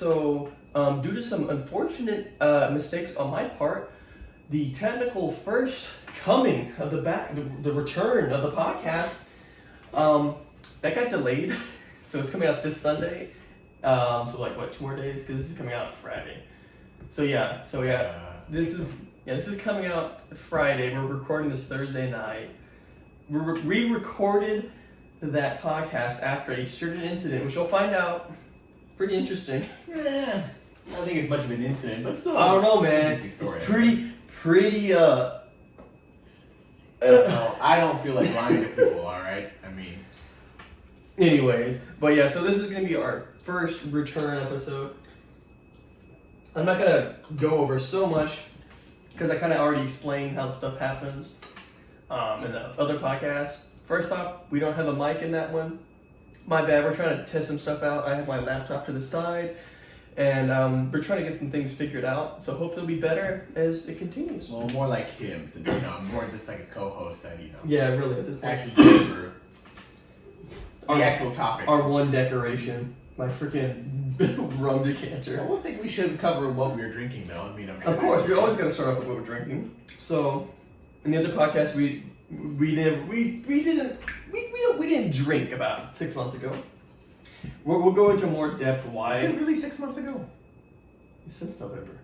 So, due to some unfortunate mistakes on my part, the technical first coming of the return of the podcast, that got delayed. So it's coming out this Sunday. So like what, 2 more days? Because this is coming out Friday. So this is coming out Friday. We're recording this Thursday night. We recorded that podcast after a certain incident, which you'll find out pretty interesting. Yeah, I don't think it's much of an incident, but still. I don't know, man. Interesting story. Pretty. No, I don't feel like lying to people. All right, I mean. Anyways, but yeah, so this is gonna be our first return episode. I'm not gonna go over so much because I kind of already explained how stuff happens in the other podcast. First off, we don't have a mic in that one. My bad. We're trying to test some stuff out. I have my laptop to the side, and we're trying to get some things figured out. So hopefully it'll be better as it continues. Well, more like him, since I'm more just like a co-host that Yeah, really. At this point. actually deliver the actual topics. Our one decoration, my freaking rum decanter. I don't think we should cover what we were drinking, though. I mean, I'm sure Of course, we always got to start off with what we're drinking. So, in the other podcast, we didn't drink about 6 months ago. We'll go into more depth why. Is it really 6 months ago? Since November,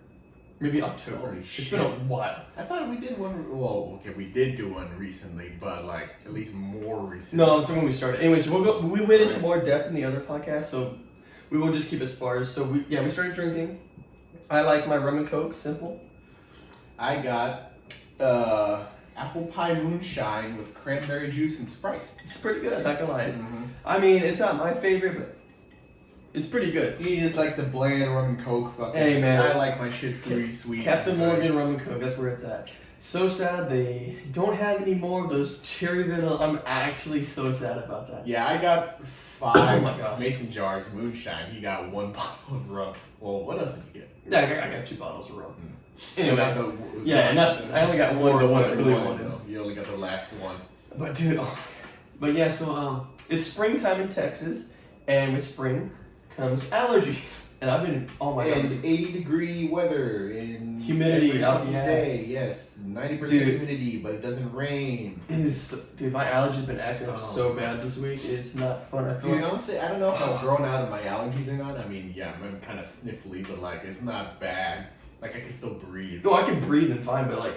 maybe October. Holy it's shit. been a while. I thought we did one. Well, okay, we did do one recently, but like at least more recent. No, that's when we started. Anyways, we went into more depth in the other podcast, so we will just keep it sparse. So we started drinking. I like my rum and coke, simple. I got apple pie moonshine with cranberry juice and Sprite. It's pretty good, not gonna lie. Mm-hmm. I mean, it's not my favorite, but it's pretty good. He just likes a bland rum and coke. Fucking. Hey, man. I like my shit free, sweet. Captain Morgan rum and coke, that's where it's at. So sad they don't have any more of those cherry vanilla. I'm actually so sad about that. Yeah, I got 5 Oh my gosh. mason jars of moonshine. He got 1 bottle of rum. Well, what else did you get? Yeah, I got 2 bottles of rum. Anyway, I only got one. The one I really one, wanted. though. You only got the last one. But dude, but yeah, so it's springtime in Texas, and with spring comes allergies, and I've been And 80-degree weather in humidity every out fucking the ass. day. Yes, 90% humidity, but it doesn't rain. Dude, my allergies been acting up so bad this week. It's not fun. I feel Dude, honestly, I don't know if I've grown out of my allergies or not. I mean, yeah, I'm kind of sniffly, but like it's not bad. Like I can still breathe. No, I can breathe and fine, but like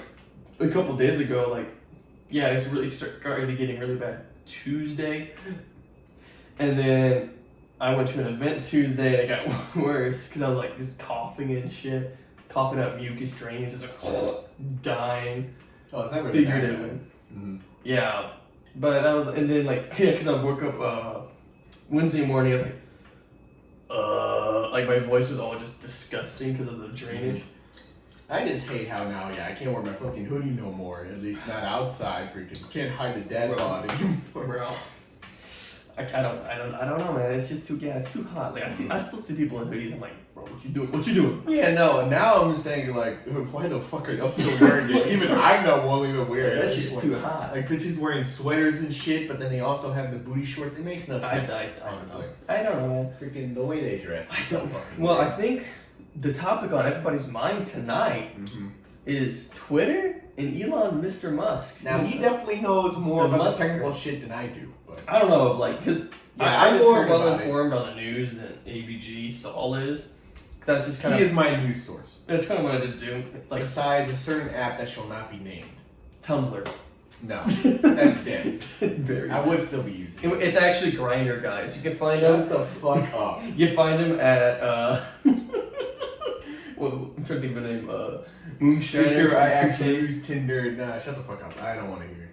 a couple days ago, like yeah, it's really started getting really bad Tuesday, and then I went to an event Tuesday and it got worse because I was like just coughing and shit, coughing up mucus drainage, just like dying. Oh, is that really bad? Figuratively. Mm-hmm. Yeah, but that was, and then like yeah, because I woke up Wednesday morning, I was like my voice was all just disgusting because of the drainage. I just hate how now, I can't wear my fucking hoodie no more. At least not outside. Freaking can't hide the dad bod anymore. Bro, I don't know, man. It's just it's too hot. Like I still see people in hoodies. I'm like, bro, what you doing? What you doing? Yeah, no. Now I'm saying like, why the fuck are y'all still wearing it? Even I'm not willing to wear it. That's just too hot. Like bitches wearing sweaters and shit, but then they also have the booty shorts. It makes no sense. Honestly, I don't know, man. freaking the way they dress. I don't. Well, I think the topic on everybody's mind tonight Mm-hmm. is Twitter and Elon Mr. Musk. Now he definitely knows more The about Musk- the technical shit than I do. But I don't know, like, because I I'm just more heard well about it. informed on the news than AVG Saul is. That's just kind he of. is my news source. That's kind of what I just do. Like Besides a certain app that shall not be named. Tumblr. No, that's dead. Very. I would still be using it. It's actually Grindr, guys. You can find Shut him. the fuck up. You find him at well, I'm trying to think of a name. Moonshine. Mister, I actually use Tinder. Nah, shut the fuck up. I don't want to hear it.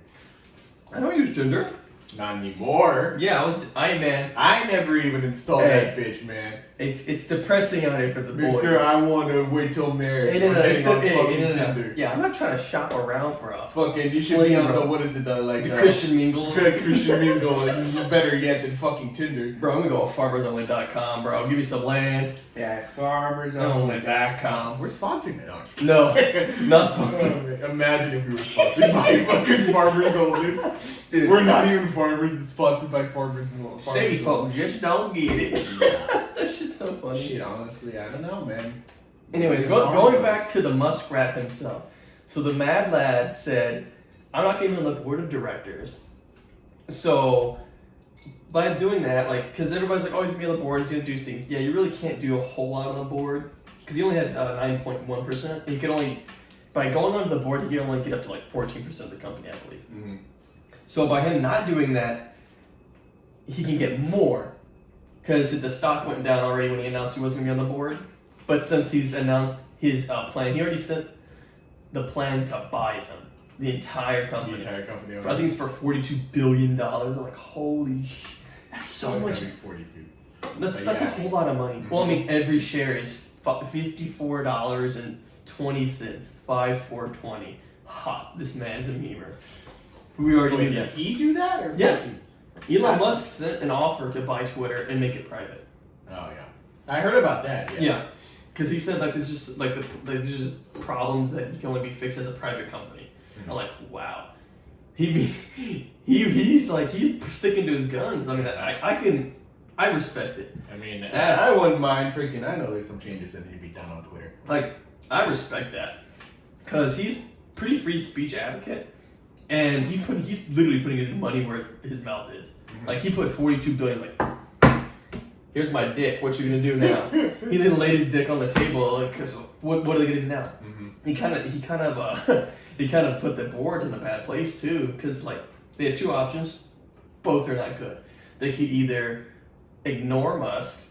I don't use Tinder. Not anymore. Yeah, man. I never even installed that bitch, man. It's depressing out here for the boys. Mister, I want to wait till marriage. Or getting on fucking Tinder. Yeah, I'm not trying to shop around for a Fucking, you should be on the, what is it, the Christian Mingle. Christian Mingle, and better yet than fucking Tinder. Bro, I'm gonna go to farmersonly.com, bro. I'll give you some land. Yeah, farmersonly.com. We're sponsored now. I'm just kidding. No, not sponsored. Imagine if we were sponsored by fucking Farmers Only. Dude, we're not even farmers. It's sponsored by Farmers Only. City folks just don't get it. That shit's so funny. Shit, honestly, I don't know, man. Anyways, going back to the muskrat himself. So the mad lad said, I'm not getting on the board of directors. So by doing that, like, because everybody's like, oh, he's going to be on the board, he's going to do things. Yeah, you really can't do a whole lot on the board. Because he only had 9.1%. He could only, by going onto the board, he could only get up to like 14% of the company, I believe. Mm-hmm. So by him not doing that, he can get more. Because the stock went down already when he announced he wasn't going to be on the board. But since he's announced his plan, he already sent the plan to buy them. The entire company. The entire company. I think it's for $42 billion. I'm like, holy shit. That's so much. 42. That's a whole lot of money. Mm-hmm. Well, I mean, every share is $54.20. 5/4/20. Ha, this man's a memer. We already knew that. Did he do that? Or Yes. Elon Musk sent an offer to buy Twitter and make it private. Oh, yeah. I heard about that, yeah. Yeah. Because he said, like, there's just, like, there's just problems that can only be fixed as a private company. I'm like, wow. He's sticking to his guns. I mean, I respect it. I mean, I wouldn't mind freaking. I know there's some changes that need to be done on Twitter. Like, I respect that, cause he's pretty free speech advocate, and he's literally putting his money where his mouth is. Mm-hmm. Like, he put $42 billion. Like, here's my dick. What you gonna do now? He then laid his dick on the table. Like, cause what are they gonna do now? Mm-hmm. He kind of put the board in a bad place too, because like they have two options, both are not good. They could either ignore Musk,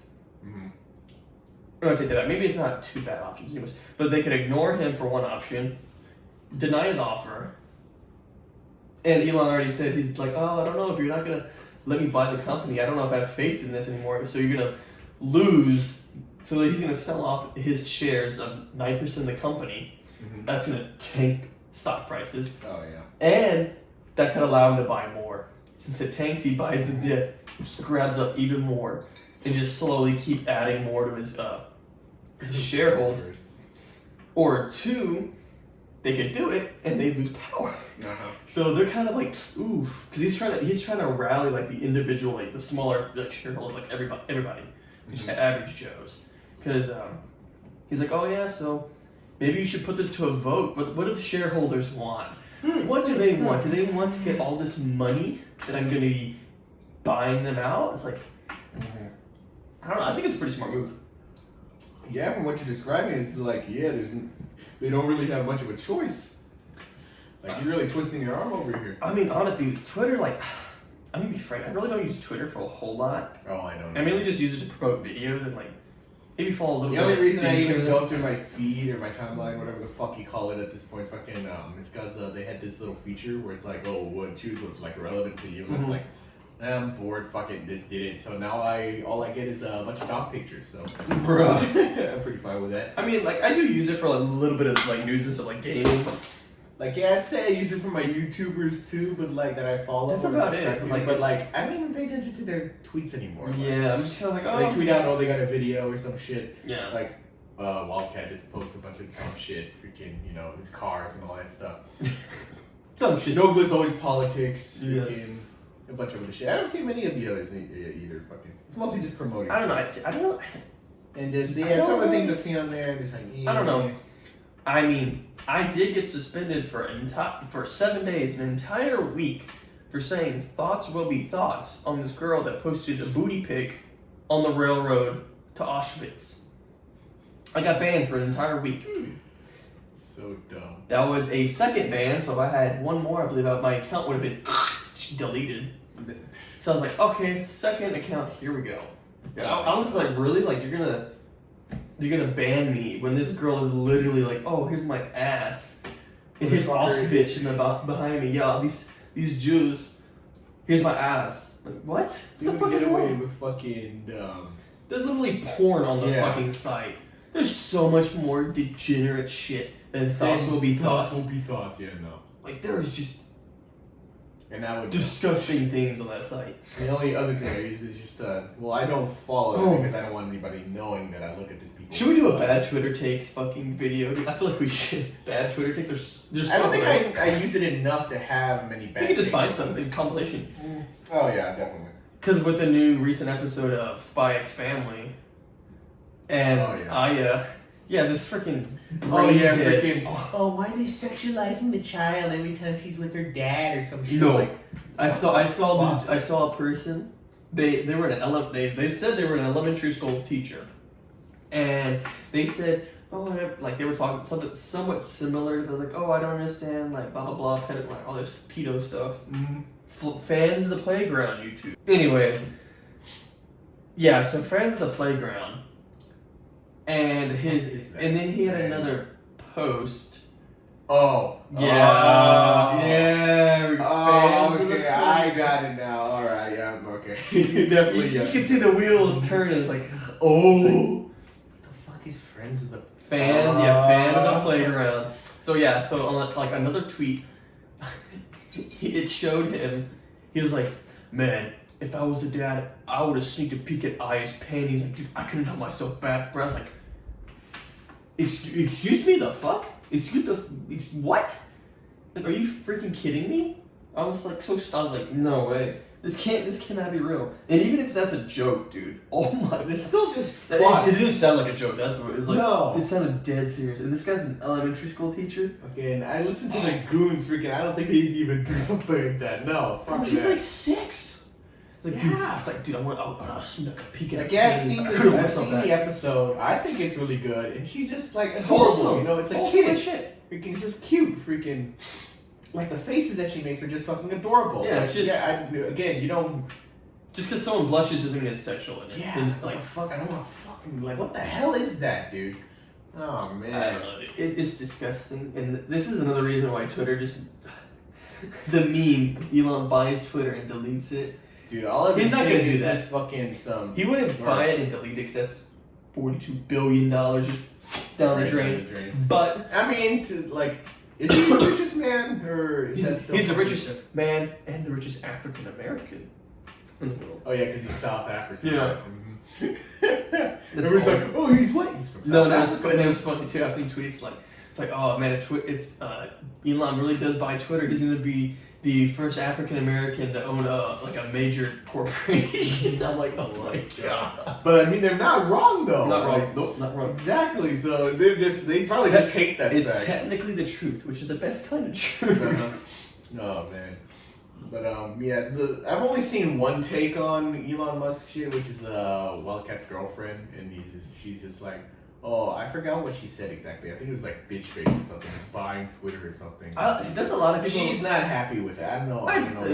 or take that out. Maybe it's not two bad options, anyways, but they could ignore him for one option, deny his offer, and Elon already said he's like, oh, I don't know if you're not gonna let me buy the company. I don't know if I have faith in this anymore. So you're gonna lose. So he's gonna sell off his shares of 9% of the company. Mm-hmm. That's gonna tank stock prices. Oh yeah. And that could allow him to buy more. Since it tanks, he buys the dip, just grabs up even more, and just slowly keep adding more to his shareholders. Or two, they could do it and they lose power. Uh-huh. So they're kind of like, oof, because he's trying to rally like the individual, like the smaller like shareholders, like everybody, just average Joes, because he's like, oh yeah, so maybe you should put this to a vote. But what do the shareholders want? What do they want? Do they want to get all this money that I'm going to be buying them out? It's like, I don't know. I think it's a pretty smart move. Yeah, from what you're describing, it's like, yeah, they don't really have much of a choice. Like, you're really twisting your arm over here. I mean, honestly, Twitter, like, I'm going to be frank, I really don't use Twitter for a whole lot. Oh, I don't know. I mainly just use it to promote videos and, like, maybe follow a little bit. The only reason I even go through my feed or my timeline, whatever the fuck you call it at this point, fucking, it's because they had this little feature where it's like, oh, choose what's, like, relevant to you. And it's like, I'm bored, fuck it, this did it. So now all I get is a bunch of dog pictures, so. Bruh. I'm pretty fine with that. I mean, like, I do use it for a little bit of, like, news and stuff, like gaming. Like, yeah, I'd say I use it for my YouTubers too, but like that I follow. That's about it. But like, I don't even pay attention to their tweets anymore. Yeah, I'm just kind of like, oh. They tweet out, oh, they got a video or some shit. Yeah. Like, Wildcat just posts a bunch of dumb shit, freaking, his cars and all that stuff. Dumb shit. Nogla's always politics, freaking, a bunch of other shit. I don't see many of the others either, fucking. It's mostly just promoting. I don't know. I don't know. And just, some of the things I've seen on there, just like, I don't know. I mean, I did get suspended for 7 days, an entire week, for saying thoughts will be thoughts on this girl that posted a booty pic on the railroad to Auschwitz. I got banned for an entire week. So dumb. That was a second ban, so if I had one more, I believe my account would have been deleted. So I was like, okay, second account, here we go. I was like, really? Like, you're gonna ban me when this girl is literally like, oh, here's my ass, and here's Auschwitz in the behind me. Yeah, these Jews. Here's my ass. Like, what? You can get away with fucking. There's literally porn on the fucking site. There's so much more degenerate shit than thoughts will be thoughts. Thoughts will be thoughts. Yeah, no. Like, there is just. And that would disgusting things on that site. The only other thing I use is just I don't follow it because I don't want anybody knowing that I look at these people. Should we do a bad Twitter takes fucking video? I feel like we should. Bad Twitter takes are. I don't think I use it enough to have many bad. We can just find something compilation. Oh yeah, definitely. Because with the new recent episode of Spy X Family, And this freaking brain dead. Oh, why are they sexualizing the child every time she's with her dad or some shit? No, like, I saw a person. They were they said they were an elementary school teacher, and they said, oh, whatever, like they were talking something somewhat similar. They're like, oh, I don't understand, like blah blah blah, like all this pedo stuff. Fans of the Playground YouTube. Anyways, yeah, so Fans of the Playground, and then he had another post. Oh. Yeah. Yeah. Oh, okay. I got it now. All right. Yeah. Okay. Definitely. You can see the wheels turning. Like, oh. What the fuck is Friends of the Fan of the Playground. So yeah. So on like another tweet, it showed him. He was like, man, if I was the dad, I would have sneaked a peek at Aya's panties. Like, dude, I couldn't help myself back, bro. I was like, excuse me, the fuck? What? Like, are you freaking kidding me? I was like I was like, no way. This cannot be real. And even if that's a joke, dude. Oh my. It's still just fun. It didn't sound like a joke. That's what it was like. No. It sounded dead serious. And this guy's an elementary school teacher. Okay, and I listened to the goons freaking. I don't think they'd even do something like that. No. Fuck She's that. like 6. Like, yeah. dude, it's like, dude, I want to sneak a peek at. Like, yeah, I've seen the episode. I think it's really good, and she's just like adorable. You know, it's a kid. Shit. Freaking, it's just cute. Freaking, like the faces that she makes are just fucking adorable. Yeah, like, again, you don't. Just because someone blushes doesn't mean it's sexual in it. Yeah. And, what the fuck? I don't want to fucking like. What the hell is that, dude? Oh man. I don't know. It's disgusting, and this is another reason why Twitter just the meme. Elon buys Twitter and deletes it. Dude, all he's not gonna do that. Just fucking some. He wouldn't buy it and delete it because that's $42 billion just down the drain. But I mean, is he the richest man, or is that still? He's the richest man and the richest African American in the world. Oh yeah, because he's South African. Yeah. Everyone's like, oh, he's white. He's from South Africa. It was funny too. I've seen tweets like, it's like, oh man, if Elon really does buy Twitter, he's gonna be the first African American to own a major corporation. I'm like, oh my god. But I mean, they're not wrong though. Not wrong. Nope, not wrong. Exactly. So they probably just hate that. It's fact. technically the truth, which is the best kind of truth. Oh man. But yeah, I've only seen one take on Elon Musk shit, which is Wildcat's girlfriend, and she's just like, oh, I forgot what she said exactly. I think it was like bitch face or something. Just buying Twitter or something. There's a lot of people. She's not happy with it. I don't know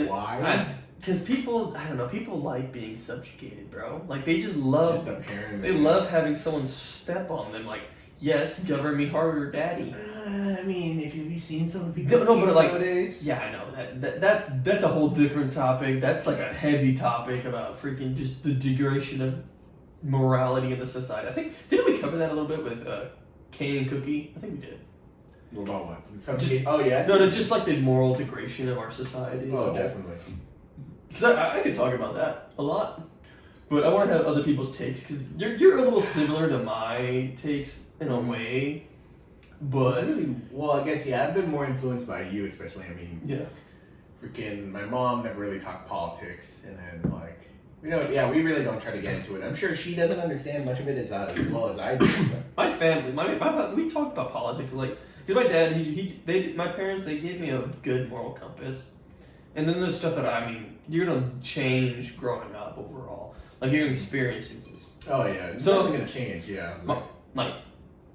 why. Because people, I don't know, people like being subjugated, bro. Like they just love. Just a parent. They love having someone step on them. Like, yes, govern me harder, daddy. I mean, if you've seen some of the people nowadays. Yeah, I know that's a whole different topic. That's like a heavy topic about freaking just the degradation of morality in the society. I think didn't we cover that a little bit with Kane and Cookie? I think we did. What about what? No, just like the moral degradation of our society. Oh, definitely. Because I could talk about that a lot, but I want to have other people's takes because you're a little similar to my takes in a way. But I guess I've been more influenced by you, especially. I mean, yeah. Freaking, my mom never really talked politics, and then like. We really don't try to get into it. I'm sure she doesn't understand much of it as well as I do. My family, we talked about politics. Like, because my dad, my parents, they gave me a good moral compass. And then there's stuff that you're gonna change growing up overall. Like you're experiencing things. Oh yeah, it's definitely gonna change. Yeah. Like,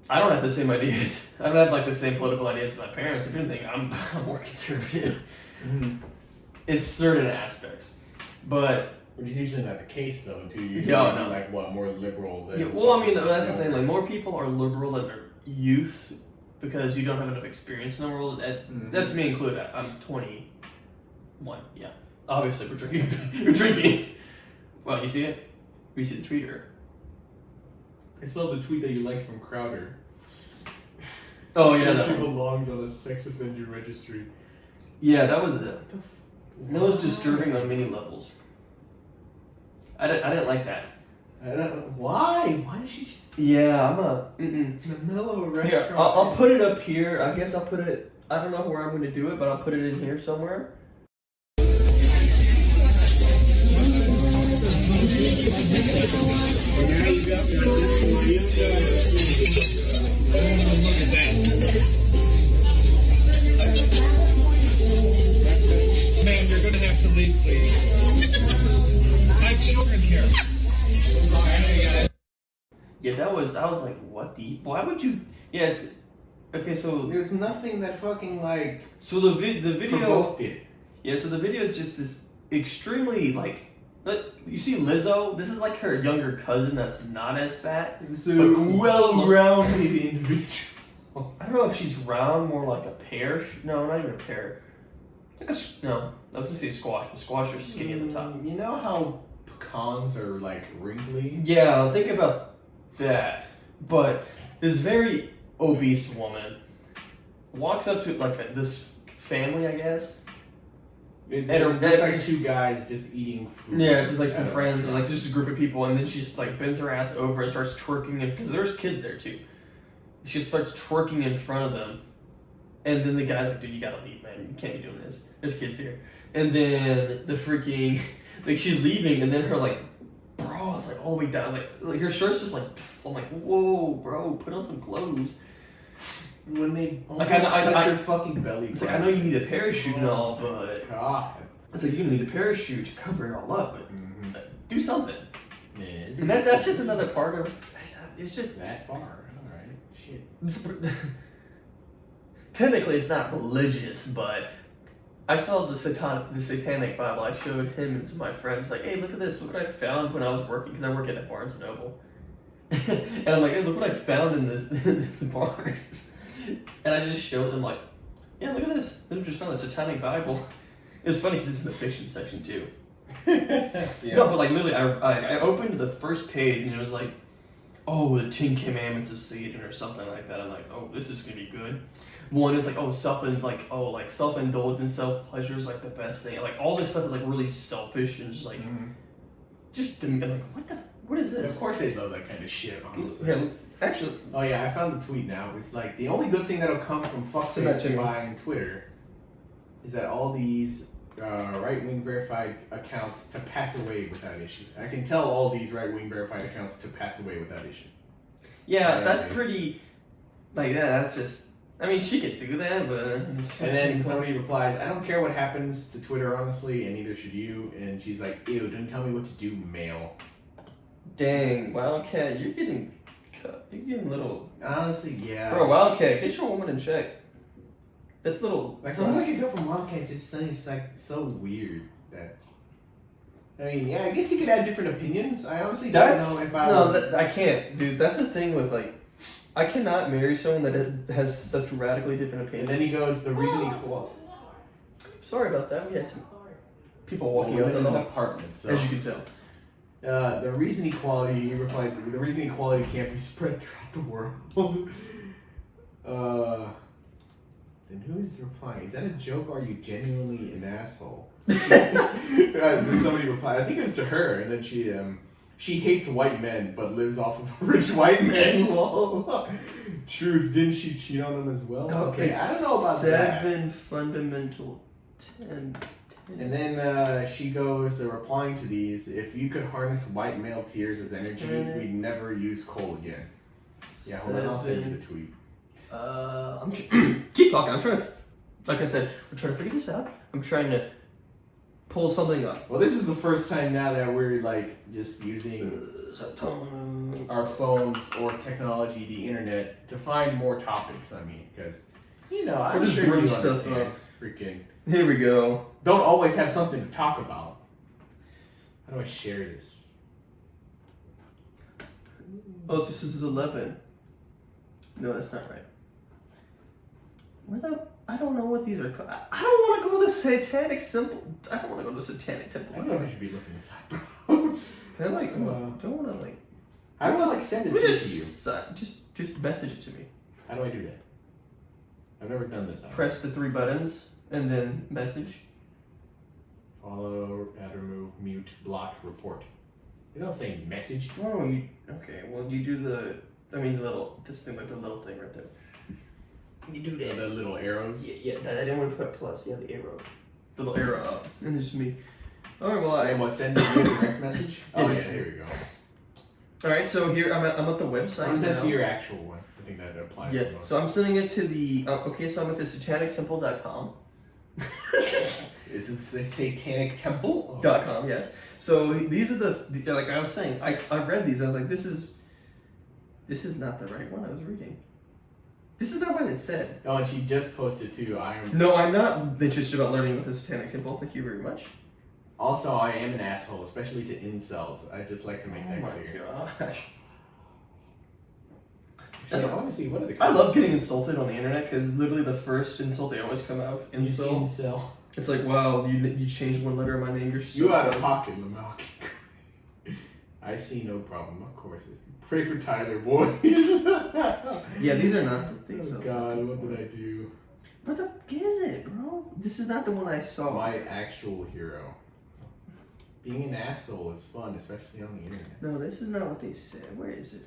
I don't have the same ideas. I don't have like the same political ideas as my parents. If anything, I'm more conservative in certain aspects, but. Which is usually not the case, though. Too. Like what, more liberal than. Yeah, well, I mean, that's the thing. Like, more people are liberal than their youth because you don't have enough experience in the world. That's me included. I'm 21. Yeah, obviously we're drinking. We're drinking. Well, you see it? We see the tweeter. I saw the tweet that you liked from Crowder. Oh yeah, she belongs on the sex offender registry. Yeah, that was it. That was disturbing on many levels. I didn't like that. Why? Why did she just... Yeah, in the middle of a restaurant. Here, I'll put it up here. I guess I'll put it... I don't know where I'm going to do it, but I'll put it in here somewhere. now you got me. Look at that. Ma'am, you're going to have to leave, please. I have children here. Yeah, I was like, what why would you, yeah, okay, so, There's nothing that fucking like so the video, provoked it. yeah, so the video is just this extremely, like, you see Lizzo, this is like her younger cousin that's not as fat, So but well-rounded individual. I don't know if she's round, more like a pear, no, not even a pear, like no, I was gonna say squash, but squash are skinny at the top. You know how pecans are like wrinkly? Yeah, think about that, but this very obese woman walks up to like this family, I guess. They're like two guys just eating food. Yeah, just like some friends or like just a group of people, and then she just like bends her ass over and starts twerking, and because there's kids there too. She just starts twerking in front of them, and then the guy's like, "Dude, you gotta leave, man. You can't be doing this. There's kids here." And then the freaking like she's leaving, and then her like bra is like all the way down, like her shirt's just like, I'm like, whoa, bro, put on some clothes. When they Like, touch your fucking belly. It's like, I know you need a parachute and all, but God. it's like you need a parachute to cover it all up, but do something. Yeah, And that's just another part of it's just that far. Alright. Shit. technically it's not religious, but I saw the satanic Bible. I showed him and to my friends, like, hey, look at this. Look what I found when I was working, because I work at Barnes & Noble. And I'm like, hey, look what I found in this Barnes. And I just showed them, like, yeah, look at this. I just found the satanic Bible. It was funny because it's in the fiction section, too. Yeah. No, but, like, literally, I opened the first page, and it was like, oh, the 10 Commandments of Satan or something like that. I'm like, oh, this is going to be good. One is like, oh, self-indulgence, self-pleasure is like the best thing. Like all this stuff is like really selfish and just like, I'm like, what is this? Of course they love that kind of shit, honestly. Yeah, actually, Oh yeah, I found the tweet now. It's like, the only good thing that'll come from fuckface buying Twitter is that all these right-wing verified accounts to pass away without issue. I can tell all these right-wing verified accounts to pass away without issue. yeah, that's pretty, like, yeah, that's just, I mean, she could do that, but... And then somebody replies, I don't care what happens to Twitter, honestly, and neither should you. And she's like, ew, don't tell me what to do, male. Dang, Wildcat, you're getting a little... Honestly, yeah. Bro, Wildcat, get your woman in check. That's little... Like, from what I can tell from Wildcat, it just seems like so weird that... I mean, yeah, I guess you could have different opinions. I honestly don't know if I would... I can't, dude. That's the thing with, like... I cannot marry someone that has such radically different opinions. And then he goes, the reason Sorry about that. We had some people walking we live outside in the an hall, apartment, so... as you can tell. The reason equality, he replies, the reason equality can't be spread throughout the world. Then who is replying? Is that a joke or are you genuinely an asshole? Then somebody replied, I think it was to her, and then she hates white men but lives off of rich white men. Lol. Truth, didn't she cheat on them as well? Okay, I don't know about that. 7 fundamental 10. And then she goes, replying to these, if you could harness white male tears as energy, we'd never use coal again. Yeah, hold on, I'll send you the tweet. Keep talking. I'm trying to, like I said, we're trying to figure this out. I'm trying to pull something up. Well, this is the first time now that we're like just using our phones or technology, the internet, to find more topics. I mean, because, you know, I'm just sure you bring stuff understand. up. Freaking. Here we go. Don't always have something to talk about. How do I share this? Oh, this is 11. No, that's not right. I don't know what these are called. I don't want to go to the satanic simple. I don't want to go to the satanic temple. I don't know if I should be looking this up, bro. Can I like? Don't want to like. I don't want to like send it to you. Just message it to me. How do I do that? I've never done this. Press the 3 buttons and then message. Follow, add, remove, mute, block, report. They don't say message. Oh, okay. Well, you do this thing, like the little thing right there. You do that. The little arrows. Yeah. I didn't want to put plus. Yeah, the arrow. The little arrow up. And it's me. All right, well, And what, send me a direct message? Oh, yeah, Yes. here we go. all right. So here I'm at the website. Or is that now. to your actual one? I think that applies Yeah. to most. So I'm sending it to the. Okay, so I'm at the satanictemple.com. Is it the Satanic Temple? Oh. .com, yes. So these are the like I was saying. I read these. I was like, this is not the right one I was reading. This is not what it said. Oh, and she just posted too. No, I'm not interested about learning about the Satanic Temple. Thank you very much. Also, I am an asshole, especially to incels. I'd just like to make Oh that my clear. gosh. Actually, I want to see what are the. I love getting insulted on the internet because literally the first insult they always come out is incel. Incel. It's like, wow, you changed one letter of my name. You're so You out of pocket, Lamarck. I see no problem. Of course. Pray for Tyler, boys. Yeah, these are not the things. Oh God, what did I do? What the fuck is it, bro? This is not the one I saw. My actual hero. Being an asshole is fun, especially on the internet. No, this is not what they said. Where is it?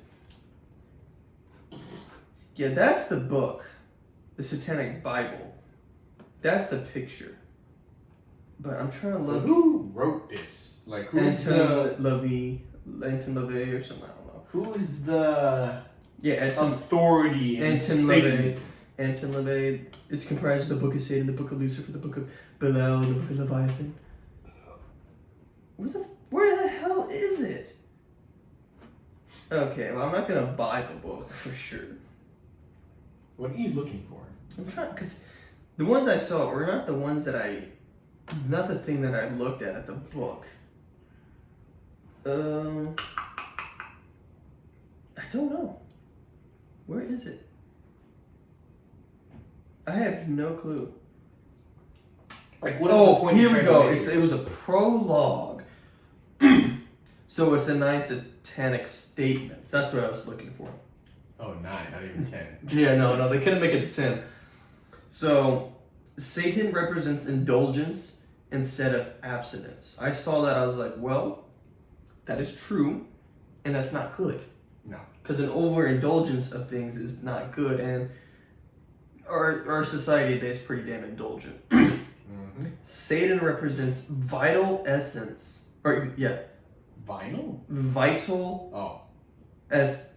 Yeah, that's the book. The Satanic Bible. That's the picture. But I'm trying to So look. who wrote this? Like, who's Anton LaVey or something, I don't know. who's the Yeah, authority in Anton Satanism? Anton LaVey. It's comprised of the Book of Satan, the Book of Lucifer, the Book of Belial, and the Book of Leviathan. Where the hell is it? Okay, well, I'm not gonna buy the book for sure. What are you looking for? I'm trying, because the ones I saw were not the ones that not the thing that I looked at the book. I don't know. Where is it? I have no clue. Like, what is the point? Here of we trying go. to make It was a prologue. So it's the 9 satanic statements. That's what I was looking for. Oh, 9, not even 10. Yeah, no, they couldn't make it to 10. So, Satan represents indulgence instead of abstinence. I saw that, I was like, well, that is true, and that's not good. No. Because an overindulgence of things is not good, and our society today is pretty damn indulgent. Mm-hmm. Satan represents vital essence. Vinyl? Vital Oh. as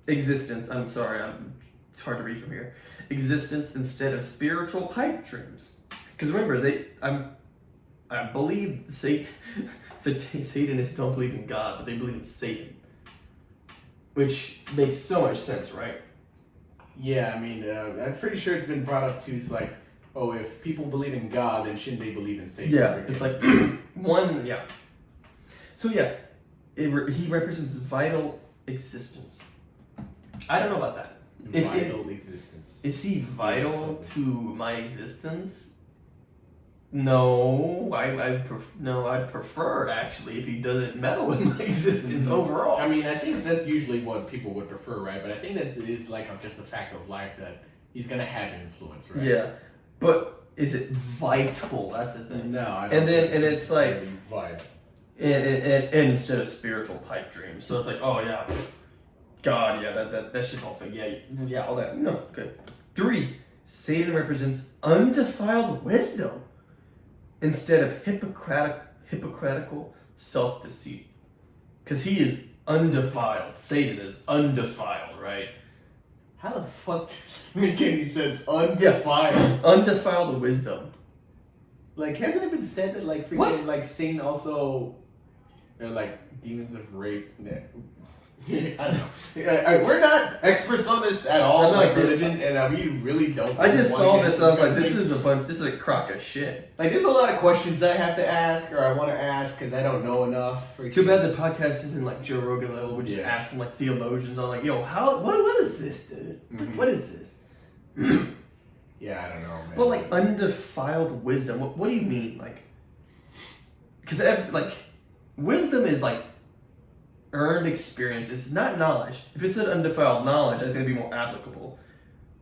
existence. I'm sorry, it's hard to read from here. Existence instead of spiritual pipe dreams. Because remember, I believe Satanists don't believe in God, but they believe in Satan. Which makes so much sense, right? Yeah, I mean, I'm pretty sure it's been brought up too. It's like, oh, if people believe in God, then shouldn't they believe in Satan? Yeah, it's like one, yeah. So yeah, he represents vital existence. I don't know about that. Vital existence. Is he vital to my existence? No, I'd prefer actually if he doesn't meddle with my existence overall. I mean, I think that's usually what people would prefer, right? But I think this is like just a fact of life that he's gonna have influence, right? Yeah, but is it vital? That's the thing. No, I And don't then- think and it's like- really vibe. And instead of spiritual pipe dreams, so it's like, oh yeah, God, yeah, that shit's all fake. Yeah, all that. No, good. 3, Satan represents undefiled wisdom instead of hypocritical self-deceit. Because he is undefiled. Satan is undefiled, right? How the fuck does that make any sense? Undefiled. Undefiled wisdom. Like, hasn't it been said that like freaking What? like Satan also, they're like demons of rape? I don't know. We're not experts on this at all, I'm not like good. religion, and we really don't. I just wanna saw get this into and I was like, that. this is a crock of shit. Like, there's a lot of questions I have to ask or I want to ask because I don't know enough. Too bad the podcast isn't like Joe Rogan level. We're just Yeah. asking like theologians on like, yo, what is this, dude? Mhm. What is this? Yeah, I don't know, man. But like undefiled wisdom, what do you mean? Like, because like wisdom is like earned experience. It's not knowledge. If it said undefiled knowledge, I think it'd be more applicable.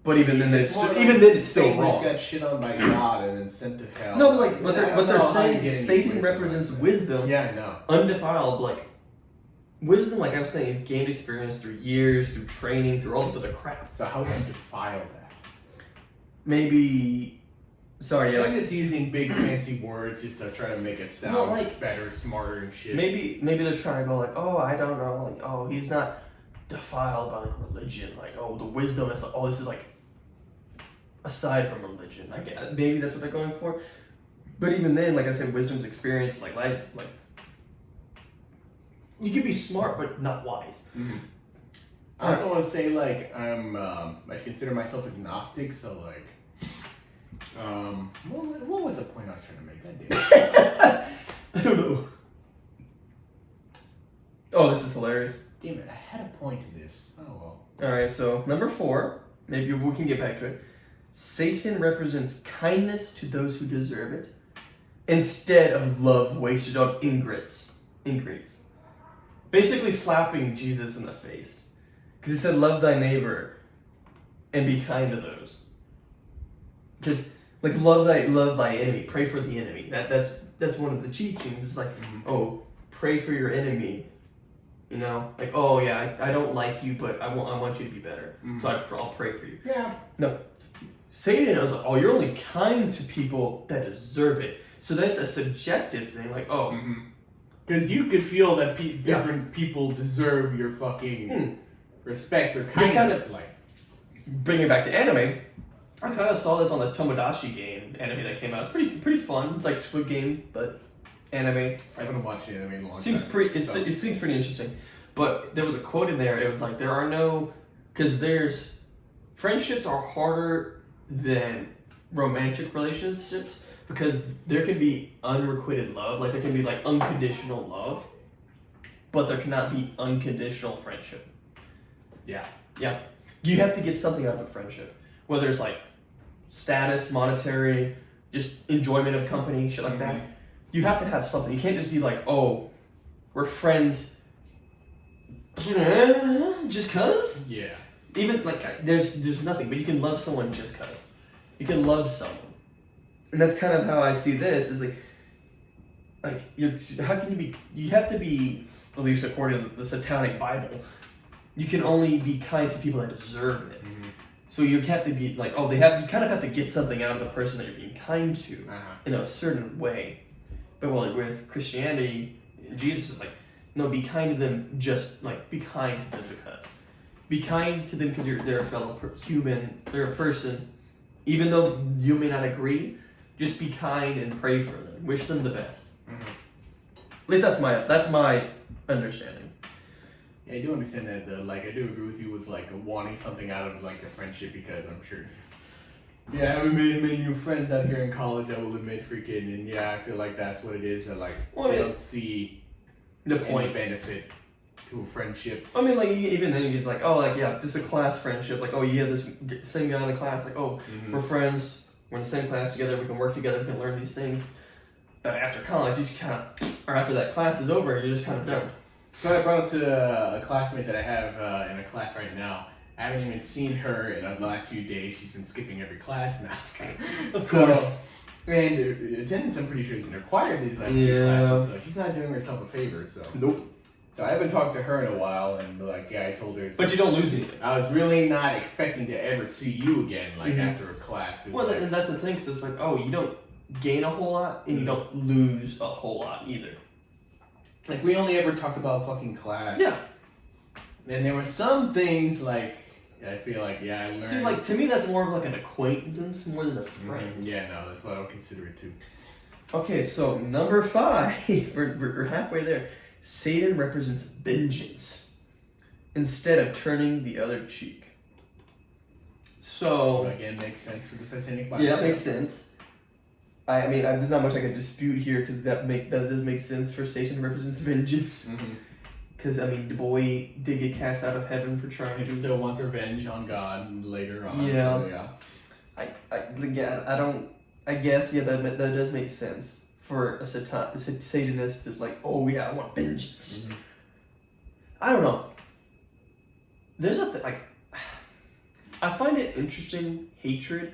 But even then, it's more like still Satan wrong. just got shit on by God and then sent to hell. No, but like, I don't but they're know how you saying get into Satan wisdom represents like that. wisdom. Yeah, I know. Undefiled, like wisdom, like I'm saying, is gained experience through years, through training, through all this other crap. So how do you defile that? Maybe Sorry, yeah, I'm just using big fancy words just to try to make it sound Well, like- better, smarter, and shit. maybe they're trying to go like, oh, I don't know, like, oh, he's not defiled by like religion, like, oh, the wisdom is like, oh, this is like aside from religion. I get, maybe that's what they're going for, but even then, like I said, wisdom's experience, like life, like you can be smart but not wise. Mm-hmm. I also want to say like I consider myself agnostic, so like. What was the point I was trying to make? God damn it. I don't know. Oh, this is hilarious. Damn it, I had a point to this. Oh well. Alright, so number 4, maybe we can get back to it. Satan represents kindness to those who deserve it, instead of love wasted on ingrates. Basically slapping Jesus in the face. Because he said, love thy neighbor and be kind to those. Because, like, love thy enemy, pray for the enemy. That's one of the teachings. It's like, oh, pray for your enemy. You know, like, oh yeah, I don't like you, but I want you to be better. So I'll pray for you. Yeah. No, Satan is like, oh, you're only kind to people that deserve it. So that's a subjective thing. Like, oh, because you could feel that different people deserve your fucking respect or kindness. Kind of like, bring it back to anime. I kind of saw this on the Tomodachi game anime that came out. It's pretty fun. It's like Squid Game, but anime. I haven't watched anime in a long Seems time. pretty. It seems pretty interesting. But there was a quote in there. It was like there are no, because there's friendships are harder than romantic relationships because there can be unrequited love. Like there can be like unconditional love, but there cannot be unconditional friendship. Yeah. Yeah. You have to get something out of a friendship, whether it's like status, monetary, just enjoyment of company, shit like that. You have to have something. You can't just be like, oh, we're friends just cause? Yeah. Even like there's nothing, but you can love someone just cause. You can love someone. And that's kind of how I see this, is like how can you be, you have to be, at least according to the Satanic Bible, you can only be kind to people that deserve it. So you have to be like, oh, you kind of have to get something out of the person that you're being kind to in a certain way. But well, with Christianity, Jesus is like, no, be kind to them, just like, be kind to them because. Be kind to them because they're a fellow human, they're a person. Even though you may not agree, just be kind and pray for them. Wish them the best. At least that's my understanding. Yeah, I do understand that. Like, I do agree with you with like wanting something out of like a friendship, because I'm sure. Yeah, I haven't made many new friends out here in college, I will admit, freaking, and yeah, I feel like that's what it is. That like they don't see the any point benefit to a friendship. I mean, like, even then it's like, oh, like, yeah, just a class friendship. Like, oh, you have this same guy in the class. Like, oh, we're friends. We're in the same class together. We can work together. We can learn these things. But after college, you just kind of, or after that class is over, you're just kind of done. So I brought up to a classmate that I have in a class right now. I haven't even seen her in the last few days. She's been skipping every class now. Of course. And attendance, I'm pretty sure, has been required these last few classes. So she's not doing herself a favor. So Nope. So I haven't talked to her in a while, and like, yeah, I told her. But you don't lose anything. I was really not expecting to ever see you again, like after a class. Well, like, and that's the thing. So it's like, oh, you don't gain a whole lot, and you don't lose a whole lot either. like we only ever talked about fucking class. Yeah. And there were some things like I feel like I learned. See, like to me, that's more of like an acquaintance more than a friend. Yeah, no, that's what I would consider it too. Okay, so number 5, we're halfway there. Satan represents vengeance instead of turning the other cheek. So Again, makes sense for the Satanic Bible. yeah, that makes sense. I mean, there's not much I can dispute here because that does make sense for Satan represents vengeance. Because I mean, the boy did get cast out of heaven for trying He to. still wants revenge on God later on. Yeah. So, yeah. I don't. I guess that does make sense for a Satanist to like, oh yeah, I want vengeance. I don't know. There's like, I find it interesting, hatred,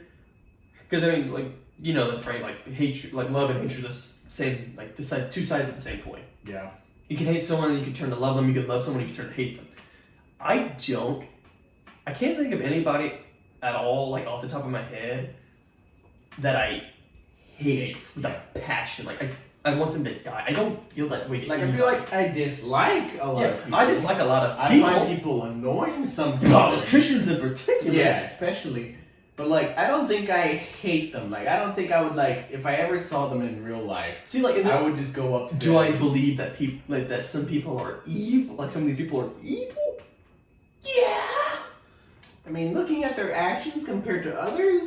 because I mean, like, you know the phrase, like hatred, like love and hatred are the same, like two sides of the same coin. Yeah. You can hate someone and you can turn to love them. You can love someone and you can turn to hate them. I can't think of anybody at all, like off the top of my head, that I hate with a passion. Like I want them to die. I don't feel that way. Like I feel like I dislike a lot of people. I dislike a lot of I people. find people annoying sometimes. Politicians in particular. Yeah, especially. But like, I don't think I hate them. Like, I don't think I would like if I ever saw them in real life. See, like, I would just go up to do them. I believe that people, like, that some people are evil? Like, some of these people are evil? Yeah. I mean, looking at their actions compared to others,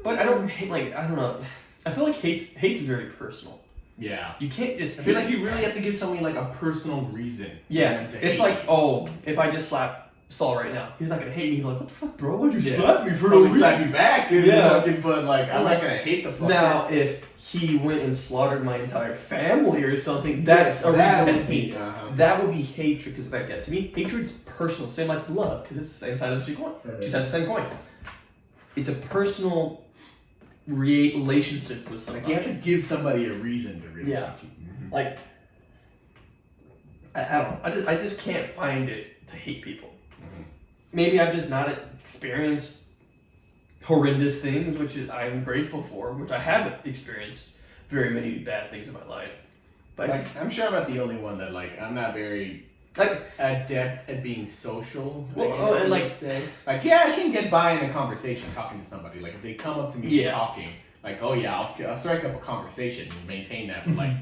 But I don't hate. Like, I don't know. I feel like hate's very personal. Yeah. You can't just. I feel like you really have to give somebody like a personal reason. Yeah. It's like, oh, if I just slap Saul right now, he's not gonna hate me. He's like, what the fuck, bro? Why'd you slap me for no Probably reason? slap you back, Yeah. but like, I'm not gonna hate the fucker. Now, if he went and slaughtered my entire family or something, that's a reason to hate. That would be hatred, because to me, hatred's personal. Same like love, because it's the same side of the coin. Two sides of the same coin. It's a personal relationship with somebody. Like, you have to give somebody a reason to really Yeah. hate you. Like, I don't know. I just can't find it to hate people. Maybe I've just not experienced horrendous things, which I'm grateful for, which I haven't experienced very many bad things in my life. But Like, I'm sure I'm not the only one that like I'm not very like adept at being social. I Well, guess and you like- would say. Yeah, I can get by in a conversation talking to somebody. Like if they come up to me Yeah. talking, like, oh yeah, I'll strike up a conversation and maintain that. But like,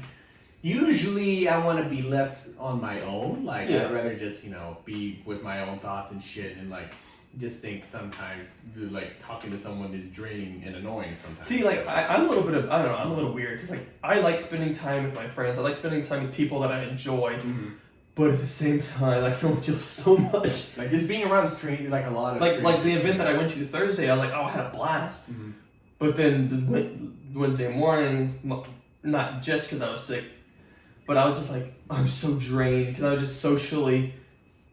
usually I want to be left on my own. Like Yeah. I'd rather just be with my own thoughts and shit, and like just think sometimes like talking to someone is draining and annoying sometimes. See, like, I'm a little bit of, I don't know, I'm a little weird, because, like, I like spending time with my friends, I like spending time with people that I enjoy, but at the same time, I can only deal with so much. Like just being around strangers, like a lot of Like the strangers. event that I went to Thursday, I was like, oh, I had a blast. But then the Wednesday morning, not just because I was sick, but I was just like, I'm so drained, because I was just socially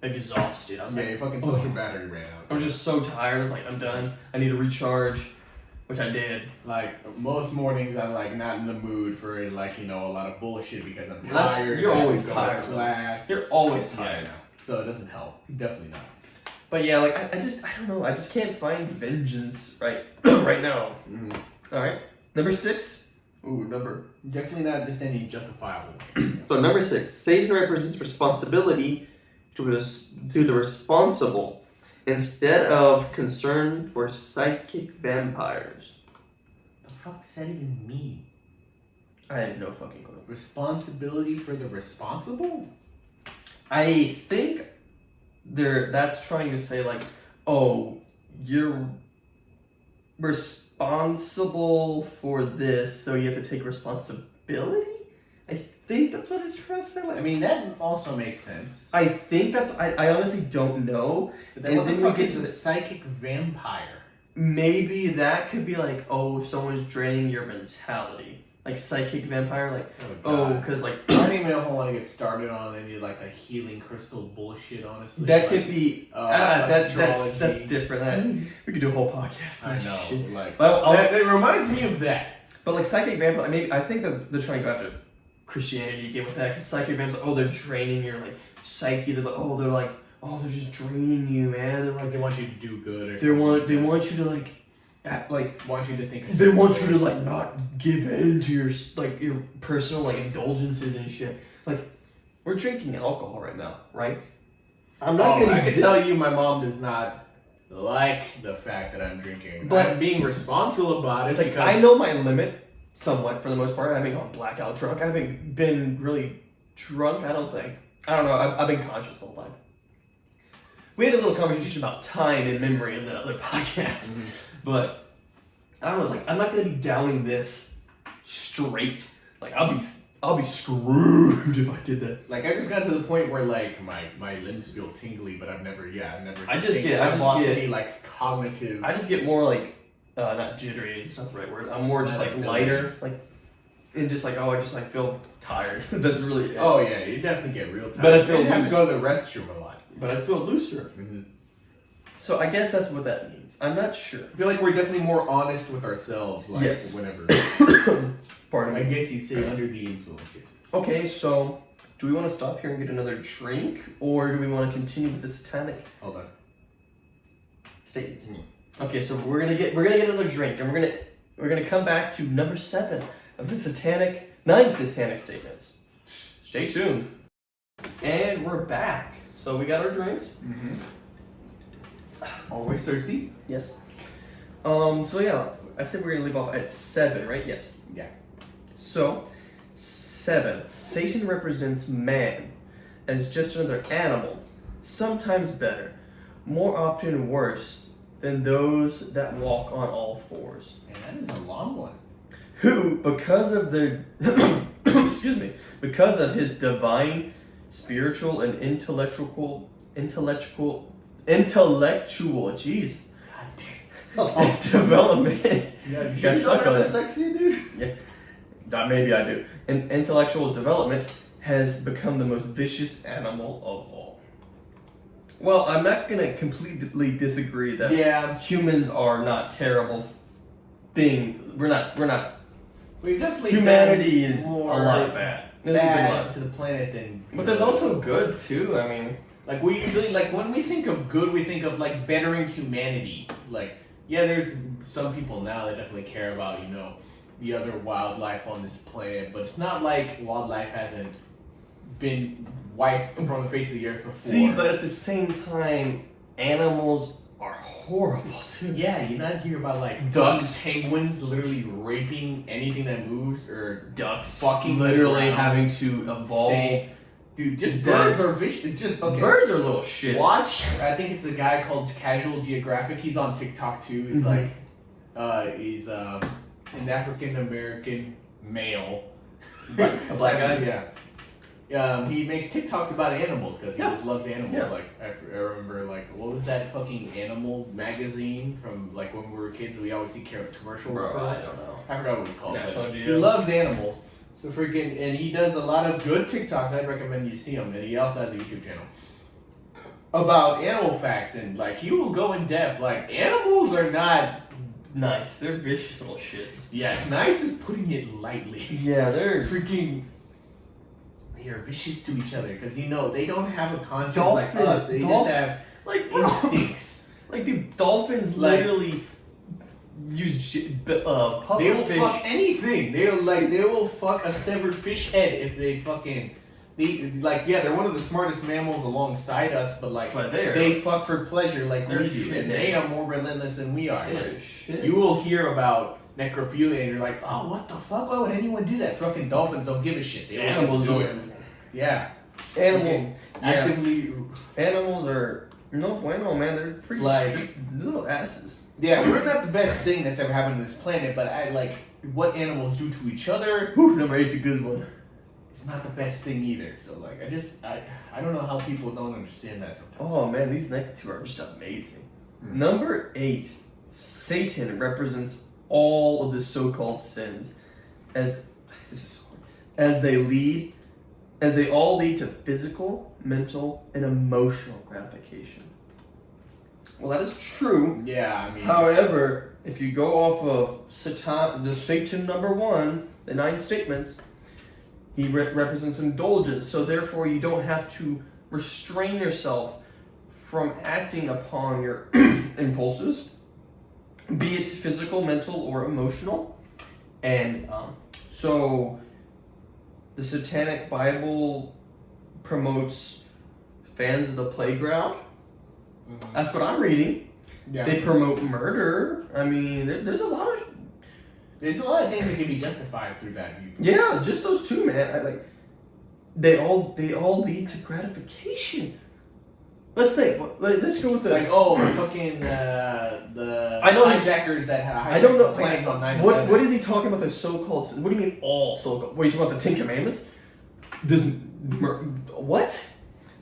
exhausted. I was Yeah, like, your fucking social battery ran out. I was just so tired, I was like, I'm done, I need to recharge, which I did. Like most mornings, I'm like not in the mood for like a lot of bullshit because I'm That's- tired. you're I have to always go to tired, though. Class. You're always Yeah, tired. no. So it doesn't help. Definitely not. But yeah, like, I don't know, I just can't find vengeance right now. Alright, number 6. Ooh, number. Definitely not just any justifiable way. So number 6, Satan represents responsibility to the responsible instead of concern for psychic vampires. The fuck does that even mean? I have no fucking clue. Responsibility for the responsible? I think that's trying to say like, oh, you're responsible for this, so you have to take responsibility? I think that's what it's trying to say. Like, I mean, that also makes sense. I think that's. I honestly don't know. But then and what the then we fuck get is to a the- psychic vampire? Maybe that could be like, oh, someone's draining your mentality. Like psychic vampire, like, God. because like, I don't even know if I want to get started on any like the healing crystal bullshit, honestly. that Like, could be, that's astrology. different. We could do a whole podcast on I that know, shit. like, Well, it reminds me of that. But like psychic vampire, maybe I think that they're trying to go after Christianity again with that, because psychic vampires, oh, they're draining your like psyche. They're like, they're just draining you, man. They're Like like, they want you to do good, or they want you to like, act like. want you to think. They want you to like not give in to your personal like indulgences and shit. Like, we're drinking alcohol right now, right? I'm not gonna. I can tell you, my mom does not like the fact that I'm drinking, But- I'm being responsible about it. It's like because I know my limit somewhat for the most part. I haven't gone blackout drunk. I haven't been really drunk. I don't think. I don't know. I've been conscious the whole time. We had a little conversation about time and memory in that other podcast, but I don't know. It's like I'm not gonna be downing this straight. Like I'll be screwed if I did that. Like I just got to the point where like my limbs feel tingly, but I've never. I've lost any like cognitive. I just get more like not jittery. It's not the right word. I'm more just like lighter, like and just like I just like feel tired. That's really it. Oh yeah, you definitely get real tired. But I feel you have to loose. go to the restroom a lot. But I feel looser. So I guess that's what that means. I'm not sure. I feel like we're definitely more honest with ourselves. Like Yes. whenever. Pardon I me. guess you'd say under the influences. Okay, so do we want to stop here and get another drink, or do we want to continue with the satanic Hold on. statements? Okay, so we're gonna get another drink, and we're we're gonna come back to number 7 of the 9 satanic statements. Stay tuned. And we're back. So we got our drinks. Mm-hmm. Always thirsty. Yes. So yeah, I said we're gonna leave off at 7, right? Yes. Yeah. So 7. Satan represents man as just another animal, sometimes better, more often worse than those that walk on all fours. And that is a long one. Who, because of their because of his divine, spiritual, and intellectual, jeez, development. Yeah, you got stuck on it. Sexy, dude. Yeah, maybe I do. And intellectual development has become the most vicious animal of all. Well, I'm not gonna completely disagree that humans are not terrible thing. We're not. We definitely Humanity is a more lot bad. Bad to the planet than. But there's also good too. I mean, like we usually when we think of good, we think of like bettering humanity. Like there's some people now that definitely care about the other wildlife on this planet, but it's not like wildlife hasn't been wiped from the face of the earth before. See, but at the same time, animals are horrible too. Yeah, you not hear about like ducks, penguins literally raping anything that moves, or ducks fucking literally having to evolve. Dude, just birds are vicious. Just okay. Birds are little shit. Watch. I think it's a guy called Casual Geographic. He's on TikTok too. He's like, he's an African American male, a black guy. Yeah. He makes TikToks about animals because he just loves animals. Yeah. Like I remember, like what was that fucking animal magazine from like when we were kids? We always see commercials. Bro, for I don't know. I forgot what it's called. National But he Geo. loves animals. So freaking, and he does a lot of good TikToks. I'd recommend you see him. And he also has a YouTube channel about animal facts, and like he will go in depth. Like animals are not nice. They're vicious little shits. Yeah, nice is putting it lightly. Yeah, they're freaking. They are vicious to each other because they don't have a conscience dolphins, like us. They just have like instincts. Like dude, dolphins literally use puffer They will fish. fuck anything. They will fuck a severed fish head if they fucking. They're one of the smartest mammals alongside us, but they fuck for pleasure like we do, and they are more relentless than we are. You will hear about necrophilia, and you're like, oh, what the fuck? Why would anyone do that? Fucking dolphins don't give a shit. They Animals do it. Yeah. Actively. Animals are no bueno, man. They're pretty little asses. Yeah, we're not the best thing that's ever happened to this planet, but I like what animals do to each other. Whew, number 8's a good one. It's not the best thing either. So like, I don't know how people don't understand that sometimes. Oh man, these next two are just amazing. Number 8, Satan represents all of the so-called sins, as they all lead to physical, mental, and emotional gratification. Well, that is true. Yeah, I mean. However, if you go off of Satan number 1, the 9 statements, he represents indulgence. So therefore, you don't have to restrain yourself from acting upon your impulses, be it physical, mental, or emotional. And so the Satanic Bible promotes fans of the playground. That's what I'm reading. Yeah. They promote murder. I mean, there's a lot of things that can be justified through that viewpoint. Yeah, just those two, man. They all lead to gratification. Let's think. Let's go with this. Fucking the hijackers that hijacked I don't know. planes on 9/11. What is he talking about? The so-called. What do you mean all so-called? What are you talking about? The 10 Commandments? What?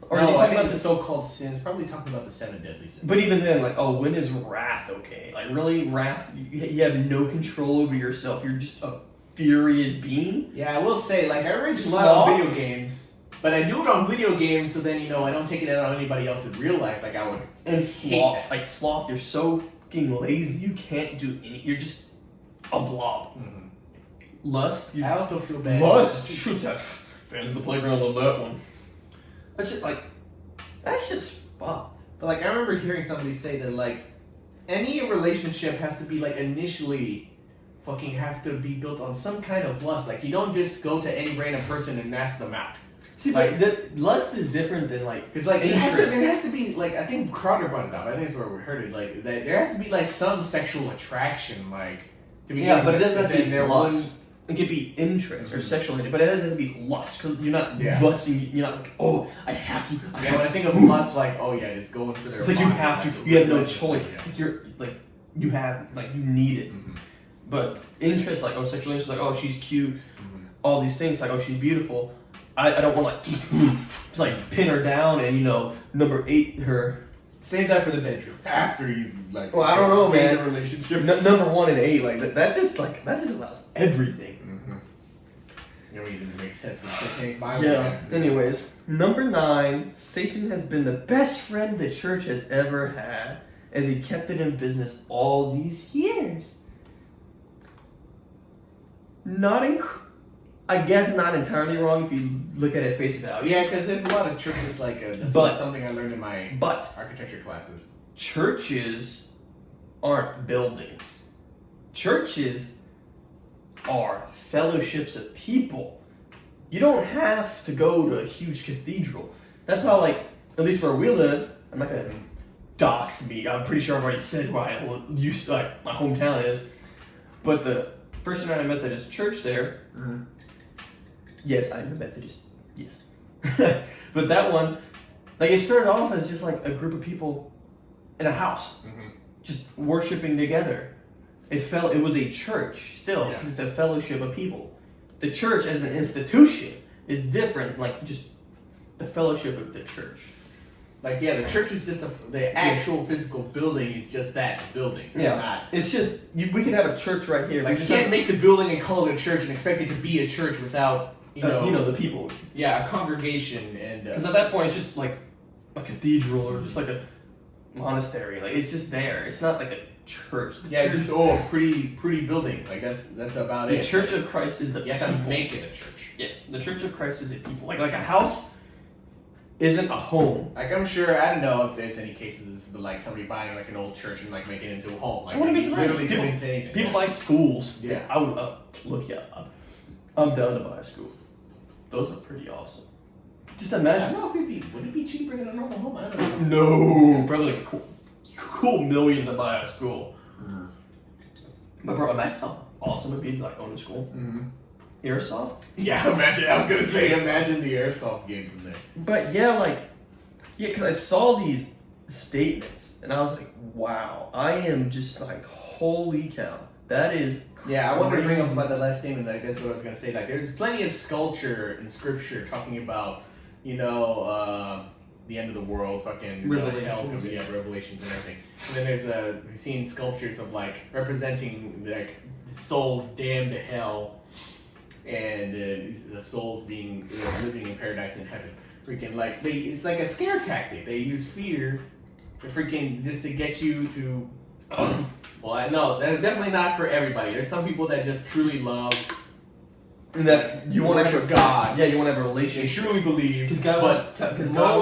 Or no, I think the so-called sins. Probably talking about the 7 deadly sins. But even then, when is wrath okay? Like really, wrath? You have no control over yourself. You're just a furious being. Yeah, I will say, I rage a lot of video games. But I do it on video games, so then, I don't take it out on anybody else in real life like I would. And sloth, sloth, you're so fucking lazy, you can't do any. You're just a blob. Mm-hmm. Lust, I also feel bad. Lust, shoot that. Fans of the playground on that one. That's just that's just fucked. But I remember hearing somebody say that any relationship has to be initially fucking have to be built on some kind of lust. Like, you don't just go to any random person and ask them out. See, like, lust is different than like. Because like interest. there has to be like, I think Crowder brought it up. I think it's where we heard it. Like that there has to be like some sexual attraction, like to be. Yeah, but it doesn't have to be lust. One... It could be interest or sexual, but it doesn't have to be lust because you're not lusting. You're not like, oh, I have to. When I think of lust, like, oh yeah, just going for their. It's like you have to. You have no choice. Like you're like you have like you need it. Mm-hmm. But interest, like sexual interest, like she's cute, all these things, like she's beautiful. I don't want to just like pin her down and number 8 her. Save that for the bedroom after you've like. Well, I don't know, man. The relationship. Number 1 and 8, like that just allows everything. You don't even make sense with satanic Bible. Yeah. Anyways, number 9, Satan has been the best friend the church has ever had, as he kept it in business all these years. I guess not entirely wrong if you look at it face value. Yeah, because there's a lot of churches like that's something I learned in my architecture classes. Churches aren't buildings. Churches are fellowships of people. You don't have to go to a huge cathedral. That's how, like, at least where we live, I'm not gonna dox me. I'm pretty sure I've already said why I used to, like, my hometown is. But the First United Methodist Church there. Yes, I'm a Methodist. Yes. But that one, like, it started off as just like a group of people in a house, just worshiping together. It was a church still, because it's a fellowship of people. The church as an institution is different, like just the fellowship of the church. Like, yeah, the church is just the actual physical building is just that building. It's not. It's just, we could have a church right here. Like, you can't make the building and call it a church and expect it to be a church without, the people. Yeah, a congregation and... Because at that point, it's just like a cathedral or just like a monastery. Like, it's just there. It's not like a church. It's just, a pretty building. Like, that's about it. The Church of Christ is the You have to make it a church. Yes, the Church of Christ is a people. Like a house isn't a home. Like, I'm sure, I don't know if there's any cases of like somebody buying like an old church and like making it into a home. Like, I wouldn't be surprised. People buy schools. Yeah. I would I'm down to buy a school. Those are pretty awesome. Just imagine. I don't know if would it be cheaper than a normal home? I don't know. No, probably like a cool $1 million to buy a school. But bro, imagine how awesome it'd be to like own a school. Airsoft? Yeah, imagine. I was gonna say, imagine the airsoft games in there. But because I saw these statements and I was like, wow, I am just like, holy cow, that is crazy. Yeah, I wanted to bring up about the last statement. Like, that's what I was gonna say. Like, there's plenty of sculpture in scripture talking about, the end of the world, fucking Revelations, Revelations and everything. And then we've seen sculptures of like representing like souls damned to hell. And the souls being living in paradise in heaven, freaking like it's like a scare tactic. They use fear, to freaking just to get you to. Well, no, that's definitely not for everybody. There's some people that just truly love, and that you want to have God. Yeah, you want to have a relationship. They truly believe because God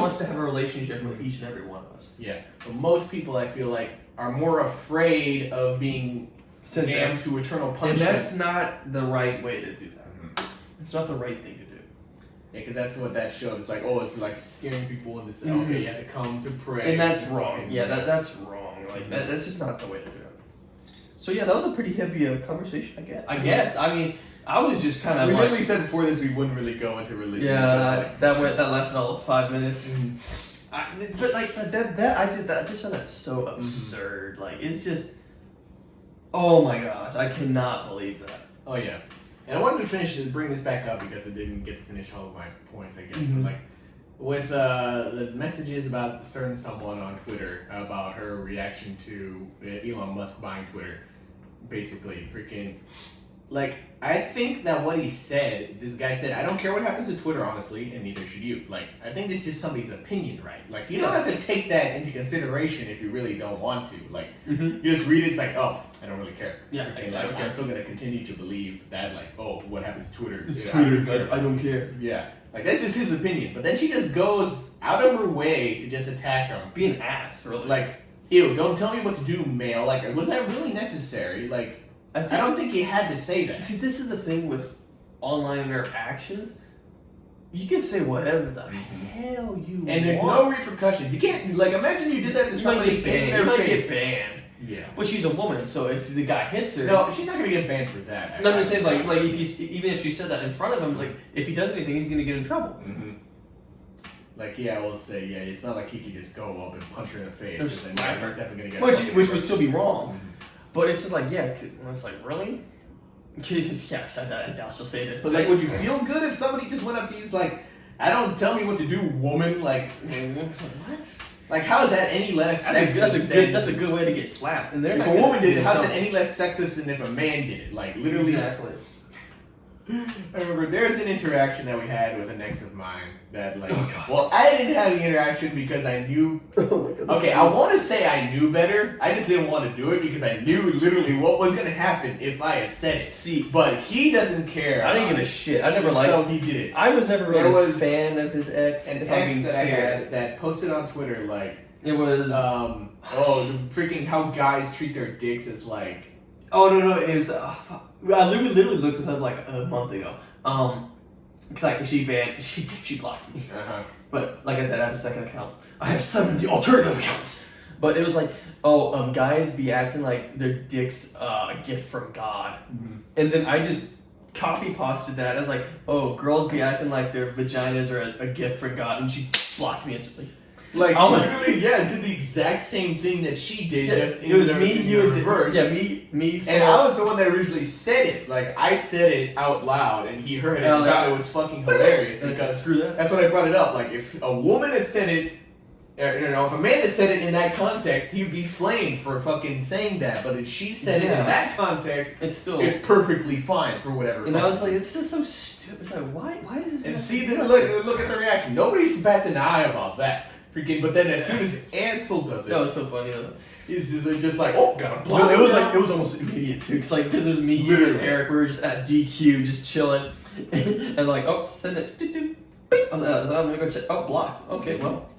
wants to have a relationship with each and every one of us. Yeah, but most people I feel like are more afraid of being damned to eternal punishment. And that's not the right way to do that. It's not the right thing to do. Yeah, because that's what that showed. It's like, it's like scaring people into saying, okay, you have to come to pray. And that's wrong. Yeah, that's wrong. Like that's just not the way to do it. So yeah, that was a pretty heavy conversation. I guess. I mean, I was just kind of. We literally said before this we wouldn't really go into religion. Yeah, that lasted all 5 minutes. But like I just found that so absurd. Like it's just. Oh my gosh, I cannot believe that. Oh yeah. And I wanted to bring this back up because I didn't get to finish all of my points, I guess. But like, with the messages about certain someone on Twitter about her reaction to Elon Musk buying Twitter, basically, freaking, like, I think that what he said, this guy said, I don't care what happens to Twitter, honestly, and neither should you. Like, I think this is somebody's opinion, right? Like, you don't have to take that into consideration if you really don't want to. Like, you just read it, it's like, I don't really care. Yeah. I'm still going to continue to believe that, like, what happens to Twitter? It's Twitter, I don't care. Yeah. Like, this is his opinion. But then she just goes out of her way to just attack him. Be an ass, really. Like, ew, don't tell me what to do, male. Like, was that really necessary? Like, I don't think he had to say that. See, this is the thing with online interactions. You can say whatever the hell you want. And there's no repercussions. You can't, like, imagine you did that to somebody in their face. Get banned. Yeah. But she's a woman, so if the guy hits her... No, she's not going to get banned for that. No, I'm just saying, like if he's, even if she said that in front of him, like, if he does anything, he's going to get in trouble. Mm-hmm. Like, yeah, we'll say, yeah, it's not like he could just go up and punch her in the face. Because then he's definitely going to get Which would still be wrong. Mm-hmm. But it's just like, yeah, it's like, really? Yeah, I doubt she'll say this. But, like, would you feel good if somebody just went up to you and was like, I don't tell me what to do, woman? Like, what? Like, how is that any less sexist? That's a good way to get slapped. And if a woman did it, how's it any less sexist than if a man did it? Like, literally. Exactly. I remember there's an interaction that we had with an ex of mine that, like, oh, well, I didn't have the interaction because I knew. Okay, I want to say I knew better. I just didn't want to do it because I knew literally what was gonna happen if I had said it. See, but he doesn't care. I didn't give a shit. I never liked. So he did it. I was never really a fan of his ex. An ex that I had that posted on Twitter like it was the freaking how guys treat their dicks is like. Oh no, it was. I literally looked this up like a month ago. Like she blocked me. Uh-huh. But like I said, I have a second account. I have 70 alternative accounts. But it was like, guys be acting like their dick's a gift from God. Mm-hmm. And then I just copy pasted that as like, girls be acting like their vaginas are a gift from God, and she blocked me instantly. Like literally, did the exact same thing that she did, just in the reverse. Yeah, me. And I was the one that originally said it. Like I said it out loud, and he heard it and thought it was fucking hilarious because that's when I brought it up. Like if a woman had said it, if a man had said it in that context, he'd be flamed for fucking saying that. But if she said it in that context, it's perfectly fine for whatever. And I was like, it's just so stupid. It's like, why does it? And see, look at the reaction. Nobody bats an eye about that. Freaking, but then as soon as Ansel does it, that was so funny. He's just like, gotta block it was like it was almost immediate too. It's like because it was me, you, and Eric. We were just at DQ, just chilling, and like, send it. I'm gonna go check. Block. Okay, well,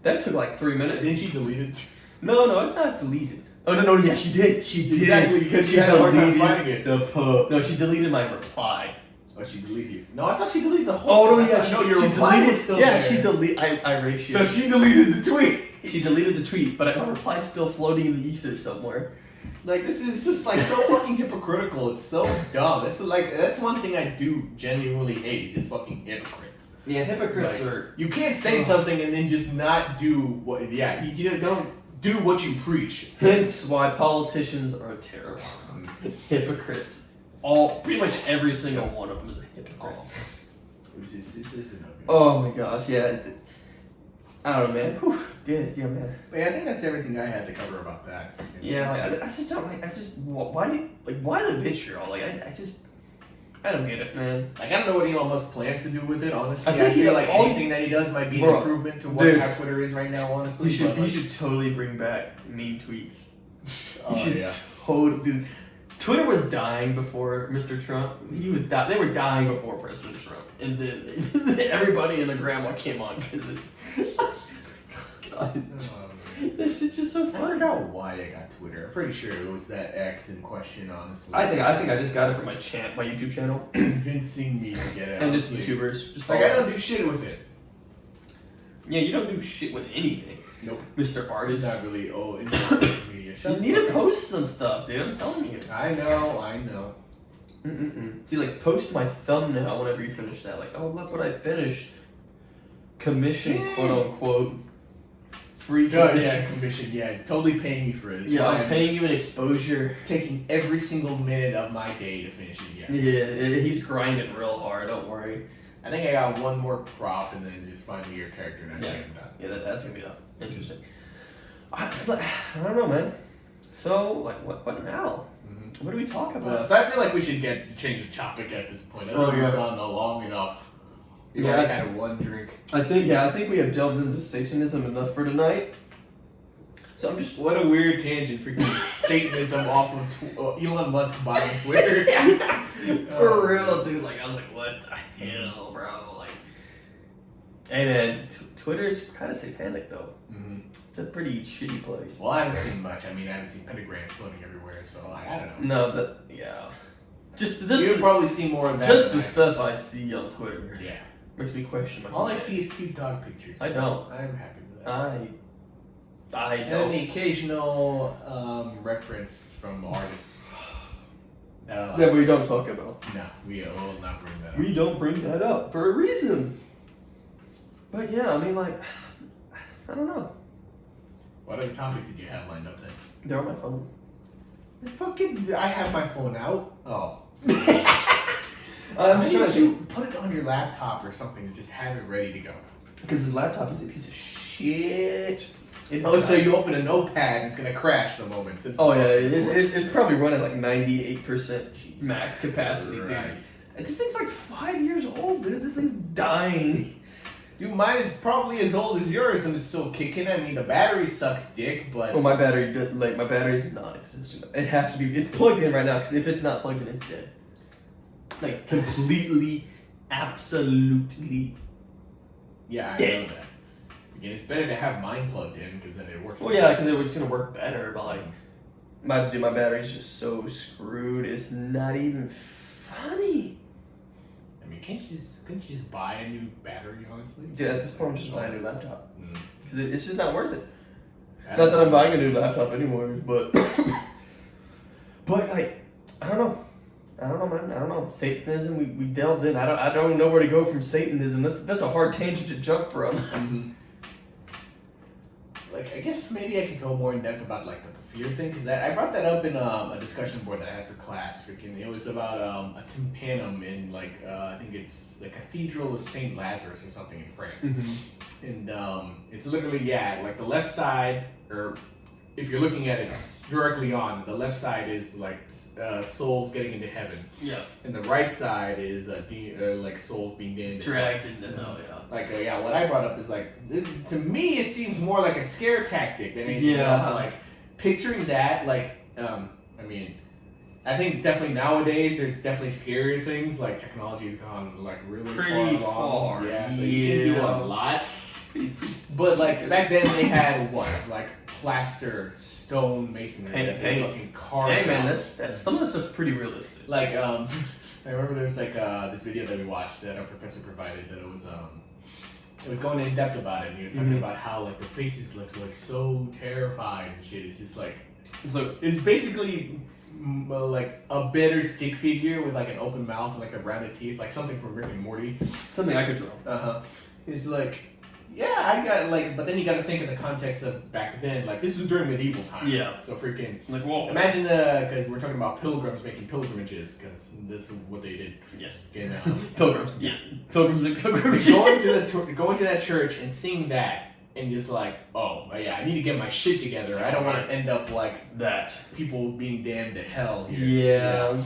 that took like 3 minutes. Didn't she delete it? No, it's not deleted. Oh no, yeah, she did. She did exactly because she had a hard time finding it. No, she deleted my reply. Oh, she deleted it. No, I thought she deleted the whole thing. Oh, no, your reply was still there. Yeah, she deleted. I ratioed. So she deleted the tweet. She deleted the tweet, but my reply's still floating in the ether somewhere. Like, this is just, like, so fucking hypocritical. It's so dumb. That's one thing I do genuinely hate, is just fucking hypocrites. Yeah, hypocrites are... You can't say something and then just not do what... Yeah, you don't do what you preach. Hence why politicians are terrible. Hypocrites. Pretty much every single one of them is a hypocrite. Oh my gosh, yeah. I don't know, man. Whew. Yeah, man. But yeah, I think that's everything I had to cover about that. Yeah, I just don't like. Why the vitriol? Like, I don't get it, man. Like, I don't know what Elon Musk plans to do with it. Honestly, I feel like anything that he does might be an improvement to how Twitter is right now. Honestly, you should totally bring back mean tweets. Yeah. Totally, dude. Twitter was dying before Mr. Trump. They were dying before President Trump, and then everybody and the grandma came on because of. God, this shit's just so funny. I forgot why I got Twitter. I'm pretty sure it was that X in question. Honestly, I think I just got it from my YouTube channel. Convincing me to get it, and just YouTubers. I don't do shit with it. Yeah, you don't do shit with anything. Nope. Mr. Artist. Not really. In social media. You need to post some stuff, dude. I'm telling you. I know. See, like, post my thumbnail whenever you finish that. Like, look what I finished. Commission, quote unquote. Free commission. Yeah, commission. Yeah, totally paying me for it. I'm paying you an exposure. Taking every single minute of my day to finish it. Yeah, he's grinding real hard. Don't worry. I think I got one more prop and then just find me your character and I think I'm done. Yeah, that's gonna be interesting. I don't know, man. So, like, what now? Mm-hmm. What do we talk about? So I feel like we should change the topic at this point. I think we've gone long enough. We've only had one drink. I think we have delved into Satanism enough for tonight. So I'm just... What a weird tangent, freaking Satanism off of Elon Musk buying Twitter. For real, dude. Like, I was like, what the hell, bro? Like, hey, man, Twitter is kind of satanic though. Mm-hmm. It's a pretty shitty place. Well, I haven't seen much. I mean, I haven't seen pentagrams floating everywhere, so like, I don't know. No, yeah. Just this. You'll probably see more of that. Just the stuff I see on Twitter. Yeah. Makes me question my. All I see is cute dog pictures. I don't. I'm happy with that. I And don't. the occasional reference from artists. That we don't talk about. No, we will not bring that up. We don't bring that up for a reason. But yeah, I mean, like, I don't know. What other topics did you have lined up then? They're on my phone. I have my phone out. Oh. I'm Why just trying don't to you put it on your laptop or something to just have it ready to go? because this laptop is a piece of shit. So you open a notepad and it's gonna crash the moment. Since Oh yeah, it's probably running like 98% max capacity, Christ. dude. This thing's like 5 years old, dude. This thing's dying. Dude, mine is probably as old as yours and it's still kicking. I mean, the battery sucks dick, but Well, my battery's non-existent. It has to be. It's plugged in right now because if it's not plugged in, it's dead. Like completely, absolutely. yeah, I know that. Again, it's better to have mine plugged in because then it works. Well, yeah, because it's gonna work better. But like, my battery's just so screwed. It's not even funny. I mean, couldn't you just buy a new battery, honestly? Dude, at this point, I'm just buying a new laptop Mm. because it's just not worth it. I Not don't that I'm know. buying a new laptop anymore, but like, I don't know. I don't know, man. I don't know. Satanism, we delved in. I don't know where to go from Satanism. That's a hard tangent to jump from. Mhm. Like, I guess maybe I could go more in depth about like the fear thing because I brought that up in a discussion board that I had for class. Freaking, it was about a tympanum in like I think it's the Cathedral of Saint Lazarus or something in France, and it's literally like the left side, or if you're looking at it directly on, the left side is like souls getting into heaven, Yeah. and the right side is like souls being damned. Dragged into hell, yeah. Like, what I brought up is like, to me, it seems more like a scare tactic than anything else. Yeah. Like, picturing that, like, I mean, I think definitely nowadays there's definitely scarier things. Like, technology's gone like really Pretty far along. far. Yeah, so you can do a lot. But like back then they had what, like plaster, stone masonry that they Paint. fucking carved. Hey man, out. that's some of this stuff's pretty realistic. Like I remember there's like this video that we watched that our professor provided that it was going in depth about it, and he was talking about how like the faces look like so terrified and shit. It's just like it's basically like a better stick figure with like an open mouth and like the rounded teeth, like something from Rick and Morty. Something I could draw. It's like, yeah, I got like, but then you got to think in the context of back then, like this was during medieval times. Yeah. So freaking. Like, whoa. Imagine because we're talking about pilgrims making pilgrimages, because that's what they did. Yes. You know, Pilgrims. Yes. Pilgrims and pilgrims. going to that church and seeing that, and just like, oh yeah, I need to get my shit together. I don't want to end up like that. people being damned to hell here. Yeah.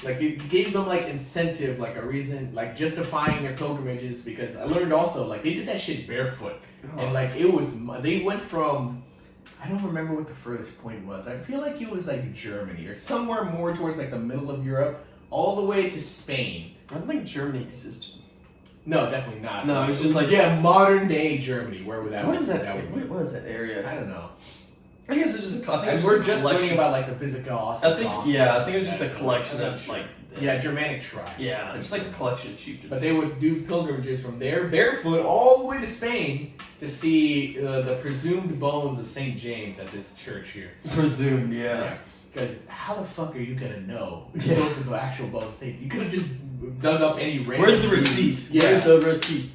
Like it gave them like incentive, like a reason, like justifying their pilgrimages. Because I learned also like they did that shit barefoot, and like they went from, I don't remember what the furthest point was. I feel like it was like Germany or somewhere more towards like the middle of Europe, all the way to Spain. I don't think Germany existed. No, definitely not. No, it was just like modern day Germany. Where would that? What is that? What What is that area? I don't know. I guess it's just. I think And it's we're a just collection. learning about like the physical. I think it's just a collection of like. Yeah, Germanic tribes. Yeah, just like a collection of chieftains. But they would do pilgrimages from there, barefoot, all the way to Spain to see the presumed bones of St. James at this church here. Presumed, yeah. Because how the fuck are you gonna know if Yeah. those are the actual bones of St. You could have just dug up any random. Where's the receipt? Yeah. Where's the receipt?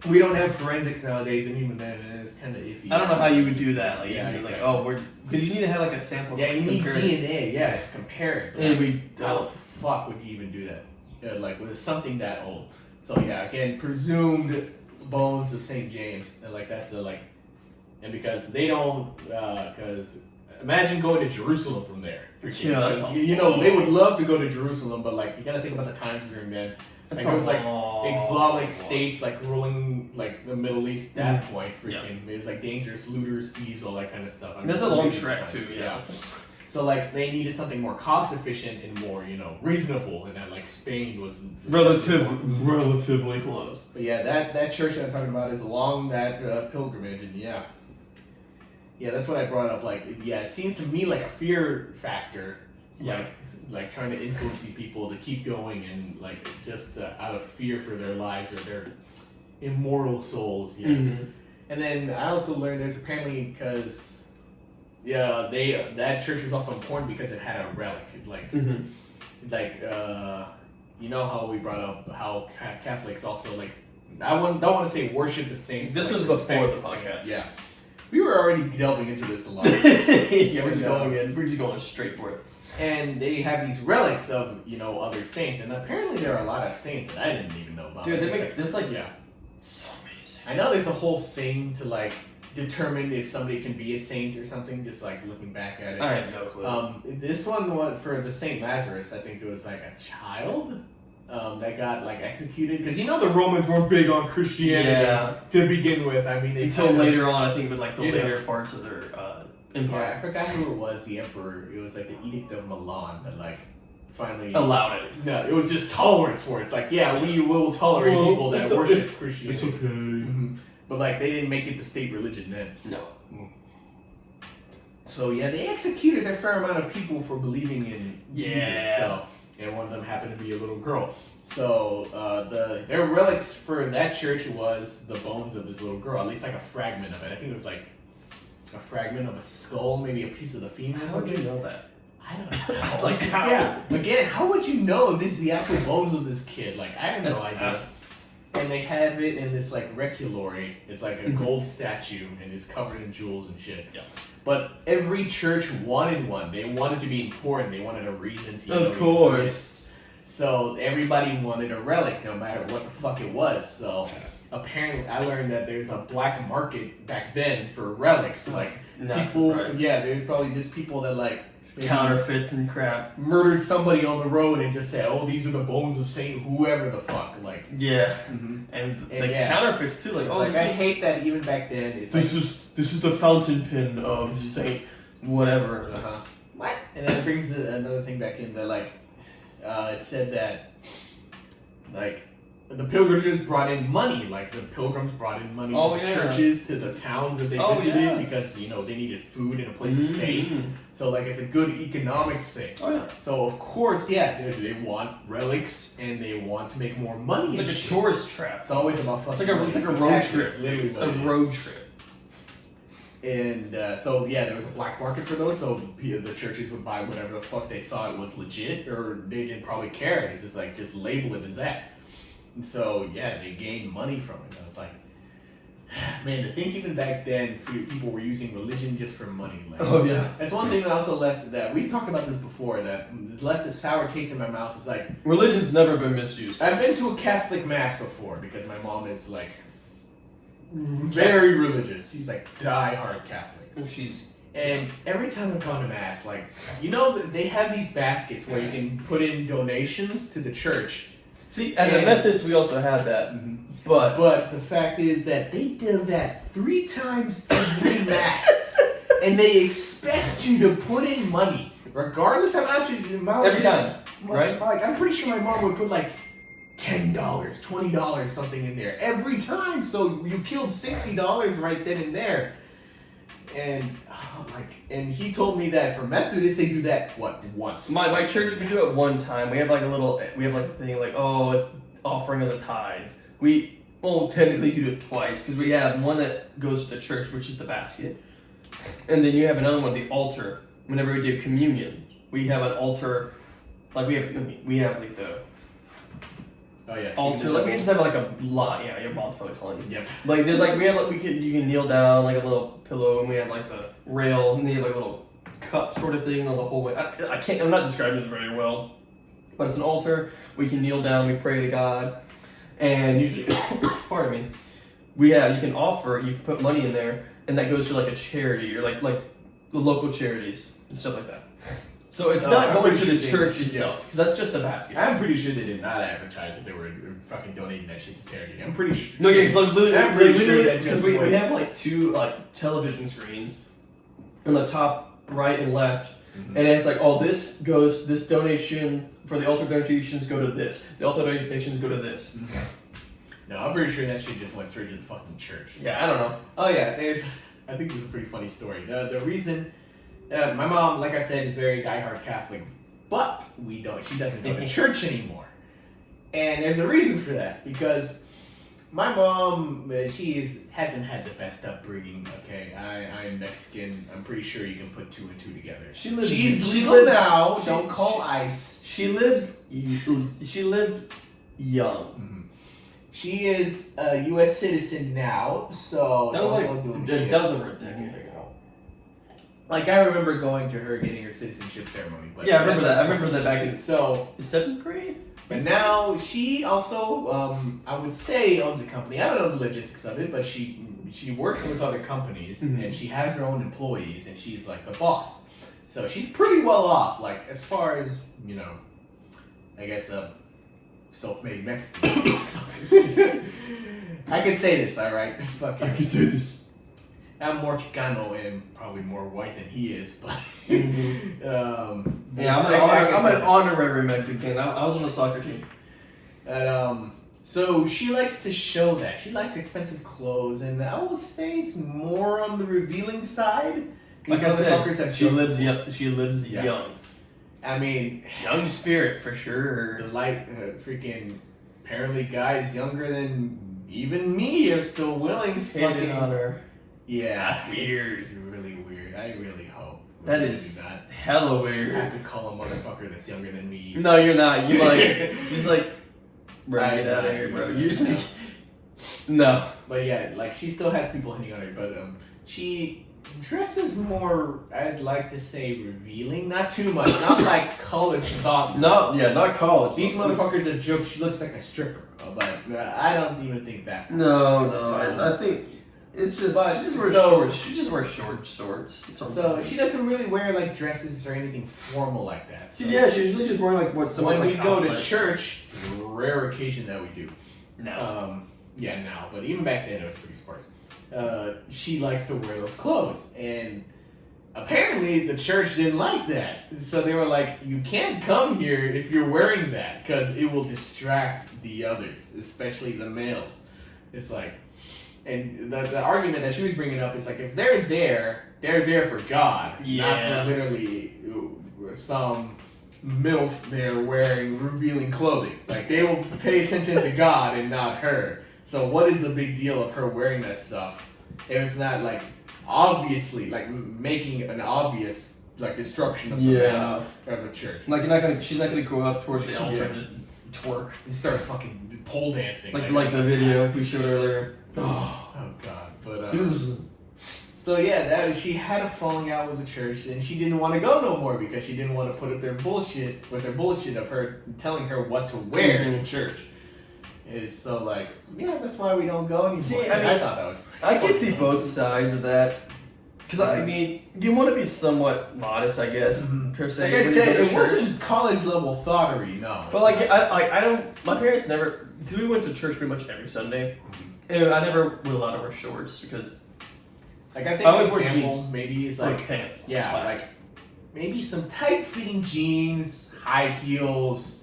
We don't have forensics nowadays, and even then, it's kind of iffy. I don't know how you would do that. Like, yeah, you'd be exactly. like, oh, because you need to have like a sample. Yeah, you need compare it. DNA. Yeah, to compare it. And we How the fuck would you even do that? Like with something that old. So yeah, again, presumed bones of St. James, and like that's the like, and because they don't, because imagine going to Jerusalem from there. Yeah, that's you know they would love to go to Jerusalem, but like you gotta think about the times during then. Like it was like Islamic states like ruling like the Middle East at that point. Freaking, there's like dangerous looters, thieves, all that kind of stuff. I mean, That's a long really trek times. too. Yeah. So like they needed something more cost efficient and more, you know, reasonable, and that like Spain was relatively close. But yeah, that church that I'm talking about is along that pilgrimage, and yeah, that's what I brought up. Like, it seems to me like a fear factor, like trying to influence these people to keep going, and like just out of fear for their lives or their immortal souls. Yes. Mm-hmm. And then I also learned there's apparently because. Yeah, that church was also important because it had a relic, like, you know how we brought up how Catholics also like, don't want to say worship the saints. This but, was like, before the respect podcast. Yeah, we were already delving into this a lot. Yeah, we're just going straight for it. And they have these relics of, you know, other saints, and apparently there are a lot of saints that I didn't even know about. Dude, there's so many saints. I know there's a whole thing to like determine if somebody can be a saint or something, just like looking back at it. I have no clue. This one was for the Saint Lazarus. I think it was like a child that got like executed, because you know the Romans weren't big on Christianity to begin with. I mean, until later on, I think it was like the later parts of their empire. Yeah, I forgot who it was. The emperor. It was like the Edict of Milan that like finally allowed it. No, it was just tolerance for it. It's like, yeah, we will tolerate people that worship Christianity. It's okay. Mm-hmm. But like they didn't make it the state religion then. No. So yeah, they executed a fair amount of people for believing in Jesus. Yeah. So, and one of them happened to be a little girl. So their relics for that church was the bones of this little girl, at least like a fragment of it. I think it was like a fragment of a skull, maybe a piece of the femur or How would something. you know that? I don't know. Like how? Yeah. Again, how would you know if this is the actual bones of this kid? Like I have no idea. And they have it in this like reculary. It's like a gold statue and it's covered in jewels and shit. Yeah. But every church wanted one. They wanted to be important. They wanted a reason to. Of course. Exist. So everybody wanted a relic, no matter what the fuck it was. So apparently, I learned that there's a black market back then for relics. Like Not people, surprised. there's probably just people that like. Counterfeits and crap. Murdered somebody on the road and just said, "Oh, these are the bones of Saint whoever the fuck." Like, yeah, mm-hmm. and the counterfeits too. Like, I hate that even back then. It's this is the fountain pen of Saint whatever. Uh-huh. What? And then it brings another thing back in that like, it said that like the pilgrims brought in money. Like the pilgrims brought in money to the churches, to the towns that they visited because you know they needed food and a place to stay. So like it's a good economic thing. Oh yeah. So of course, they want relics and they want to make more money. It's like a tourist trap. It's always about fucking. It's like a road trip. It's a road trip. And so there was a black market for those. So the churches would buy whatever the fuck they thought was legit, or they didn't probably care. It's just like just label it as that. And so they gained money from it. And I was like, man, to think even back then, people were using religion just for money. Like, that's one thing that also left that we've talked about this before. That left a sour taste in my mouth. Is like religion's never been misused. I've been to a Catholic mass before because my mom is like very religious. She's like die-hard Catholic. And every time I've gone to mass, like they have these baskets where you can put in donations to the church. See, as a Methodist, we also had that, but the fact is that they do that 3 times every mass, and they expect you to put in money, regardless of how much every time, right? Like I'm pretty sure my mom would put like $10, $20, something in there every time. So you killed $60 right then and there. And and he told me that for Methodists they do that once. My church, we do it one time. We have like a thing like, oh, it's offering of the tithes. We technically do it twice because we have one that goes to the church, which is the basket, and then you have another one, the altar. Whenever we do communion, we have an altar. Like we have like the. Oh yeah. Altar. Like we just have like a lot. Yeah, your mom's probably calling you. Yep. Like there's like you can kneel down like a little pillow, and we have like the rail, and they have like a little cup sort of thing on the whole way. I'm not describing this very well, but it's an altar. We can kneel down. We pray to God, and usually, pardon me, you can put money in there, and that goes to like a charity or like the local charities and stuff like that. So it's not going to the church itself. Yeah. That's just a basket. I'm pretty sure they did not advertise that they were fucking donating that shit to charity. I'm pretty sure. No, yeah, because we have like 2 like television screens on the top right and left, Mm-hmm. And it's like, oh, this donation for the altar donations go to this. The altar donations go to this. No, I'm pretty sure that shit just went straight to the fucking church. So. Yeah, I don't know. Oh yeah, I think this is a pretty funny story. The reason, my mom, like I said, is very diehard Catholic, but she doesn't go to church anymore. And there's a reason for that, because my mom, hasn't had the best upbringing. Okay, I'm Mexican. I'm pretty sure you can put 2 and 2 together. She's legal now. Don't call ICE. She lives young. Mm-hmm. She is a U.S. citizen now, so That was a decade ago. Like, I remember going to her getting her citizenship ceremony. But Yeah, I remember that. I remember that back in the 7th grade. But now she also, I would say, owns a company. I don't know the logistics of it, but she works with other companies, and she has her own employees, and she's like the boss. So she's pretty well off, like as far as I guess self-made Mexican. I can say this, all right. Fuck it. I can say this. I'm more Chicano and probably more white than he is, but yeah, I'm an honorary Mexican. I was on the soccer team. And, so she likes to show that. She likes expensive clothes, and I will say it's more on the revealing side. Like I said, she lives young. I mean, young spirit for sure. The freaking apparently guys younger than even me are still willing to fucking on her. Yeah, that's weird. It's really weird. I really hope that is hella weird. I have to call a motherfucker that's younger than me. No, you're not. You just like, bro, get out of here, bro. You're just like, no. But yeah, like she still has people hitting on her, but she dresses more, I'd like to say, revealing. Not too much. Not like college thought. Not college. These motherfuckers have joked she looks like a stripper, but I don't even think that. No. I think it's just she just wears short shorts. So she doesn't really wear like dresses or anything formal like that. So yeah, she usually just wear like what someone. When we go to church, rare occasion that we do. No. Yeah, now, but even back then it was pretty sparse. She likes to wear those clothes, and apparently the church didn't like that. So they were like, you can't come here if you're wearing that, because it will distract the others, especially the males. It's like, and the argument that she was bringing up is like, if they're there for God, not for literally some MILF there wearing revealing clothing. Like, they will pay attention to God and not her. So what is the big deal of her wearing that stuff if it's not like obviously like making an obvious like disruption of the church? Like she's not gonna go up towards the altar and twerk and start fucking pole dancing. Like the video we showed earlier. Oh god! But so yeah, she had a falling out with the church, and she didn't want to go no more because she didn't want to put up their bullshit of her telling her what to wear to church. Is so like, yeah, that's why we don't go anymore. See, I thought that was I can see both sides of that. Because, I mean, you want to be somewhat modest, I guess, per se. Like I said, it wasn't college-level thoughterry, no. But, like, I don't... My parents never... Because we went to church pretty much every Sunday. And I never was allowed to wear shorts because... Like, I think I always wear jeans. Maybe is like... pants. Yeah, slacks. like... Maybe some tight-fitting jeans, high heels...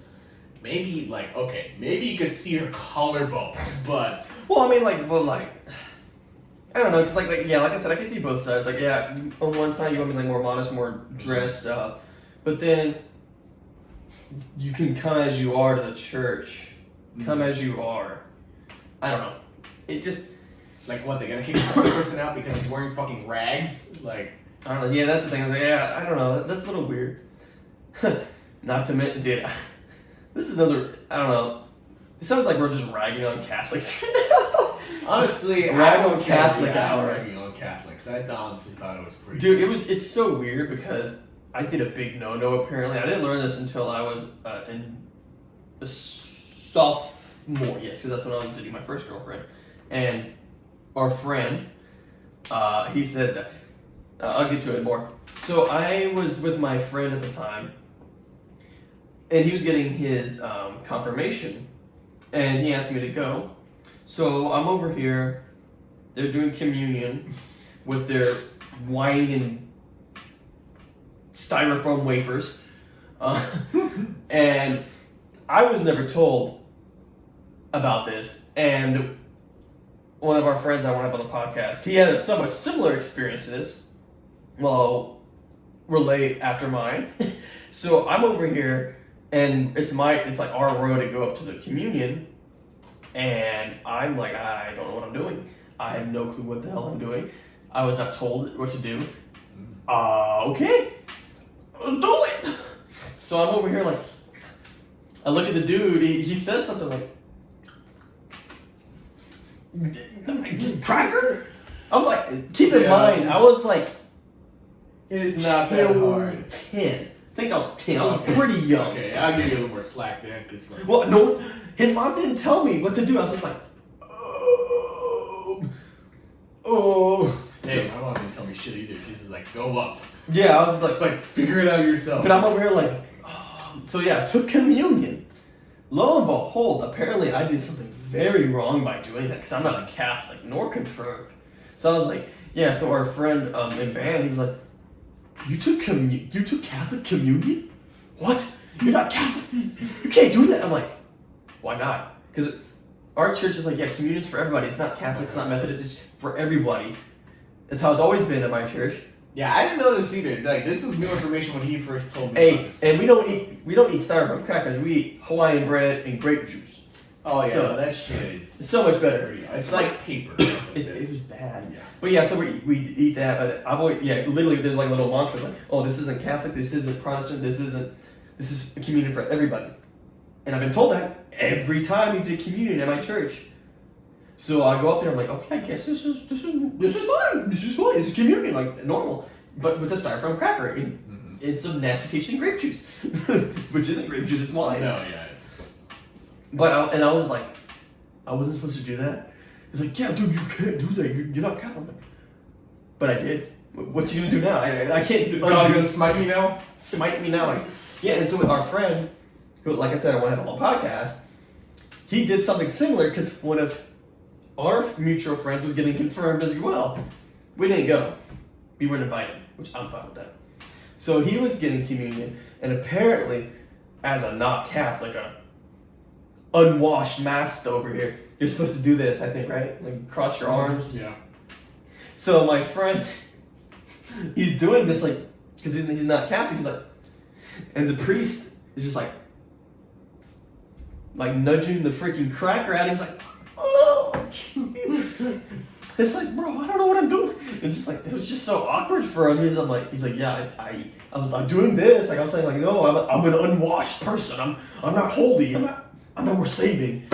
Maybe, like, okay, maybe you could see her collarbone, but... Well, I mean, like, I don't know, because, like I said, I can see both sides. Like, yeah, on one side, you want to be, like, more modest, more dressed up. But then, you can come as you are to the church. Come as you are. I don't know. It just... Like, what, they're gonna kick the person out because he's wearing fucking rags? Like... I don't know, yeah, that's the thing. I was like, yeah, I don't know, that's a little weird. Not to mention, dude... This is another, I don't know. It sounds like we're just ragging on Catholics right now. Honestly, ragging on Catholic hour. Ragging on Catholics. I honestly thought it was pretty. Dude, it's so weird because I did a big no apparently. I didn't learn this until I was in a sophomore. Yes, because that's when I was dating my first girlfriend. And our friend, he said that. I'll get to it more. So I was with my friend at the time. And he was getting his confirmation, and he asked me to go. So I'm over here. They're doing communion with their wine and styrofoam wafers. And I was never told about this. And one of our friends I want to have on the podcast, he had a somewhat similar experience to this. Well, I'll relay after mine. So I'm over here, and it's like our road to go up to the communion. And I'm like, I don't know what I'm doing. I have no clue what the hell I'm doing. I was not told what to do. Okay, let's do it. So I'm over here like, I look at the dude, he says something like, cracker? I was like, keep in mind, I was like, it is not that hard. 10. I think I was 10. I was pretty young. Okay, I'll give you a little more slack then. Well, no, his mom didn't tell me what to do. I was just like, oh. Hey, my mom didn't tell me shit either. She's just like, go up. Yeah, I was just like, it's like, figure it out yourself. But I'm over here like, oh. So yeah, I took communion. Lo and behold, apparently I did something very wrong by doing that because I'm not a Catholic nor confirmed. So I was like, yeah. So our friend in band, he was like, you took Catholic communion? What? You're not Catholic. You can't do that. I'm like, why not? Because our church is like, yeah, communion's for everybody. It's not Catholic, it's not Methodist, it's for everybody. That's how it's always been at my church. Yeah, I didn't know this either. Like, this was new information when he first told me about this. And we don't eat styrofoam crackers. We eat Hawaiian bread and grape juice. Oh yeah, so, that shit is. It's so much better. It's like paper. It was bad. Yeah. But yeah, so we eat that. But I've always literally there's like a little mantra like, oh, this isn't Catholic, this isn't Protestant, this is a communion for everybody. And I've been told that every time we did communion at my church. So I go up there, I'm like, okay, I guess this is fine. This is fine. It's communion, like normal. But with a styrofoam cracker. It's some nasty tasting grape juice. Which isn't grape juice, it's wine. No, yeah. But I was like, I wasn't supposed to do that. He's like, yeah, dude, you can't do that. You're not Catholic. But I did. What you gonna do now? I can't. Is God gonna smite me now? Smite me now. Like, yeah, and so with our friend, who, like I said, I want to have on a podcast, he did something similar because one of our mutual friends was getting confirmed as well. We didn't go. We weren't invited, which I'm fine with that. So he was getting communion, and apparently, as a not Catholic, a unwashed mask over here, you're supposed to do this, I think, right? Like cross your arms. Yeah. So my friend, he's doing this like, because he's not Catholic, he's like, and the priest is just like nudging the freaking cracker at him. He's like, oh. It's like, bro, I don't know what I'm doing. It's just like, it was just so awkward for him. He's like, yeah, I was like doing this. Like I was saying, like, no, I'm an unwashed person. I'm not holy. I'm not worth saving.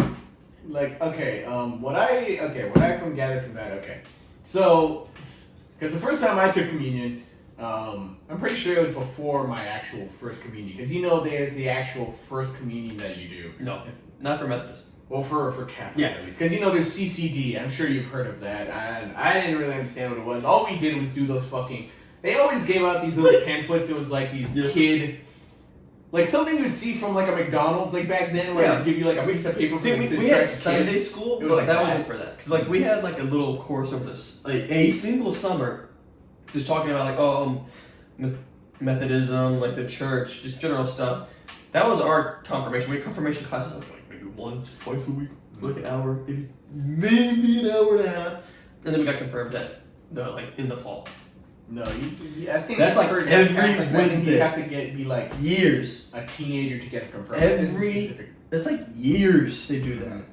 Like, okay, what I gathered from that, okay. So, because the first time I took communion, I'm pretty sure it was before my actual first communion. Because there's the actual first communion that you do. No, not for Methodists. Well, for Catholics at least. Because there's CCD. I'm sure you've heard of that. And I didn't really understand what it was. All we did was do those fucking... They always gave out these little pamphlets. It was like these kid... Like something you'd see from like a McDonald's like back then where they'd give you like a piece of paper for we had Sunday school, but that wasn't for that. Because like we had like a little course over this, like a single summer, just talking about like Methodism, like the church, just general stuff. That was our confirmation. We had confirmation classes like maybe twice a week, like an hour, maybe an hour and a half, and then we got confirmed that in the fall. No, I think that's like every Wednesday. You have to be like years a teenager to get confirmed. That's like years they do that. I'm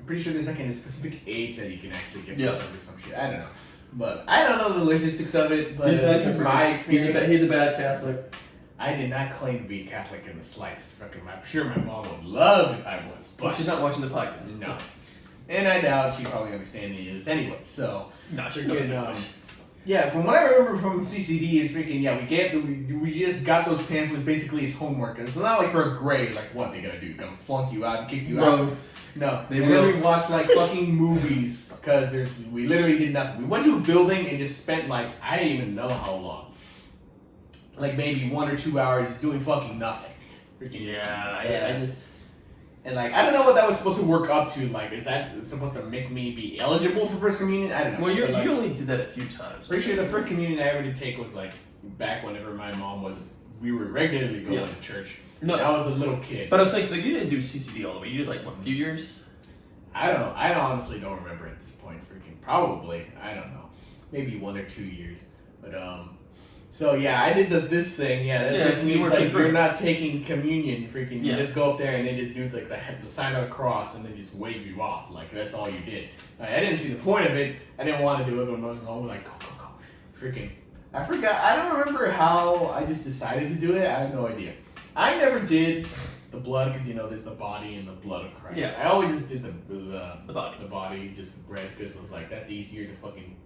pretty sure there's like a specific age that you can actually get confirmed or some shit. I don't know, but I don't know the logistics of it. But this is my experience. He's a bad Catholic. I did not claim to be Catholic in the slightest. I'm sure my mom would love if I was, but she's not watching the podcast. No, and I doubt she probably understands me is anyway. So no, she doesn't. Yeah, from what I remember from CCD is freaking, we just got those pamphlets basically as homework. It's not like for a grade, like what they gonna do, gonna flunk you out and kick you out? No, and then we watched like fucking movies because we literally did nothing. We went to a building and just spent like, I don't even know how long. Like maybe 1 or 2 hours just doing fucking nothing. Freaking I just... And like, I don't know what that was supposed to work up to. Like, is that supposed to make me be eligible for First Communion? I don't know. Well, you only did that a few times. Pretty sure the First Communion I ever did take was like, back whenever we were regularly going to church. No, I was a little kid. But I was saying, like, you didn't do CCD all the way. You did, like, what, a few years? I don't know. I honestly don't remember at this point. Freaking probably. I don't know. Maybe 1 or 2 years. But so yeah, I did this thing. Yeah, that just means like you're not taking communion. Freaking, you just go up there and they just do like the sign of the cross and then just wave you off. Like that's all you did. I didn't see the point of it. I didn't want to do it, but I was like, go. Freaking, I forgot. I don't remember how I just decided to do it. I have no idea. I never did the blood because there's the body and the blood of Christ. Yeah. I always just did the body. The body, just bread, because I was like, that's easier to fucking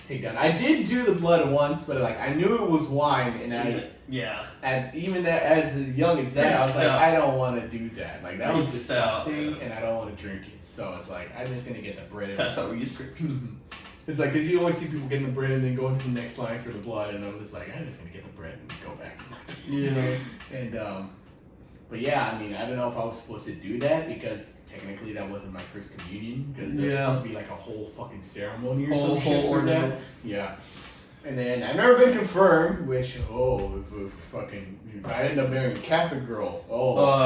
take down. I did do the blood once, but like I knew it was wine, and even that as young as that, I was like, I don't want to do that. Like that was disgusting, and I don't want to drink it. So it's like I'm just gonna get the bread. That's how we use Christians. It's like, because you always see people getting the bread and then going to the next line for the blood, and I'm just like, I'm just going to get the bread and go back to my Yeah. And, but yeah, I mean, I don't know if I was supposed to do that, because technically that wasn't my first communion, because there's supposed to be like a whole fucking ceremony or some shit for that. Yeah. And then I've never been confirmed, which, if I end up marrying a Catholic girl,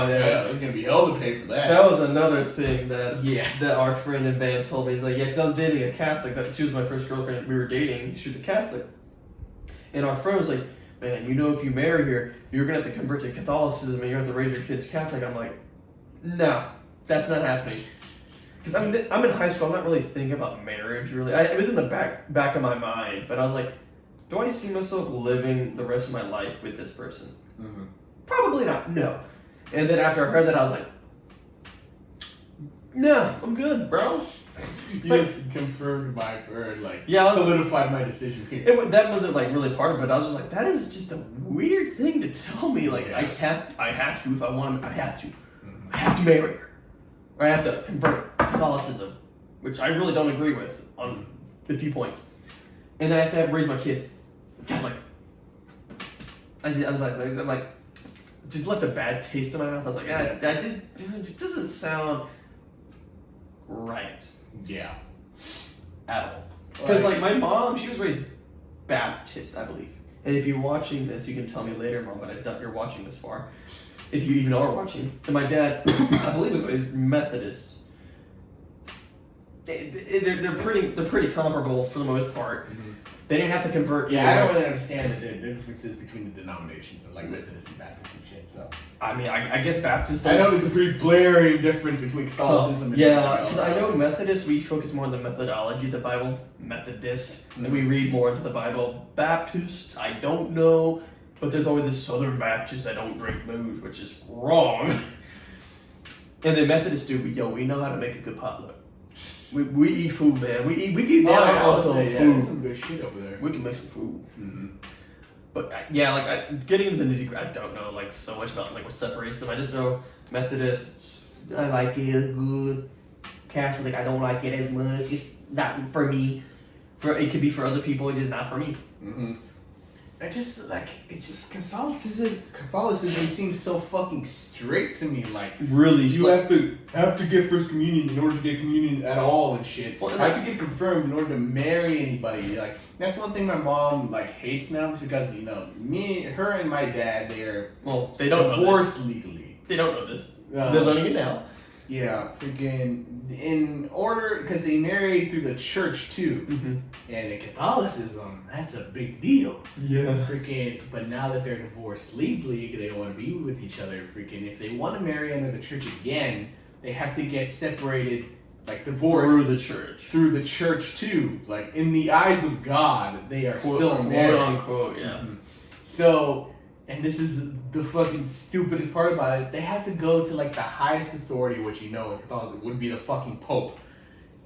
there's going to be hell to pay for that. That was another thing that our friend in band told me. He's like, because I was dating a Catholic. She was my first girlfriend we were dating. She was a Catholic. And our friend was like, man, if you marry her, you're going to have to convert to Catholicism and you have to raise your kids Catholic. I'm like, no, that's not happening. Because I'm in high school. I'm not really thinking about marriage, really. It was in the back of my mind. But I was like, do I see myself living the rest of my life with this person? Mm-hmm. Probably not, no. And then after I heard that, I was like, no, I'm good, bro. Just confirmed solidified my decision here. That wasn't like really part of it, but I was just like, that is just a weird thing to tell me. Like, I have to, if I want to, I have to. Mm-hmm. I have to marry her. Or I have to convert Catholicism, which I really don't agree with on a few points. And then I have to raise my kids. Catholic. I was like, just left a bad taste in my mouth. I was like, it doesn't sound right. Yeah. At all. Because like my mom, she was raised Baptist, I believe. And if you're watching this, you can tell me later, Mom, but I doubt you're watching this far. If you even are watching. And my dad, I believe, was raised Methodist. They're pretty comparable for the most part. Mm-hmm. They didn't have to convert. Yeah, I don't really understand the differences between the denominations of like Methodist and Baptist and shit. So I mean, I guess Baptist. I know there's a pretty blaring difference between Catholicism and because I know Methodist, we focus more on the methodology of the Bible. Methodist, and we read more into the Bible. Baptist, I don't know, but there's always this Southern Baptist that don't drink booze, which is wrong. And then Methodists do. We know how to make a good potluck. We eat food, man. We get down on some food. There's some good shit over there. We can make some food. Mm-hmm. But getting into the nitty gritty, I don't know like so much about like what separates them. I just know Methodist, I like it good. Catholic, I don't like it as much. It's not for me. It could be for other people. It's just not for me. Mm-hmm. Catholicism seems so fucking strict to me. Like, really, you have to get first communion in order to get communion at all and shit. Well, I have to get confirmed in order to marry anybody. Like, that's one thing my mom like hates now, because her and my dad, they don't divorced legally. They don't know this. They're learning it now. Yeah, freaking in order, because they married through the church too, and in Catholicism, that's a big deal. Yeah, freaking. But now that they're divorced legally, they don't want to be with each other. Freaking, if they want to marry under the church again, they have to get separated, like divorced through the church too. Like in the eyes of God, they are still married, quote unquote. Yeah. So. And this is the fucking stupidest part about it. They have to go to like the highest authority, which in Catholicism would be the fucking Pope,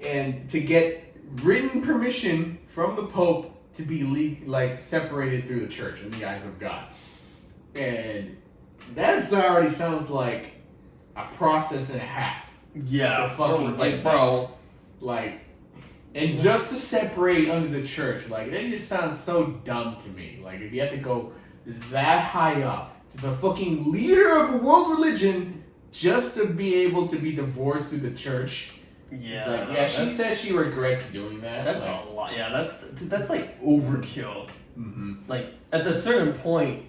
and to get written permission from the Pope to be separated through the church in the eyes of God. And that already sounds like a process and a half. Yeah, fucking bro. And just to separate under the church, that just sounds so dumb to me. Like if you have to go that high up, the fucking leader of a world religion, just to be able to be divorced through the church. Yeah. She says she regrets doing that. That's a lot. Yeah, that's like overkill. Mm-hmm. Like at a certain point,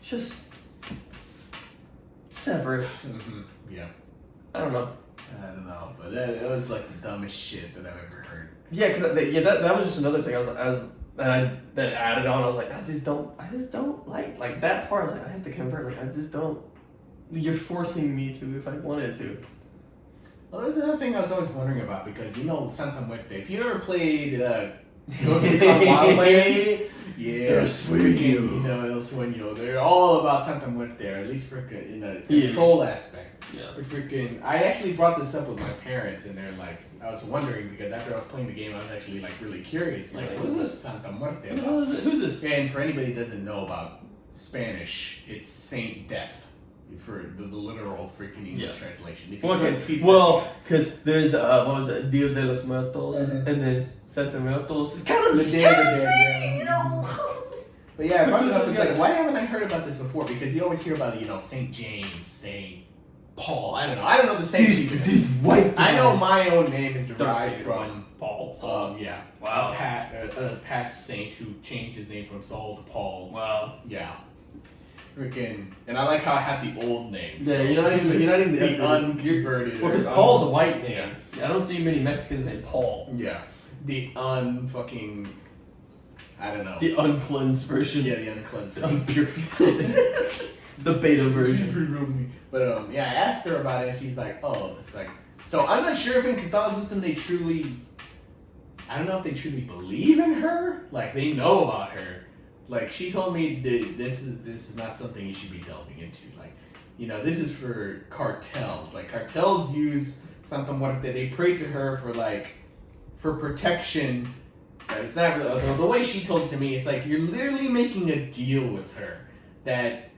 just sever it. Mm-hmm. Yeah. I don't know. I don't know, but that was like the dumbest shit that I've ever heard. Yeah, because that was just another thing. I added on. I was like, I just don't like that part. I was like, I have to convert. Like, I just don't. You're forcing me to if I wanted to. Well, there's another thing I was always wondering about because Santa Muerte. If you ever played Ghost Recon Wildlands, yeah, El Sueño. El Sueño. They're all about Santa Muerte, or at least for in a control aspect. Yeah. I actually brought this up with my parents, and they're like, I was wondering because after I was playing the game, I was actually like really curious, like, Yeah, what's this Santa Muerte about? Who's this? And for anybody who doesn't know about Spanish, it's Saint Death for the literal freaking English translation. If you could piece that because there's what was it, Dia de los Muertos, and then Santa Muertos. It's kind of The Day of the Dead, yeah. you know. But yeah, I brought it up. It's like, why haven't I heard about this before? Because you always hear about Saint James, Saint Paul. I don't know the same. These white. I know my own name is derived from Paul. yeah. Wow. A past saint who changed his name from Saul to Paul. Wow. Yeah. Freaking, and I like how I have the old names. Yeah, you're not even the unconverted. Well, because Paul's a white name. Yeah. I don't see many Mexicans named Paul. Yeah. The unfucking. I don't know. The uncleansed version. Yeah, the uncleansed. Unpurified. The beta version. But yeah, I asked her about it, and she's like, "Oh, it's like." So I'm not sure if in Catholicism they truly. I don't know if they truly believe in her. Like they know about her. Like she told me this is not something you should be delving into. Like, this is for cartels. Like cartels use Santa Muerte. They pray to her for protection. It's not really, the way she told it to me. It's like you're literally making a deal with her that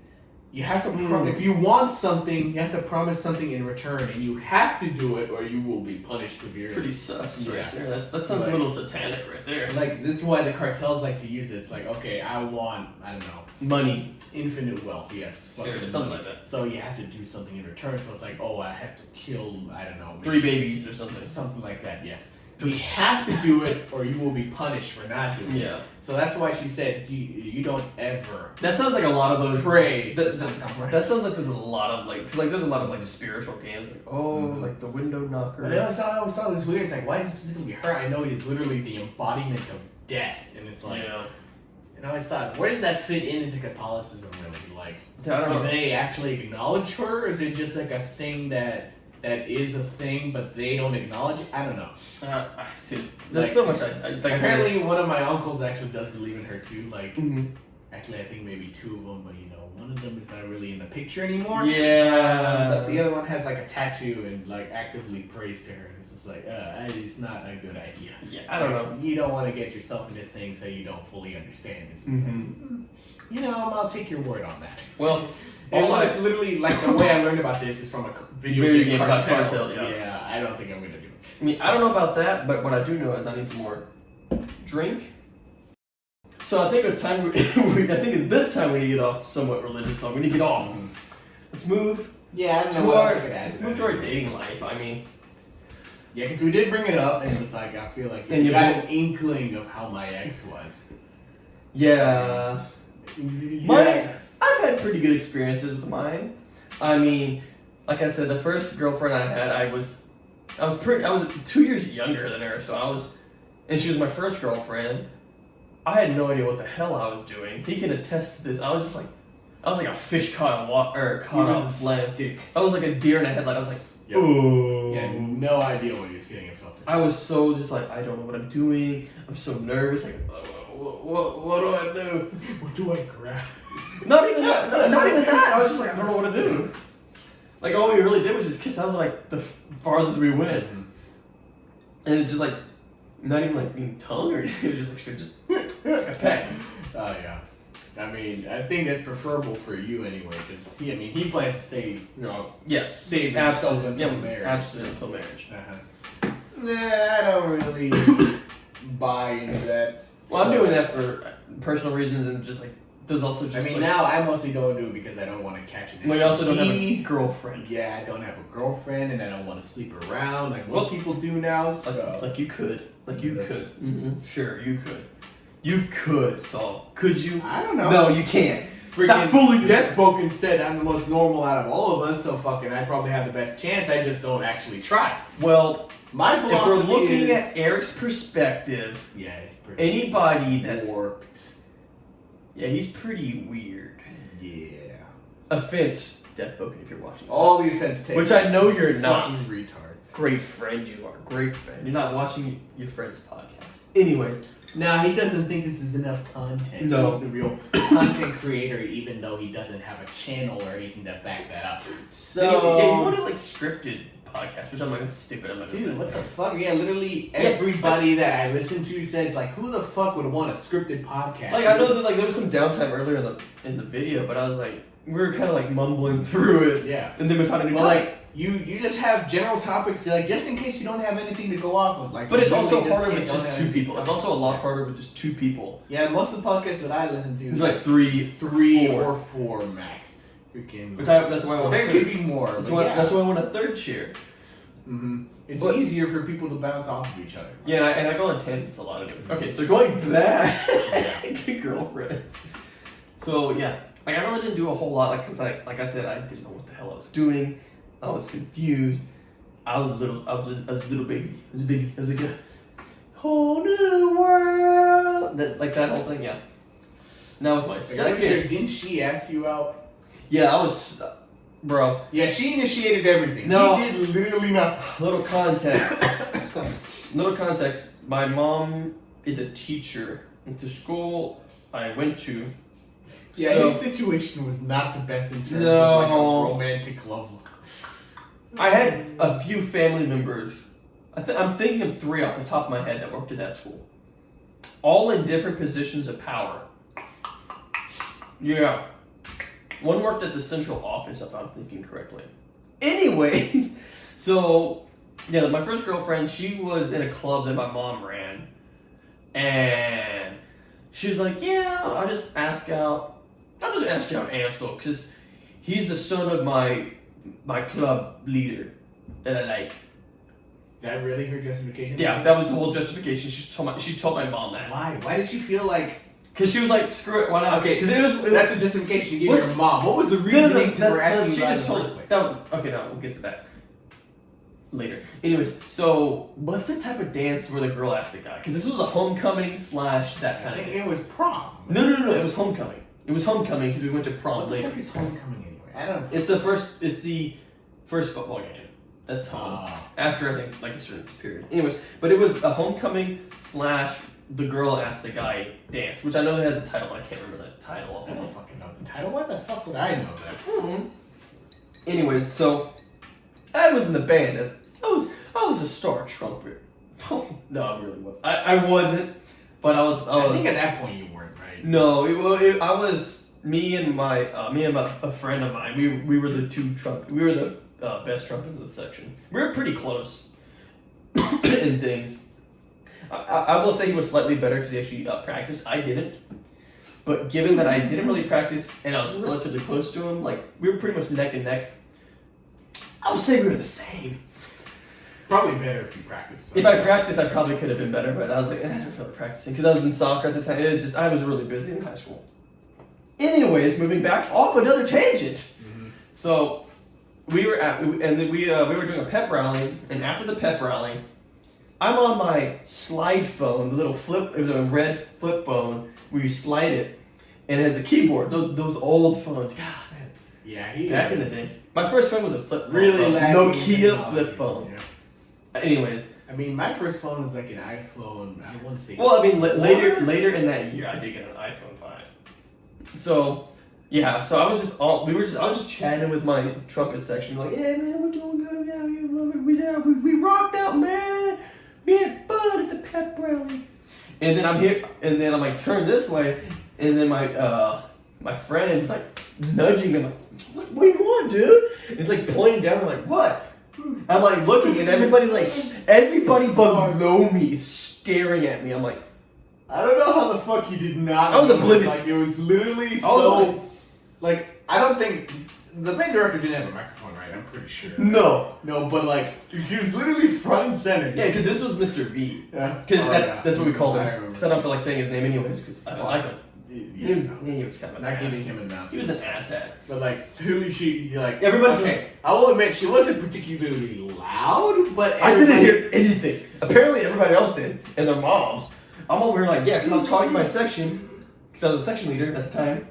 you have to if you want something, you have to promise something in return, and you have to do it, or you will be punished severely. Pretty sus. Yeah. Right there. That sounds a little satanic right there. Like this is why the cartels like to use it. It's like, okay, I want, I don't know, money, infinite wealth. Yes, sure, something like that. So you have to do something in return. So it's like, oh, I have to kill, I don't know, 3 babies or something. Something like that. Yes. We have to do it, or you will be punished for not doing it. Yeah. So that's why she said you don't ever. That sounds like a lot of those. Pray. That sounds like there's a lot of there's a lot of spiritual games like the window knocker. But I always thought it was weird. It's like, why is it specifically her? I know it's literally the embodiment of death, and it's like, and I always thought, where does that fit into Catholicism really? Like, do they actually acknowledge her, or is it just like a thing that is a thing, but they don't acknowledge it? I don't know. Dude, there's so much. Apparently, one of my uncles actually does believe in her too. Like, mm-hmm. Actually, I think maybe 2 of them, but one of them is not really in the picture anymore. Yeah. But the other one has like a tattoo and like actively prays to her, and it's just like, it's not a good idea. Yeah, I don't know. You don't want to get yourself into things that you don't fully understand. It's just like, I'll take your word on that. Well. It's literally like the way I learned about this is from a video game about cartel. Yeah, I don't think I'm gonna do it. I mean, I don't know about that, but what I do know is I need some more drink. So I think it's time. I think this time we need to get off somewhat religious talk. We need to get off. Let's move. Yeah, I don't know to what our. else I could add. Let's move to our dating life. I mean. Yeah, because we did bring it up, and it's like I feel like you got an inkling of how my ex was. Yeah. I've had pretty good experiences with mine. I mean, like I said, the first girlfriend I had, I was 2 years younger than her, and she was my first girlfriend. I had no idea what the hell I was doing. He can attest to this. I was like a fish caught off land. I was like a deer in a headlight. I was like, oh. He had no idea what he was getting himself into. I was so just like, I don't know what I'm doing. I'm so nervous. Like, what do I do? What do I grab? Not even that. Not even that. I was just like, I don't know what to do. Like all we really did was just kiss. That was like the farthest we went, and it's just like not even like being tongue or anything. It was just like a peck. Oh yeah. I mean, I think that's preferable for you anyway, because he plans to stay, yes, save himself until marriage. Absolutely, until marriage. Nah, I don't really buy into that. Well, I'm doing that for personal reasons, and just like there's also just. Now I mostly don't do it because I don't want to catch an STD. Well, you also don't have a girlfriend. Yeah, I don't have a girlfriend, and I don't want to sleep around like what people do now. So. Like you could. Mm-hmm. Sure, you could. You could, Saul. Could you? I don't know. No, you can't. Stop Freaking fooling me. Death Boken said I'm the most normal out of all of us, so fucking I probably have the best chance. I just don't actually try. Well, My if philosophy we're looking is, at Eric's perspective, yeah, it's pretty anybody that's warped. yeah, he's pretty weird. Yeah. Offense, Death Boken, if you're watching. All the offense taken. Which I know you're not. Fucking retard. Great friend you are. Great friend. You're not watching your friend's podcast. Anyways. Nah, he doesn't think this is enough content. No. He's the real content creator, even though he doesn't have a channel or anything to back that up. So, yeah, you wanted like scripted podcasts, which I'm like, that's stupid. I'm not doing dude, that. what the fuck? Yeah, literally everybody that I listen to says like, who the fuck would want a scripted podcast? Like I know that like there was some downtime earlier in the video, but I was like, we were kind of like mumbling through it. Yeah. And then we found a new Well, topic. like you just have general topics, like just in case you don't have anything to go off of. Like, But it's you also really harder can't- with don't just have two anything people. to It's talk also a about. lot harder with just two people. Yeah, most of the podcasts that I listen to, It's like three or four. four max. Freaking. That's why I want. There could be more. That's but why. yeah. That's why I want a third chair. Mm-hmm. It's But- easier for people to bounce off of each other. Yeah, and I go on tangents a lot anyways. Okay, so going back to girlfriends. So yeah, like I really didn't do a whole lot, like because like I said, I didn't know what the hell I was doing. I was confused. I was a little baby. I was like a whole new world. That whole thing, yeah. Now with my Like, second, didn't she ask you out? yeah, I was, bro. Yeah, she initiated everything. No. He did literally nothing. Little context. My mom is a teacher at the school I went to. Yeah, so, his situation was not the best in terms No. of like a romantic love. I had a few family members. I'm thinking of three off the top of my head that worked at that school. All in different positions of power. Yeah. One worked at the central office, if I'm thinking correctly. Anyways, so, yeah, my first girlfriend, she was in a club that my mom ran. And she was like, yeah, I'll just ask out Ansel, because he's the son of my club leader that I like. Is that really her justification? Yeah, that was the whole justification. She told my mom that. Why? Why did she feel like? Because she was like, screw it, why not? Okay, because it was that's a justification you gave What's- your mom. What was the reasoning for asking she you out just in the told first it. place? Okay, no, we'll get to that later. Anyways, so what's the type of dance where the girl asked the guy? Because this was a homecoming / that I kind of think dance. it was prom. No, it was homecoming. It was homecoming because we went to prom What the later. fuck is homecoming anyway? I don't know. It's the first football game. That's home. After I think like a certain period. Anyways, but it was a homecoming / the girl asked the guy dance, which I know that has a title, but I can't remember the title. I don't fucking know the title. What the fuck would I know that? Mm-hmm. Anyways, so I was in the band as I was a star trumpet. No, I really wasn't. I wasn't, but I was. I think at that point you weren't, right? No, I was me and a friend of mine. We were the we were the best trumpets of the section. We were pretty close in things. I will say he was slightly better because he actually practiced. I didn't. But given that I didn't really practice and I was relatively close to him, like we were pretty much neck and neck. I would say we were the same. Probably better if you practiced. If I practiced, I probably could have been better, but I was like, I don't feel like practicing because I was in soccer at the time. It was just I was really busy in high school. Anyways, moving back off another tangent. Mm-hmm. So we were doing a pep rally, and after the pep rally, I'm on my slide phone, the little flip. It was a red flip phone where you slide it, and it has a keyboard. Those old phones. God, man. Yeah, Back in the day, my first phone was a flip phone. Really lacking Nokia technology, flip phone. Yeah. Anyways, I mean, my first phone was like an iPhone. I want to say. well, I mean, What? later in that year, I did get an iPhone 5. So, yeah, so I was just chatting with my trumpet section, like, yeah, man, we're doing good down here, we rocked out, man. We had fun at the pep rally. And then I'm here, and then I'm like, turn this way, and then my friend is like nudging me, I'm like, what do you want, dude? And he's like pointing down, I'm like, what? I'm like looking, and everybody below me is staring at me. I'm like, I don't know how the fuck you did not. I was notice. oblivious. Like it was literally I was so. Like I don't think the band director didn't have a microphone, right? I'm pretty sure. No. No, but like he was literally front and center. Yeah, because this was Mr. V. Yeah. Because Oh, that's what we called I him. remember. Because I don't feel like saying his name anyways, because I don't like him. He was kind of an Not giving ass. him announcements. He was an asshat. But like clearly she like Everybody's okay. I will admit she wasn't particularly loud, but I didn't hear anything. Apparently everybody else did, and their moms. I'm over here like, yeah, because I was talking to my section, because I was a section leader at the time.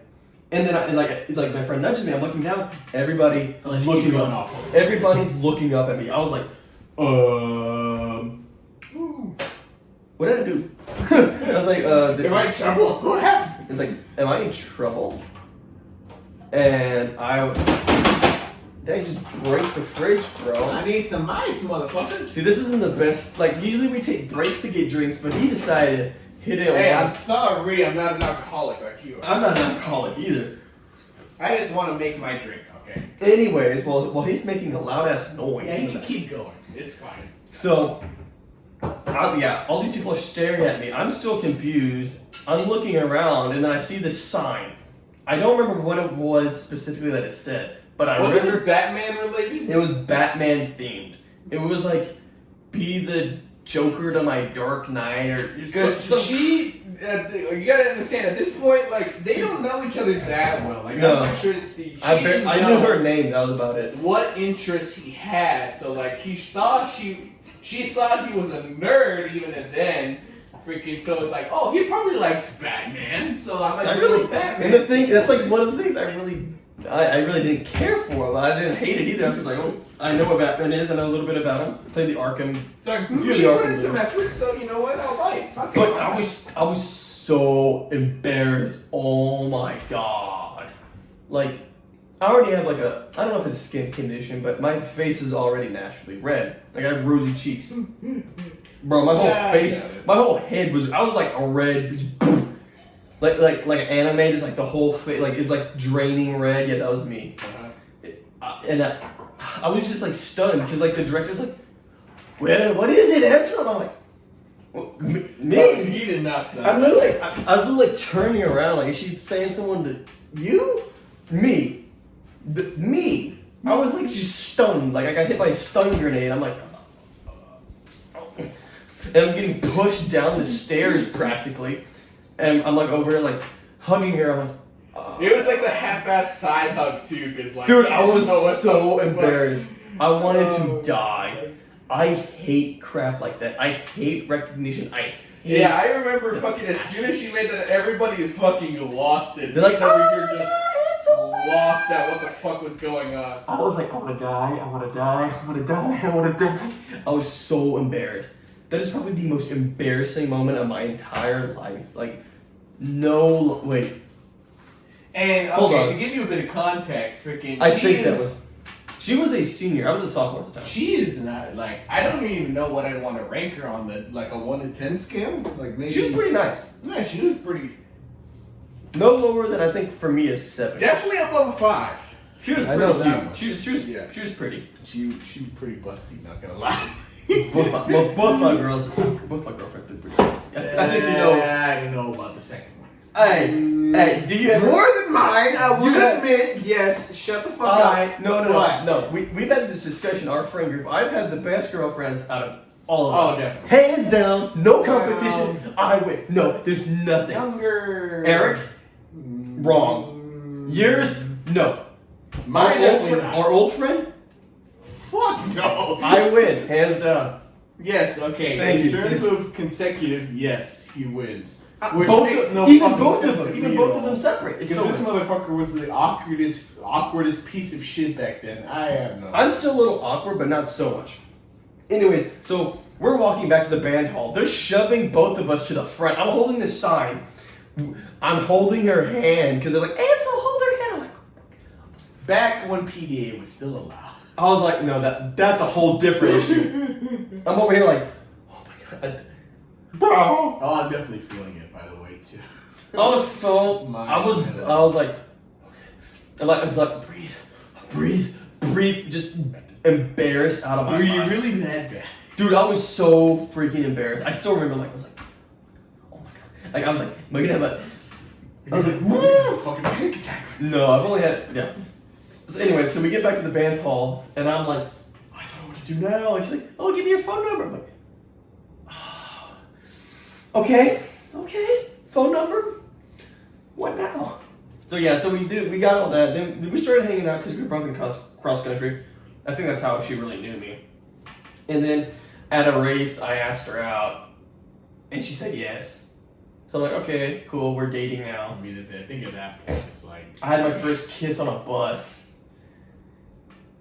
And then like my friend nudges me, I'm looking down, everybody is looking up. Everybody's looking up at me. I was like, what did I do? I was like, am I in trouble? What happened? It's like, am I in trouble? And did I just break the fridge, bro? I need some ice, motherfucker. See, this isn't the best. Like, usually we take breaks to get drinks, but he decided to hit it. Hey, I'm sorry, I'm not an alcoholic like you are. I'm not an alcoholic either. I just want to make my drink, okay? Anyways, while he's making a loud ass noise. Yeah, you can keep going. It's fine. So, all these people are staring at me. I'm still confused. I'm looking around, and then I see this sign. I don't remember what it was specifically that it said, but I remember it Batman related? it was Batman themed. It was like, be the Joker to my Dark Knight, or Because you gotta understand, at this point, like, they don't know each other that well. Like, No. I'm not sure it's the. I knew her name. That was about it. What interests he had. So, like, she saw he was a nerd even then. Freaking, so it's like, oh, he probably likes Batman. So I'm like, Batman. And the thing, that's like one of the things I really didn't care for, but I didn't hate it either. I was just like, oh, I know what Batman is. I know a little bit about him. I played the Arkham. So few she of the put in Arkham some games. effort. So you know what? I'll bite. Fuck But it. I was so embarrassed. Oh my god! Like, I already have like I don't know if it's a skin condition, but my face is already naturally red. Like I have rosy cheeks. Bro, my whole face, my whole head I was like a red, like an anime, just like the whole face, like it's like draining red. Yeah, that was me. And I was just like stunned because like the director's like, well, what is it, Ansel? I'm like, well, me? He did not sound. I'm literally, I was literally like turning around, like, is she saying someone to you? Me. Me. I was like just stunned, like I got hit by a stun grenade. I'm like, and I'm getting pushed down the stairs practically, and I'm like over here like hugging her. I'm like, It was like the half-ass side hug too, because like. dude, you I didn't was know what so the fuck. embarrassed. I wanted to die. I hate crap like that. I hate recognition. I hate. Yeah, I remember fucking as soon as she made that, everybody fucking lost it. They're like, Because oh we were my just God, it's so lost at what the fuck was going on. I was like, I want to die. I want to die. I want to die. I want to die. I was so embarrassed. That is probably the most embarrassing moment of my entire life. Like, no, wait. And Hold okay, on. to give you a bit of context, freaking, She was a senior. I was a sophomore at the time. She is not like, I don't even know what I'd want to rank her on the like a 1 to 10 scale. Like maybe She was pretty nice. Yeah, she was pretty. No lower than I think for me is 7. Definitely above a 5. She was I pretty know that cute. much. She was pretty. She was pretty busty, not gonna lie. both my girlfriends did pretty nice. I think you know. I don't know about the second one. Hey, do you ever? More than mine, I will You had- admit. Yes, shut the fuck up. No. We've had this discussion. Our friend group. I've had the best girlfriends out of all of us. Oh, definitely. Hands down, no competition. I win. No, there's nothing. Younger. Eric's wrong. Yours, no. Mine definitely not. Our old friend, Fuck no. I win. Hands down. Yes, okay. Thank in you. terms of consecutive, yes, he wins. Which Both makes of- no even fucking both sense of them. to Even me both at of them all. separate. It's Because still this motherfucker was the awkwardest piece of shit back then. I have no. I'm still a little awkward, but not so much. Anyways, so we're walking back to the band hall. They're shoving both of us to the front. I'm holding this sign. I'm holding her hand because they're like, Ansel, hold her hand. I'm like, Back when PDA was still allowed. I was like, no, that's a whole different issue. I'm over here like, oh my god, bro. Oh, I'm definitely feeling it, by the way, too. I was so, I was like, okay. I was like, breathe, just embarrassed out of my Were you mind. really that bad? Dude, I was so freaking embarrassed. I still remember, like, I was like, oh my god. Like, I was like, am I gonna have a... I was like, fucking panic attack. no, I've only had, yeah. So anyway, so we get back to the band hall, and I'm like, I don't know what to do now. And she's like, oh, give me your phone number. I'm like, oh, okay, phone number. What now? So yeah, so we got all that. Then we started hanging out because we were both in cross country. I think that's how she really knew me. And then at a race, I asked her out, and she said yes. So I'm like, okay, cool, we're dating now. I mean, I think at that point, it's like... I had my first kiss on a bus.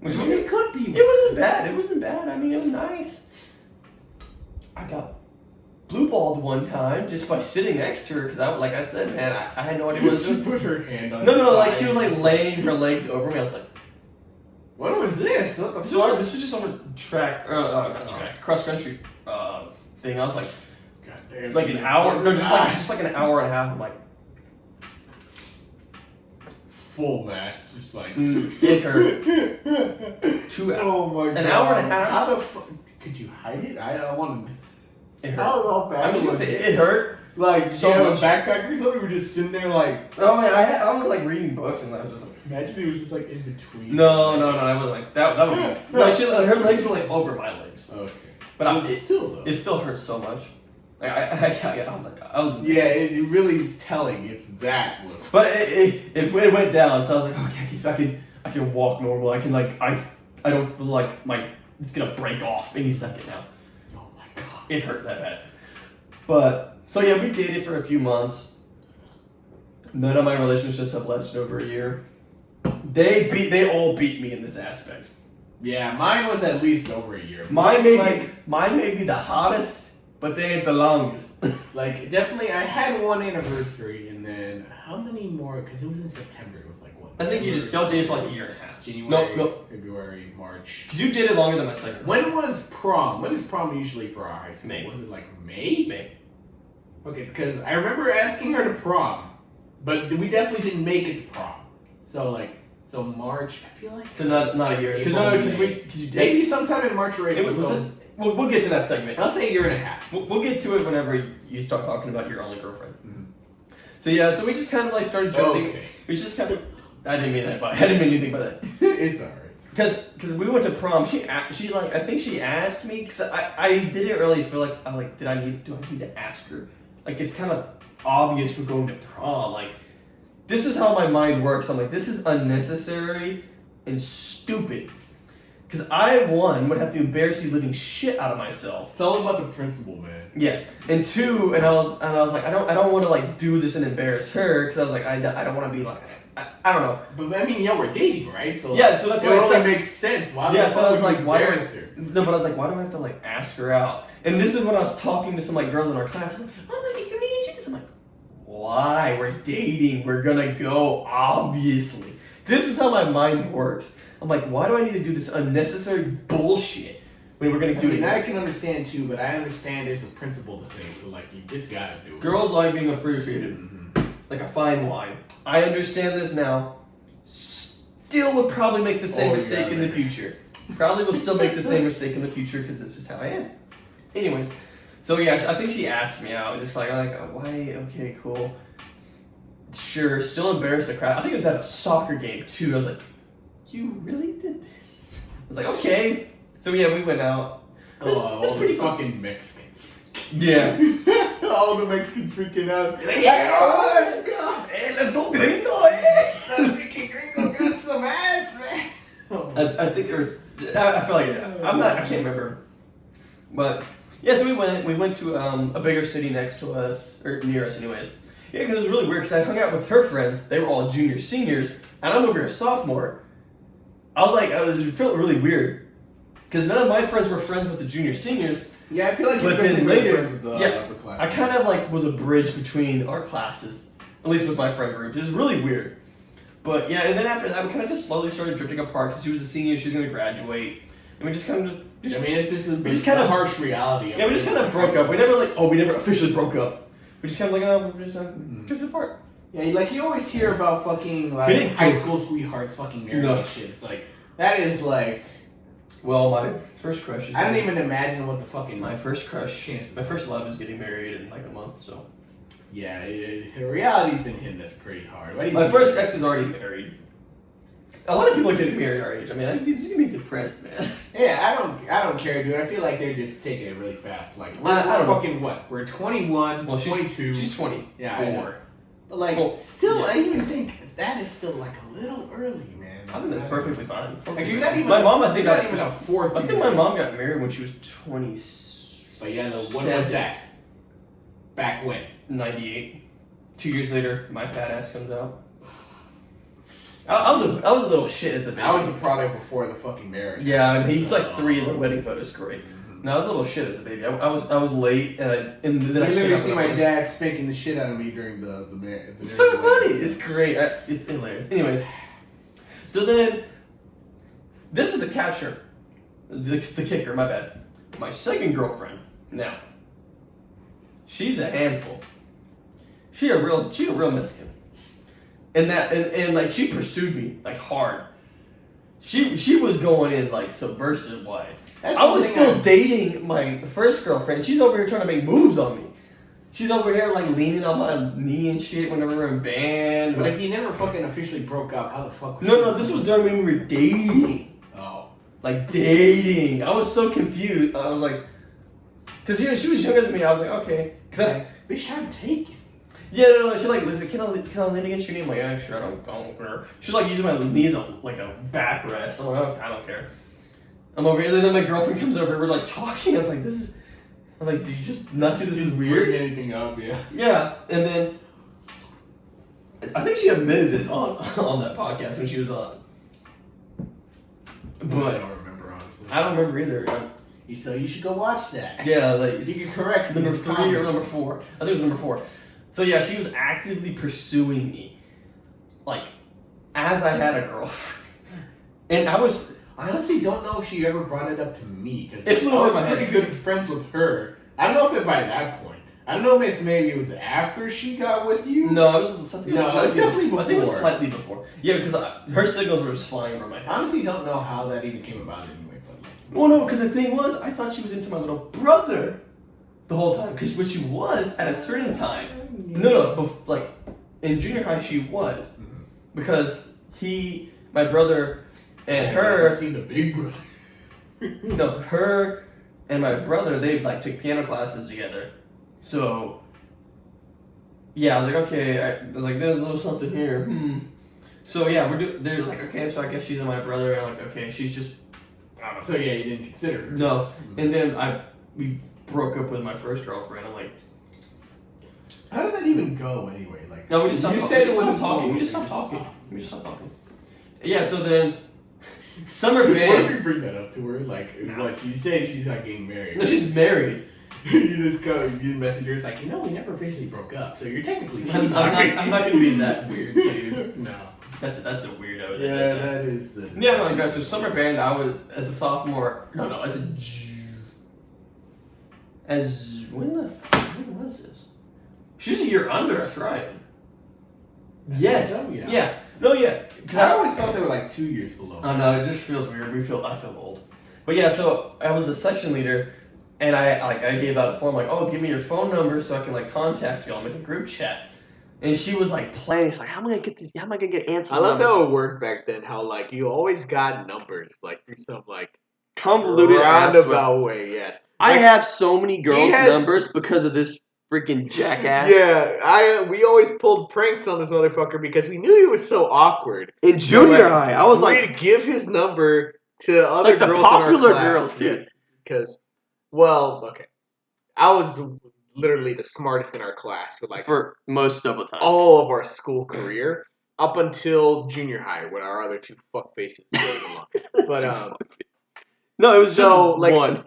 Which it could be. It wasn't bad. It wasn't bad. I mean, it was nice. I got blue balled one time just by sitting next to her because, like I said, man, I had no idea what I was She doing. put her hand on No, like she was like laying her legs over me. I was like, what was this? What the this fuck? was just on a track, not track, cross country thing. I was like, Goddamn. like an hour, no, just like an hour and a half. I'm like, full mass, just like... it hurt. 2 hours. Oh my god. An hour and a half? How the fuck? Could you hide it? I don't want to... It hurt. How bad I'm just gonna was say it? it hurt. Like, So so much. a backpack or something? We're just sitting there like... Oh man, I was like reading books and I was just like, Imagine it was just like in between. no, I wasn't like that. That was no. Her legs were like over my legs, Okay. but Still though. it still hurts so much. Like, I was. Yeah, it really is telling if that was... But it went down, so I was like, okay, I can walk normal. I can like I don't feel like it's gonna break off any second now. Oh my god. It hurt that bad. But so yeah, we dated for a few months. None of my relationships have lasted over a year. They all beat me in this aspect. Yeah, mine was at least over a year. Mine may be the hottest, but they ain't the longest. Like, definitely, I had one anniversary, and then how many more? Because it was in September. It was like what? I think you just y'all dated for like a year and a half. January, No. February, March. Because you dated longer than my second. When was prom? When is prom usually for our high school? May. Was it like May? May. Okay, because I remember asking her to prom, but we definitely didn't make it to prom. So March. I feel like. So not a year. Because you dated. Maybe sometime in March or April. It was. We'll get to that segment. I'll say a year and a half. We'll get to it whenever you start talking about your only girlfriend. Mm-hmm. So yeah, so we just kind of like started drifting. Okay. We just kind of. I didn't mean that. But I didn't mean anything by that. It's alright. Because we went to prom. She like I think she asked me because I didn't really feel like I like do I need to ask her? Like it's kind of obvious we're going to prom. Like this is how my mind works. I'm like this is unnecessary and stupid. Because I, one, would have to embarrass the living shit out of myself. It's all about the principle, man. Yes. And two, and I was like, I don't want to like do this and embarrass her because I was like, I don't want to be like, I don't know. But I mean, yeah, we're dating, right? So yeah, so that's it why only makes sense. Why yeah, the so fuck I was would like, you why? embarrass her? No, but I was like, why do I have to like ask her out? And this is when I was talking to some like girls in our class. Like, oh my god, you need to do this. I'm like, why? We're dating. We're gonna go. Obviously, this is how my mind works. I'm like, why do I need to do this unnecessary bullshit when we're gonna do it? I can understand too, but I understand there's a principle to things, so like you just gotta do it. Girls like being appreciated, like a fine wine. I understand this now. Still would probably make the same mistake in the future. Probably will still make the same mistake in the future because this is how I am. Anyways, so yeah, I think she asked me out. Just like, I'm like, oh, why? Okay, cool. Sure, still embarrassed the crowd. I think it was at a soccer game too. I was like, you really did this? I was like, okay. So yeah, we went out. It's pretty fucking Mexicans. Yeah. All the Mexicans freaking out. Like, oh, let's go. Hey, let's go, gringo. Hey. That freaking gringo got some ass, man. I think there was. I feel like I can't remember. But yeah, so we went to a bigger city next to us or near us, anyways. Yeah, because it was really weird. Because I hung out with her friends. They were all juniors, seniors, and I'm over here a sophomore. I was like, it felt really weird because none of my friends were friends with the junior seniors. Yeah, I feel like but then later, friends with the class. I kind of like was a bridge between our classes, at least with my friend group. It was really weird. But yeah, and then after that, we kind of just slowly started drifting apart because she was a senior, she was going to graduate, and we just kind of I mean, it's just kind of harsh reality. Yeah, we just kind of broke up. We never officially broke up. We just kind of like, we just drifted apart. Yeah, like you always hear about fucking like high school sweethearts fucking marrying and shit. It's like that is like. Well, my first crush. I don't even imagine what the fucking my first crush. My first love is getting married in like a month, so. Yeah, the reality's been hitting us pretty hard. My first ex is already married. A lot of people are getting married our age. I mean, it's gonna be depressed, man. Yeah, I don't care, dude. I feel like they're just taking it really fast. Like we're I don't know. fucking what? We're 21, Well, 22. She's 20. Yeah, I know. But like, Well, still, yeah. I even think that is still like a little early, man. I think that's perfectly fine. Like you're not even. My mom, I think, not even a fourth. I think my mom got married when she was 20. But yeah, when was that? Back when? 98. 2 years later, my fat ass comes out. I was a little shit as a baby. I was a product before the fucking marriage. Yeah, and he's like 3 in the wedding photo. It's great. No, I was a little shit as a baby. I was late, and then I literally see my dad spanking the shit out of me during the marriage. It's so funny. It's great. It's hilarious. Anyways, so then this is the catcher, the kicker. My bad. My second girlfriend. Now, she's a handful. She a real Mexican. And like she pursued me like hard. She was going in like subversive way. I was still dating my first girlfriend. She's over here trying to make moves on me. She's over here like leaning on my knee and shit whenever we're in band. But if you never fucking officially broke up, how the fuck? No, this was during when we were dating. Oh, like dating. I was so confused. I was like, cause she was younger than me. I was like, okay. Bitch, I'm taken. Yeah, no. She's like, listen, can I lean against your knee? I'm like, yeah, sure. I don't care. She's like using my knees like a backrest. I'm like, okay, I don't care. I'm over here, and then my girlfriend comes over. We're like talking. I was like, I'm like, do you just not see this is weird? Bring anything up, yeah. Yeah, and then I think she admitted this on that podcast when she was on. But I don't remember honestly. I don't remember either. So you should go watch that. Yeah, like you can correct number 3 or number 4. I think it was number 4. So yeah, she was actively pursuing me, like as I had a girlfriend, and I honestly don't know if she ever brought it up to me because it flew I over was my head. pretty good friends with her. I don't know if it by that point. I don't know if maybe it was after she got with you. No, it was something. No, it's definitely before. I think it was slightly before. Yeah, because her signals were just flying over my head. Honestly, don't know how that even came about anyway. But like, well, no, because the thing was, I thought she was into my little brother the whole time. Because when she was at a certain time. No, like in junior high she was, because my brother, and her. I've seen the big brother. No, her and my brother, they like took piano classes together. So yeah, I was like, okay, I was like, there's a little something here. So yeah, they're like, okay, so I guess she's in my brother. And I'm like, okay, she's just. I don't know. So yeah, you didn't consider her. No, and then we broke up with my first girlfriend. I'm like. How did that even go anyway? Like, no, we just stopped. You said it wasn't wasn't talking. We just forced, stopped you talking. We just stopped talking. Yeah. So then, summer What band. if you bring that up to her? Like, what? She said she's not getting married. No, she's married. You just go, you message her. It's like, we never officially broke up, so you're technically. I'm not gonna be that weird, dude. No. That's a weirdo. Yeah, that is the. Yeah, no, guys. So summer band, I was as a sophomore. No, when was this? She's a year under us, right? Yes. So, yeah. Yeah. No, yeah. Because I always thought they were like 2 years below. Oh no, it just feels weird. I feel old. But yeah, so I was the section leader, and I gave out a form like, oh, give me your phone number so I can like contact you. I'll make a group chat. And she was like planning. She's like, how am I gonna get answers? I love how it worked back then. How like you always got numbers like through some like convoluted roundabout way. Yes, I have so many girls' has- numbers because of this freaking jackass. Yeah, we always pulled pranks on this motherfucker because we knew he was so awkward. In junior high, I was like, we'd give his number to other like the girls popular in our girls, class. too. Yes, because okay, I was literally the smartest in our class for like for most of the time. all of our school career up until junior high when our other two fuck faces came along. But no, it was so just like one.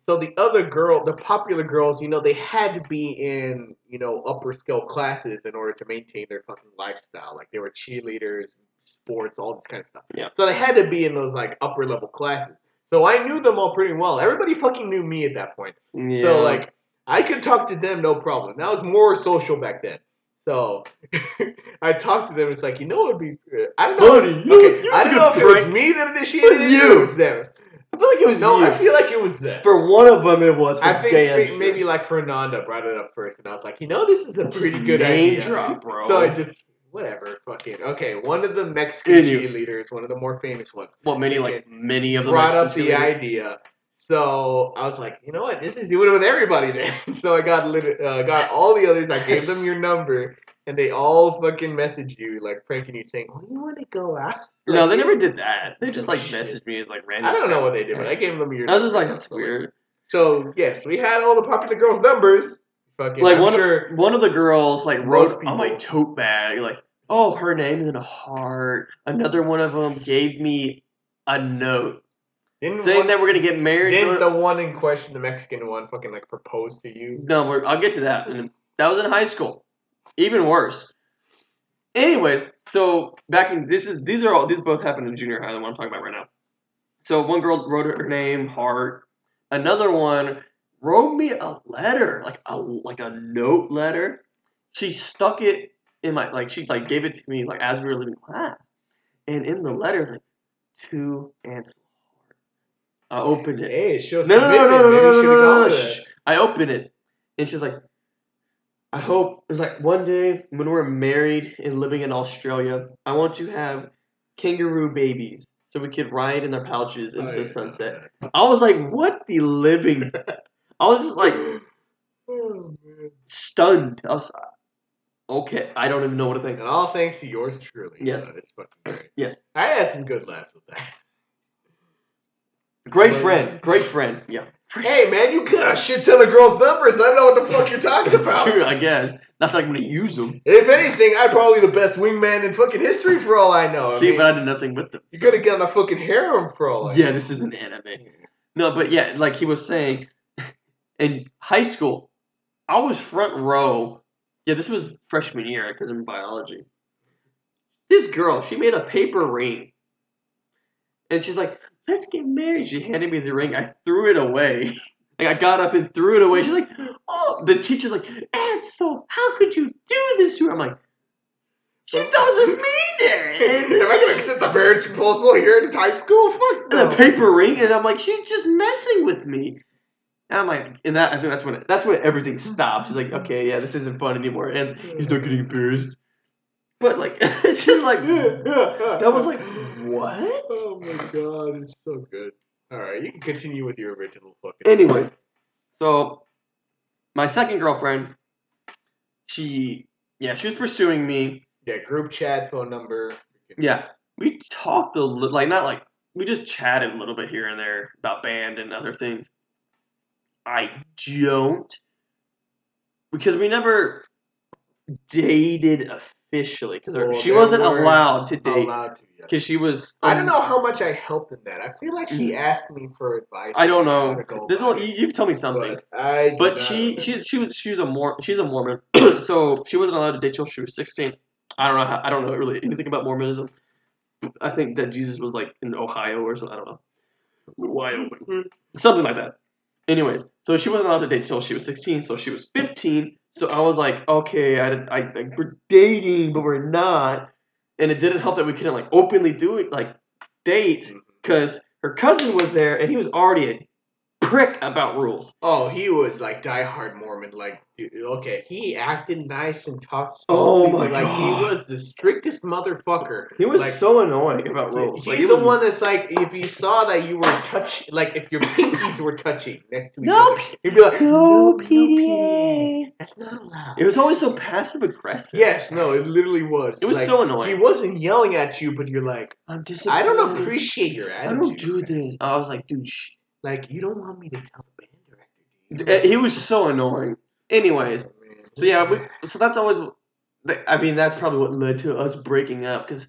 so the other the popular girls, they had to be in upper scale classes in order to maintain their fucking lifestyle. Like they were cheerleaders, sports, all this kind of stuff. Yeah. So they had to be in those like upper level classes. So I knew them all pretty well. Everybody fucking knew me at that point. Yeah. So like I could talk to them no problem. That was more social back then. So I talked to them. It's like, what would be? I don't know. Buddy, I don't know if it was me that initiated it. you. Or it was them. I feel like it was No, you. I feel like it was them. For one of them, it was. For I think damn maybe sure. like Fernanda brought it up first, and I was like, this is a pretty good name idea. drop, bro. So I just whatever, fucking okay. One of the Mexican cheerleaders, one of the more famous ones. Well, many of the brought Mexican up the cheerleaders. idea. So I was like, you know what? This is doing it with everybody then. So I got all the others. I gave them your number, and they all fucking messaged you, like pranking you, saying, "Well, you want to go out?" No, Like, they never did that. They just some like shit. messaged me as like random. I don't know what they did, but I gave them your. I was just number. like, that's weird. So yes, we had all the popular girls' numbers. Fucking, Like I'm one of the girls like wrote people. on my tote bag like, oh, her name and then a heart. Another one of them gave me a note saying that we're gonna get married. Didn't the one in question, the Mexican one, fucking like propose to you? No, I'll get to that. And that was in high school. Even worse. Anyways, so these both happened in junior high. The one I'm talking about right now. So one girl wrote her name, heart. Another one wrote me a letter, like a note letter. She stuck it in my she gave it to me as we were leaving class, and in the letter it's like to Ansel. I opened it. Hey, it shows No. no. I opened it, and she's like, I hope it's like one day when we're married and living in Australia, I want to have kangaroo babies so we could ride in their pouches into the sunset. I was like, what the living? I was just like stunned. I was okay. I don't even know what to think. And all thanks to yours truly. Yes. So it's fucking great. Yes. I had some good laughs with that. Great friend. Yeah. Hey man, you got a shit ton of girls' numbers. I know what the fuck you're talking That's about. true, I guess. Not like I'm gonna use them. If anything, I'm probably the best wingman in fucking history for all I know. But I did nothing with them. You could have gotten a fucking harem for all I know. Yeah, this is an anime. No, but yeah, like he was saying, in high school, I was front row. Yeah, this was freshman year because I'm in biology. This girl, she made a paper ring. And she's like, let's get married. She handed me the ring. I threw it away. I got up and threw it away. She's like, oh, the teacher's like, Ansel, how could you do this to her? I'm like, she doesn't mean it. Am I going to accept the marriage proposal here in this high school? Fuck no. The paper ring. And I'm like, she's just messing with me. And I'm like, and I think that's when everything stopped. She's like, okay, yeah, this isn't fun anymore. And he's not getting embarrassed. But it's just like, that was like, what? Oh my god, it's so good. Alright, you can continue with your original fucking. Anyways, so my second girlfriend, she was pursuing me. Yeah, group chat, phone number. Yeah, we talked a little, we just chatted a little bit here and there about band and other things. Because we never dated officially, because she wasn't allowed to date. Because she was. I don't know how much I helped in that. I feel like she asked me for advice. I don't know. You've told me something. But she's a Mormon, so she wasn't allowed to date till she was 16. I don't know really anything about Mormonism. I think that Jesus was in Ohio or something. I don't know. Wyoming, something like that. Anyways, so she wasn't allowed to date till she was 16. So she was 15. So I was like, okay, we're dating, but we're not. And it didn't help that we couldn't openly do it, date, because her cousin was there and he was already a prick about rules. Oh, he was diehard Mormon. Okay, he acted nice and talked softly, but God. He was the strictest motherfucker. He was so annoying about rules. He's the one that's if you saw that you were touching, if your pinkies were touching next to each other, he'd be like, no, PDA. That's not allowed. It was always so passive aggressive. Yes, no, it literally was. It was so annoying. He wasn't yelling at you, but you're like, I'm disappointed. I don't appreciate your attitude. I don't do this. I was like, dude, you don't want me to tell the band director. He was so annoying. Anyways, so yeah, so that's always. That's probably what led to us breaking up. Because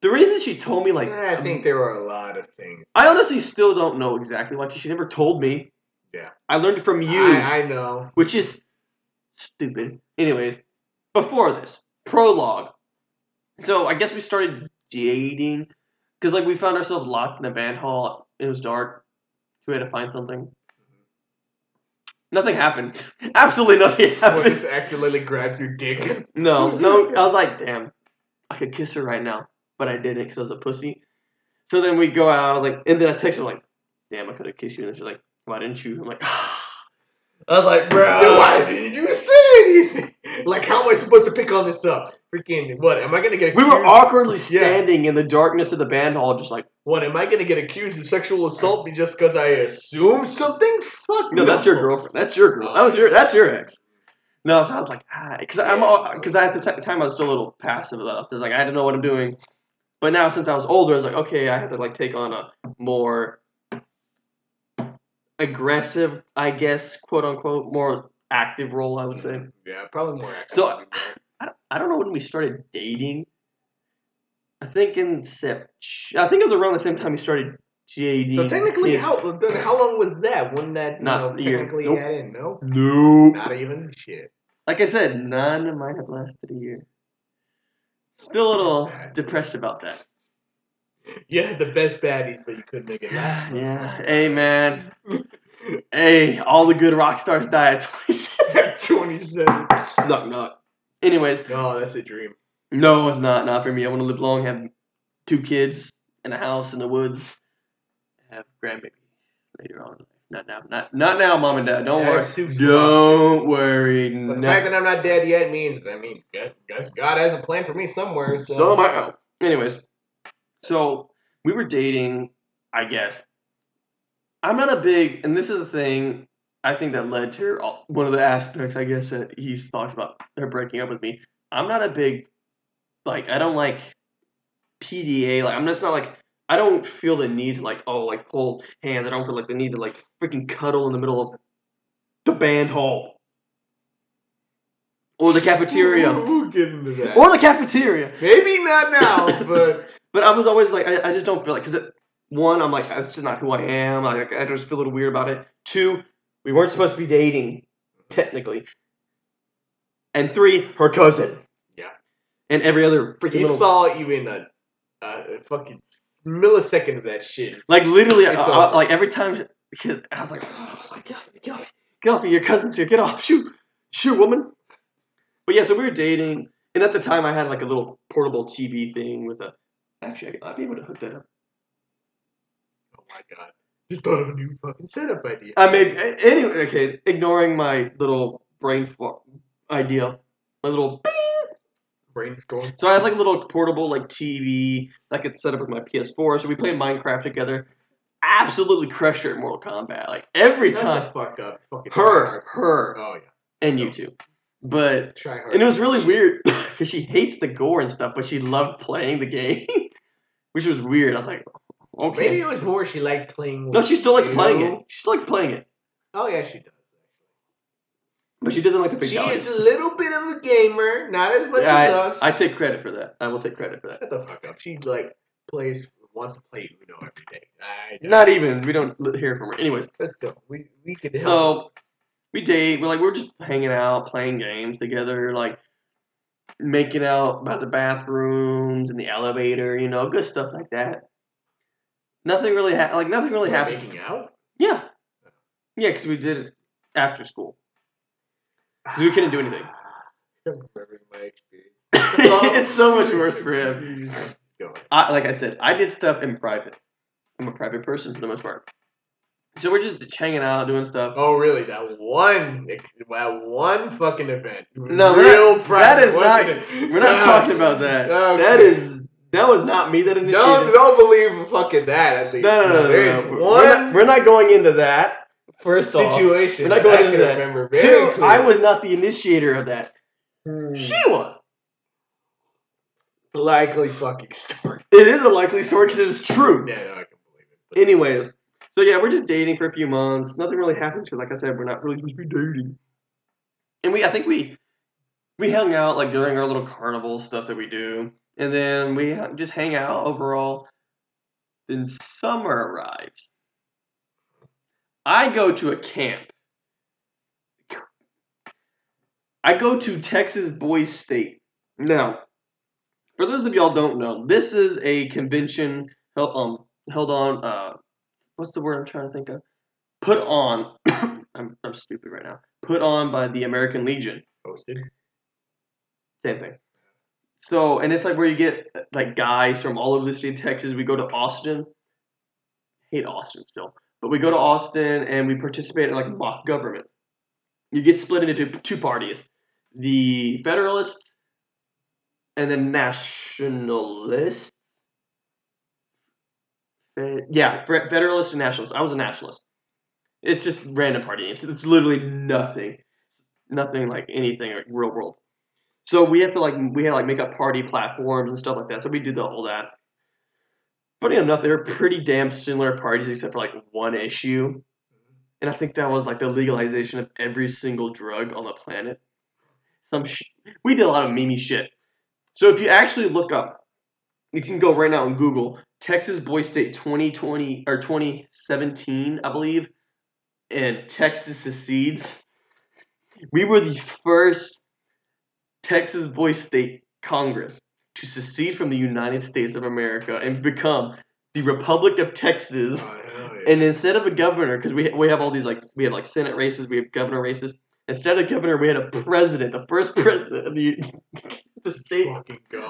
the reason she told me, I think there were a lot of things. I honestly still don't know exactly. She never told me. Yeah. I learned it from you. I know. Which is stupid. Anyways, before this prologue. So I guess we started dating because we found ourselves locked in a band hall. It was dark. We had to find something. Nothing happened. Absolutely nothing happened. What, just accidentally grabbed your dick? No. I was like, damn, I could kiss her right now, but I didn't because I was a pussy. So then we go out, and then I text her damn, I could have kissed you, and she's like, why didn't you? I'm like, I was like, bro, why didn't you say anything? How am I supposed to pick all this up? freaking what? Am I gonna get We accused? were awkwardly standing in the darkness of the band hall, just like. What? Am I gonna get accused of sexual assault just because I assumed something? Fuck No, that's your girlfriend. That's your girl. That's your ex. No, so I was like, because at the time I was still a little passive about it. Like I didn't know what I'm doing, but now since I was older, I was like, okay, I have to like take on a more aggressive, I guess, quote unquote, more active role. I would say. Yeah, probably more active. So I don't know when we started dating. I think it was around the same time we started dating. So technically, how long was that? When that Not a year. technically Nope. had in? No. Nope. Not even shit. Like I said, none might have lasted a year. Still a little depressed about that. You had the best baddies, but you couldn't make it last. Yeah. Hey, man. Hey, all the good rock stars die at 27. 27. No. Anyways. No, that's a dream. No, it's not. Not for me. I want to live long, have 2 kids, and a house in the woods, have grandbaby later on. Not now, Mom and Dad. Don't worry. Don't worry. But the fact that I'm not dead yet means, guess God has a plan for me somewhere. So. Somehow. Anyways, so we were dating, I guess. I'm not a big, and this is the thing I think that led to one of the aspects, I guess, that he talks about her breaking up with me. I'm not a big, like, I don't like PDA. Like, I'm just not like, I don't feel the need to like hold hands. I don't feel like the need to like freaking cuddle in the middle of the band hall. Or the cafeteria. We'll get into that. Or the cafeteria. Maybe not now, but... But I was always like, I just don't feel like, because one, I'm like, that's just not who I am. I just feel a little weird about it. 2, we weren't supposed to be dating, technically. And 3, her cousin. Yeah. And every other freaking He saw you in a fucking millisecond of that shit. Like, literally, like, every time, because I was like, oh my God, get off me, your cousin's here, get off, shoot, woman. But yeah, so we were dating, and at the time I had like a little portable TV thing with actually, I'd be able to hook that up. Oh my God. Just thought of a new fucking setup idea. I mean, anyway, okay, ignoring my little brain idea, my little bing. Brainstorm. So I had like a little portable like TV that I could set up with my PS4. So we played Minecraft together. Absolutely crushed her at Mortal Kombat. Like every time. Shut the fuck up. Fucking Her. Oh yeah. And you too. But try hard. And it was really weird because she hates the gore and stuff, but she loved playing the game, which was weird. I was like, okay. Maybe it was more she liked playing. With No, she still likes playing it. She still likes playing it. Oh yeah, she does. But she doesn't like the big She dog. is a little bit of a gamer, not as much as us. I take credit for that. I will take credit for that. Shut the fuck up. She wants to play Uno every day. Not even. We don't hear from her. Anyways. But still, we could help. So we date. We're just hanging out, playing games together, like making out about the bathrooms and the elevator, good stuff like that. Nothing really happened. Making out? Yeah, because we did it after school. Because we couldn't do anything. I'm remembering my experience. It's so much worse for him. Go ahead. Like I said, I did stuff in private. I'm a private person for the most part. So we're just hanging out, doing stuff. Oh, really? That one fucking event. No, real private. That is not. We're not talking about that. Okay. That was not me that initiated. Don't believe fucking that. At least. No. We're not going into that. First situation. We're not going into that. Remember very 2, I was not the initiator of that. She was. Likely fucking story. It is a likely story because it was true. Yeah, no, I can believe it. Anyways, so yeah, we're just dating for a few months. Nothing really happens because, like I said, we're not really supposed to be dating. And I think we hung out like during our little carnival stuff that we do, and then we just hang out overall. Then summer arrives. I go to a camp. I go to Texas Boys State. Now, for those of y'all don't know, this is a convention held on. What's the word I'm trying to think of? Put on. I'm stupid right now. Put on by the American Legion. Hosted. Same thing. So, and it's like where you get like guys from all over the state of Texas. We go to Austin. Hate Austin still. But we go to Austin and we participate in like mock government. You get split into 2 parties. The Federalists and then nationalists. Federalist and nationalist. I was a nationalist. It's just random party names. It's literally nothing like anything like real world. So we had to make up party platforms and stuff like that. So we did all that. Funny enough, they were pretty damn similar parties except for like one issue, and I think that was like the legalization of every single drug on the planet. We did a lot of meme shit. So if you actually look up, you can go right now on Google Texas Boy State 2020 or 2017, I believe, and Texas secedes. We were the first Texas Boy State Congress to secede from the United States of America and become the Republic of Texas. Oh, hell yeah. And instead of a governor, because we have all these we have Senate races, we have governor races. Instead of governor, we had a president, the first president of the state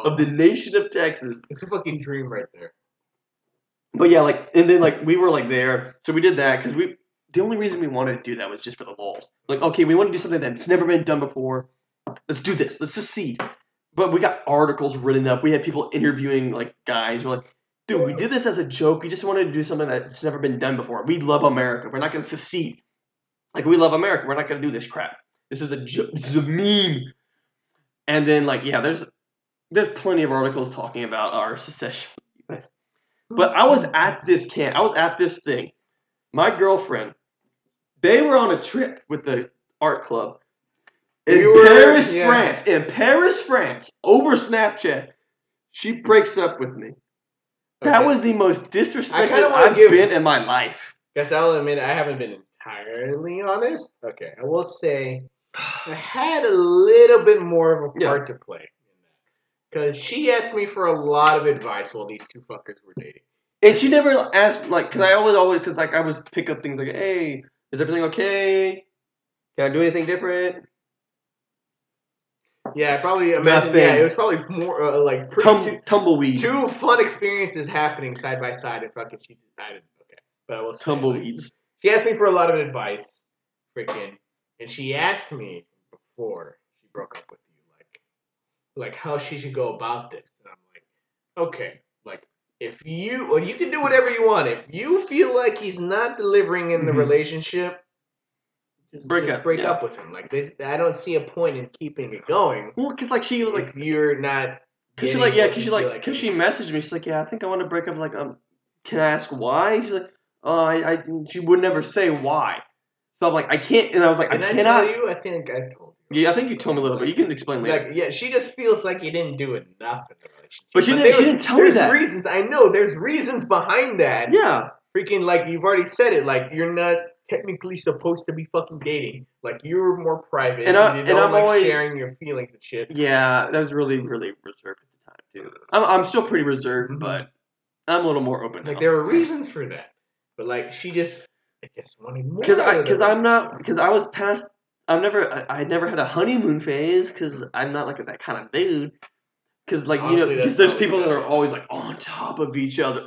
of the nation of Texas. It's a fucking dream right there. But yeah, and then we were there, so we did that because the only reason we wanted to do that was just for the lulz. Okay, we want to do something that's never been done before. Let's do this. Let's secede. But we got articles written up. We had people interviewing guys. We're like, dude, we did this as a joke. We just wanted to do something that's never been done before. We love America. We're not going to secede. We love America. We're not going to do this crap. This is a joke. This is a meme. And then there's plenty of articles talking about our secession. But I was at this camp. I was at this thing. My girlfriend, they were on a trip with the art club in Paris, France, over Snapchat. She breaks up with me. That was the most disrespected I've been in my life. Guess I'll admit I haven't been entirely honest. Okay, I will say I had a little bit more of a part to play in that. Because she asked me for a lot of advice while these two fuckers were dating. And she never asked, because I would pick up things like, hey, is everything okay? Can I do anything different? Yeah, I probably imagine. Yeah, it was probably more tumbleweed. Two fun experiences happening side by side, and fucking she decided. Okay, but I was tumbleweeds. She asked me for a lot of advice, and she asked me before she broke up with you, how she should go about this, and I'm like, okay, if you can do whatever you want. If you feel like he's not delivering in the relationship. Just break up with him. I don't see a point in keeping it going. Well, because she was if you're not. Because she messaged me. She's like, yeah, I think I want to break up. Can I ask why? She's like, she would never say why. So I'm like, I can't. And I was like, I cannot. Tell you? I think I told you. Yeah, I think you told me a little bit. You can explain later. Yeah, she just feels like you didn't do enough in the relationship. But she didn't tell me that. There's reasons. I know. There's reasons behind that. Yeah. You've already said it. You're not technically supposed to be fucking dating. You're more private. And I'm always sharing your feelings and shit. Yeah, that was really, really reserved at the time too. I'm still pretty reserved, but I'm a little more open now. There were reasons for that, but she just I guess wanted more. Because I was past. I never had a honeymoon phase because I'm not that kind of dude. Because because there's people that are always on top of each other.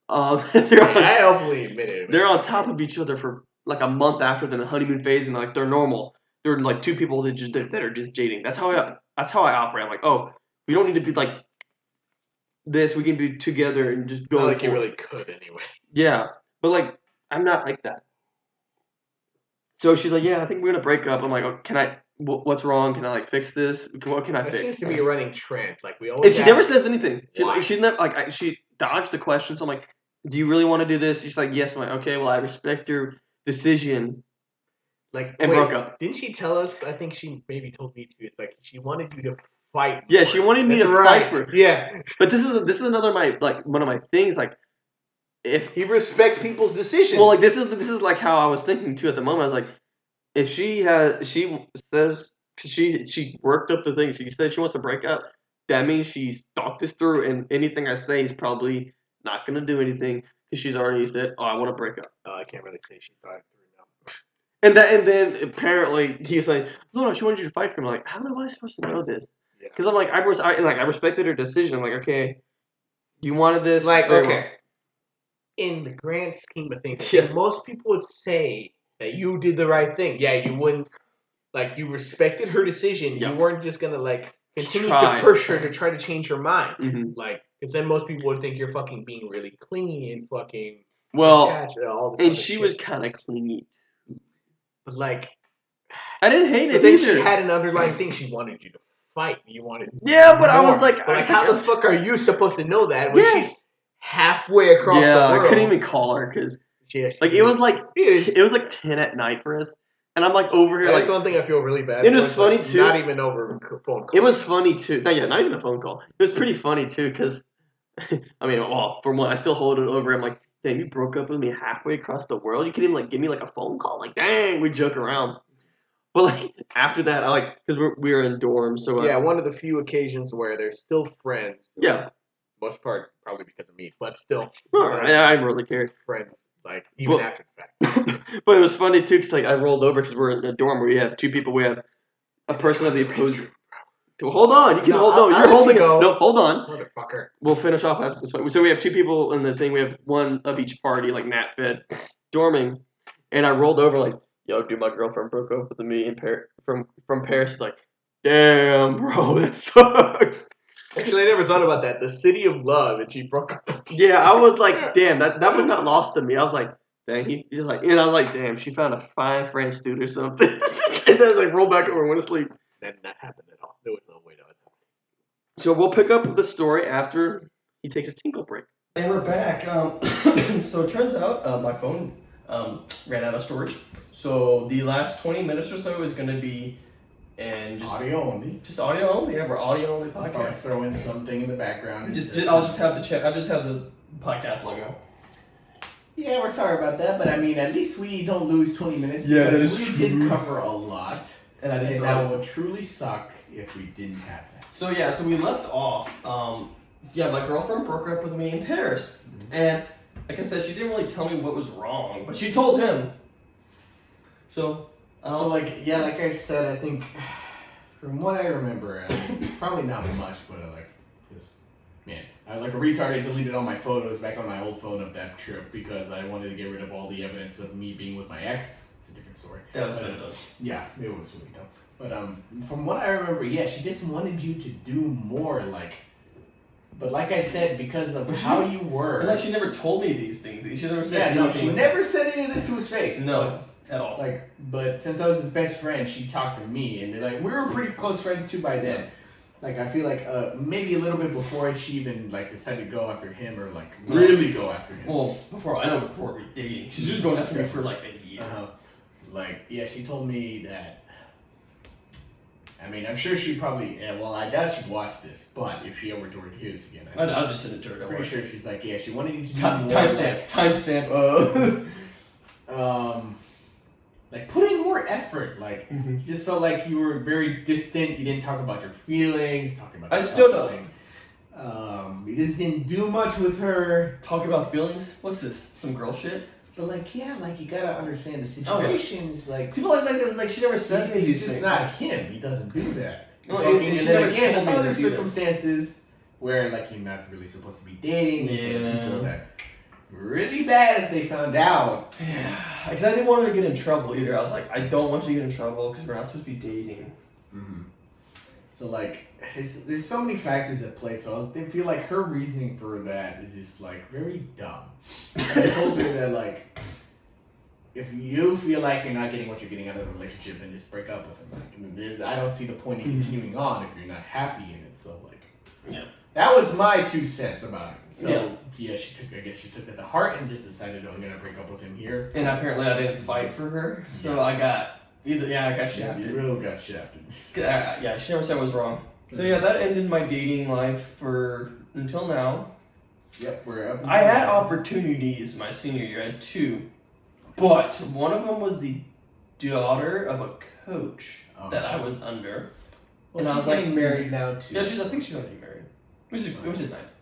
I openly admit it. They're on top of each other for a month after the honeymoon phase, and they're normal. They're two people that are just dating. That's how I operate. I'm like, oh, we don't need to be this. We can be together and just go. You really could anyway. Yeah, but I'm not like that. So she's like, yeah, I think we're gonna break up. I'm like, oh, can I? What's wrong? Can I fix this? What can I fix? It seems to be a running trend. We always. And she never says anything. She's never she dodged the question. So I'm like, do you really want to do this? She's like, yes. I'm like, okay, well, I respect your decision. And broke up. Didn't she tell us? I think she maybe told me too. It's she wanted you to fight. Yeah, she wanted me to fight for. Yeah. But this is another one of my things. If he respects people's decisions. Well, this is how I was thinking too at the moment. I was like, if she says because she worked up the thing. She said she wants to break up. That means she's thought this through, and anything I say is probably not going to do anything because she's already said, "Oh, I want to break up." I can't really say she thought it through now. And then apparently he's like, "No, she wanted you to fight for him." I'm like, how am I supposed to know this? Because I'm like, I respected her decision. I'm like, okay, you wanted this, okay. In the grand scheme of things, most people would say that you did the right thing. Yeah, you wouldn't you respected her decision. Yeah. You weren't just gonna continue Try. to push her to try to change her mind. Mm-hmm. Like, because then most people would think you're fucking being really clingy and fucking Well, attached and all this and other she shit. was kind of clingy. But like, I didn't hate but it then either. she had an underlying thing. She wanted you to fight. You wanted Yeah, but I was more. like, But like, how the fuck are you supposed to know that when Yeah. she's halfway across the Yeah, world? I couldn't even call her because Yeah, like it was like is. it was like 10 at night for us, and I'm like over here That's like one thing I feel really bad. It for. was It's funny, like, too. Not even over phone call. it was funny too. No, yeah, not even a phone call. It was pretty funny too because I mean, well, for one, I still hold it over. I'm like, damn, you broke up with me halfway across the world. You couldn't even like give me like a phone call. Like, dang, we joke around. But like after that, I like because we were in dorms, so Yeah, one of the few occasions where they're still friends. yeah. Most part probably because of me, but still. I really care. Friends, like even Well- after the fact. But it was funny too because like I rolled over because we're in a dorm where we have two people. We have a person of the opposing. Hold on, you can No, hold I'll on. You're let you holding. go. No, hold on. Motherfucker. We'll finish off after this one. So we have two people in the thing. We have one of each party, like Nat Fed, dorming. And I rolled over like, yo, dude, my girlfriend broke up with me in from Paris. She's like, damn, bro, that sucks. Actually, I never thought about that. The city of love, and she broke up. Yeah, I was like, damn, that was not lost to me. I was like, dang, he's like, and I was like, damn, she found a fine French dude or something. And then I like rolled back over and went to sleep. That did not happen at all. There was no way that was happening. So we'll pick up the story after he takes a tinkle break. And we're back. So it turns out my phone ran out of storage. So the last 20 minutes or so is going to be and just Audio only. Just audio only. Yeah, we're audio only I'll probably podcast. throw in something in the background. I'll just have the podcast logo. Yeah, we're sorry about that, but I mean, at least we don't lose 20 minutes Yeah, that because is we true. did cover a lot, And I didn't. and that would truly suck if we didn't have that. So yeah, so we left off. Yeah, my girlfriend broke up with me in Paris, and like I said, she didn't really tell me what was wrong, but she told him. So. Like I said, I think from what I remember, I mean, it's probably not much, but I like a retard. I deleted all my photos back on my old phone of that trip because I wanted to get rid of all the evidence of me being with my ex. It's a different story. That was But, it. Yeah, it was really dumb. But from what I remember, yeah, she just wanted you to do more, like. But like I said, because of how you were. And like she never told me these things. She never said. Yeah, no, anything she like never said any of this to his face. No, at all. But since I was his best friend, she talked to me, and like we were pretty close friends too by then. Like I feel like maybe a little bit before she even like decided to go after him or like really go after him. Well, before we were dating, she was going after me for like a year. Like yeah, she told me that. I mean, I'm sure she probably. Well, I doubt she'd watch this, but if she ever toured his again, I'll just send it to her. I'm pretty sure she's like, yeah, she wanted you to do Timestamp. Like put in more effort. Like you just felt like you were very distant. You didn't talk about your feelings. Talking about. I still don't. You just didn't do much with her. Talk about feelings. What's this? Some girl shit. But like, yeah, like you gotta understand the situations. Like people like this. Like she never said me it's these just things. not him. He doesn't do that. Well, Fucking- and she and then never again, told me other this either. circumstances where like you're not really supposed to be dating. These are Yeah. people that really bad if they found out. Yeah, because I didn't want her to get in trouble either. I was like, I don't want you to get in trouble because we're not supposed to be dating. Mm-hmm. So like, there's so many factors at play. So I feel like her reasoning for that is just like very dumb. I told her that like, if you feel like you're not getting what you're getting out of the relationship, then just break up with him. Like, I don't see the point in continuing on if you're not happy in it. So like, Yeah. that was my 2 cents about it. So Yeah. I guess she took it to heart and just decided, I'm gonna break up with him here. And apparently I didn't fight for her, so I got I got Yeah, shafted. you really got shafted. Yeah, she never said I was wrong. So yeah, that ended my dating life until now. Yep, we're up. I had opportunities my senior year. I had 2, but one of them was the daughter of a coach that I was under. Well, and I she's was like, getting married now too. Yeah, I think she's gonna get married, which is nice.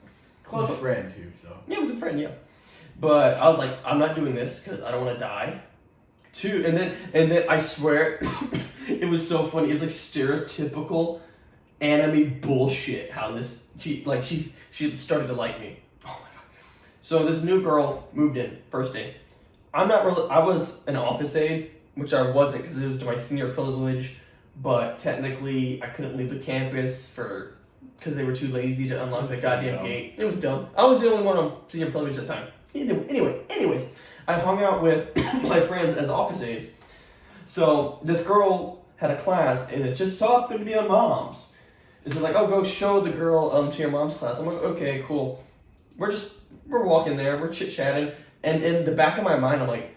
Close friend too, so. Yeah, it was a friend, yeah. But I was like, I'm not doing this because I don't want to die. 2, and then I swear, it was so funny. It was like stereotypical anime bullshit. How she started to like me. Oh my god. So this new girl moved in first day. I was an office aide, which I wasn't because it was to my senior privilege. but technically I couldn't leave the campus because they were too lazy to unlock the goddamn gate. It was dumb. I was the only one on senior television at the time. Anyways, I hung out with my friends as office aides. So this girl had a class, and it just so happened to be on mom's. It's like, oh, go show the girl to your mom's class. I'm like, okay, cool. We're walking there, we're chit chatting, and in the back of my mind, I'm like,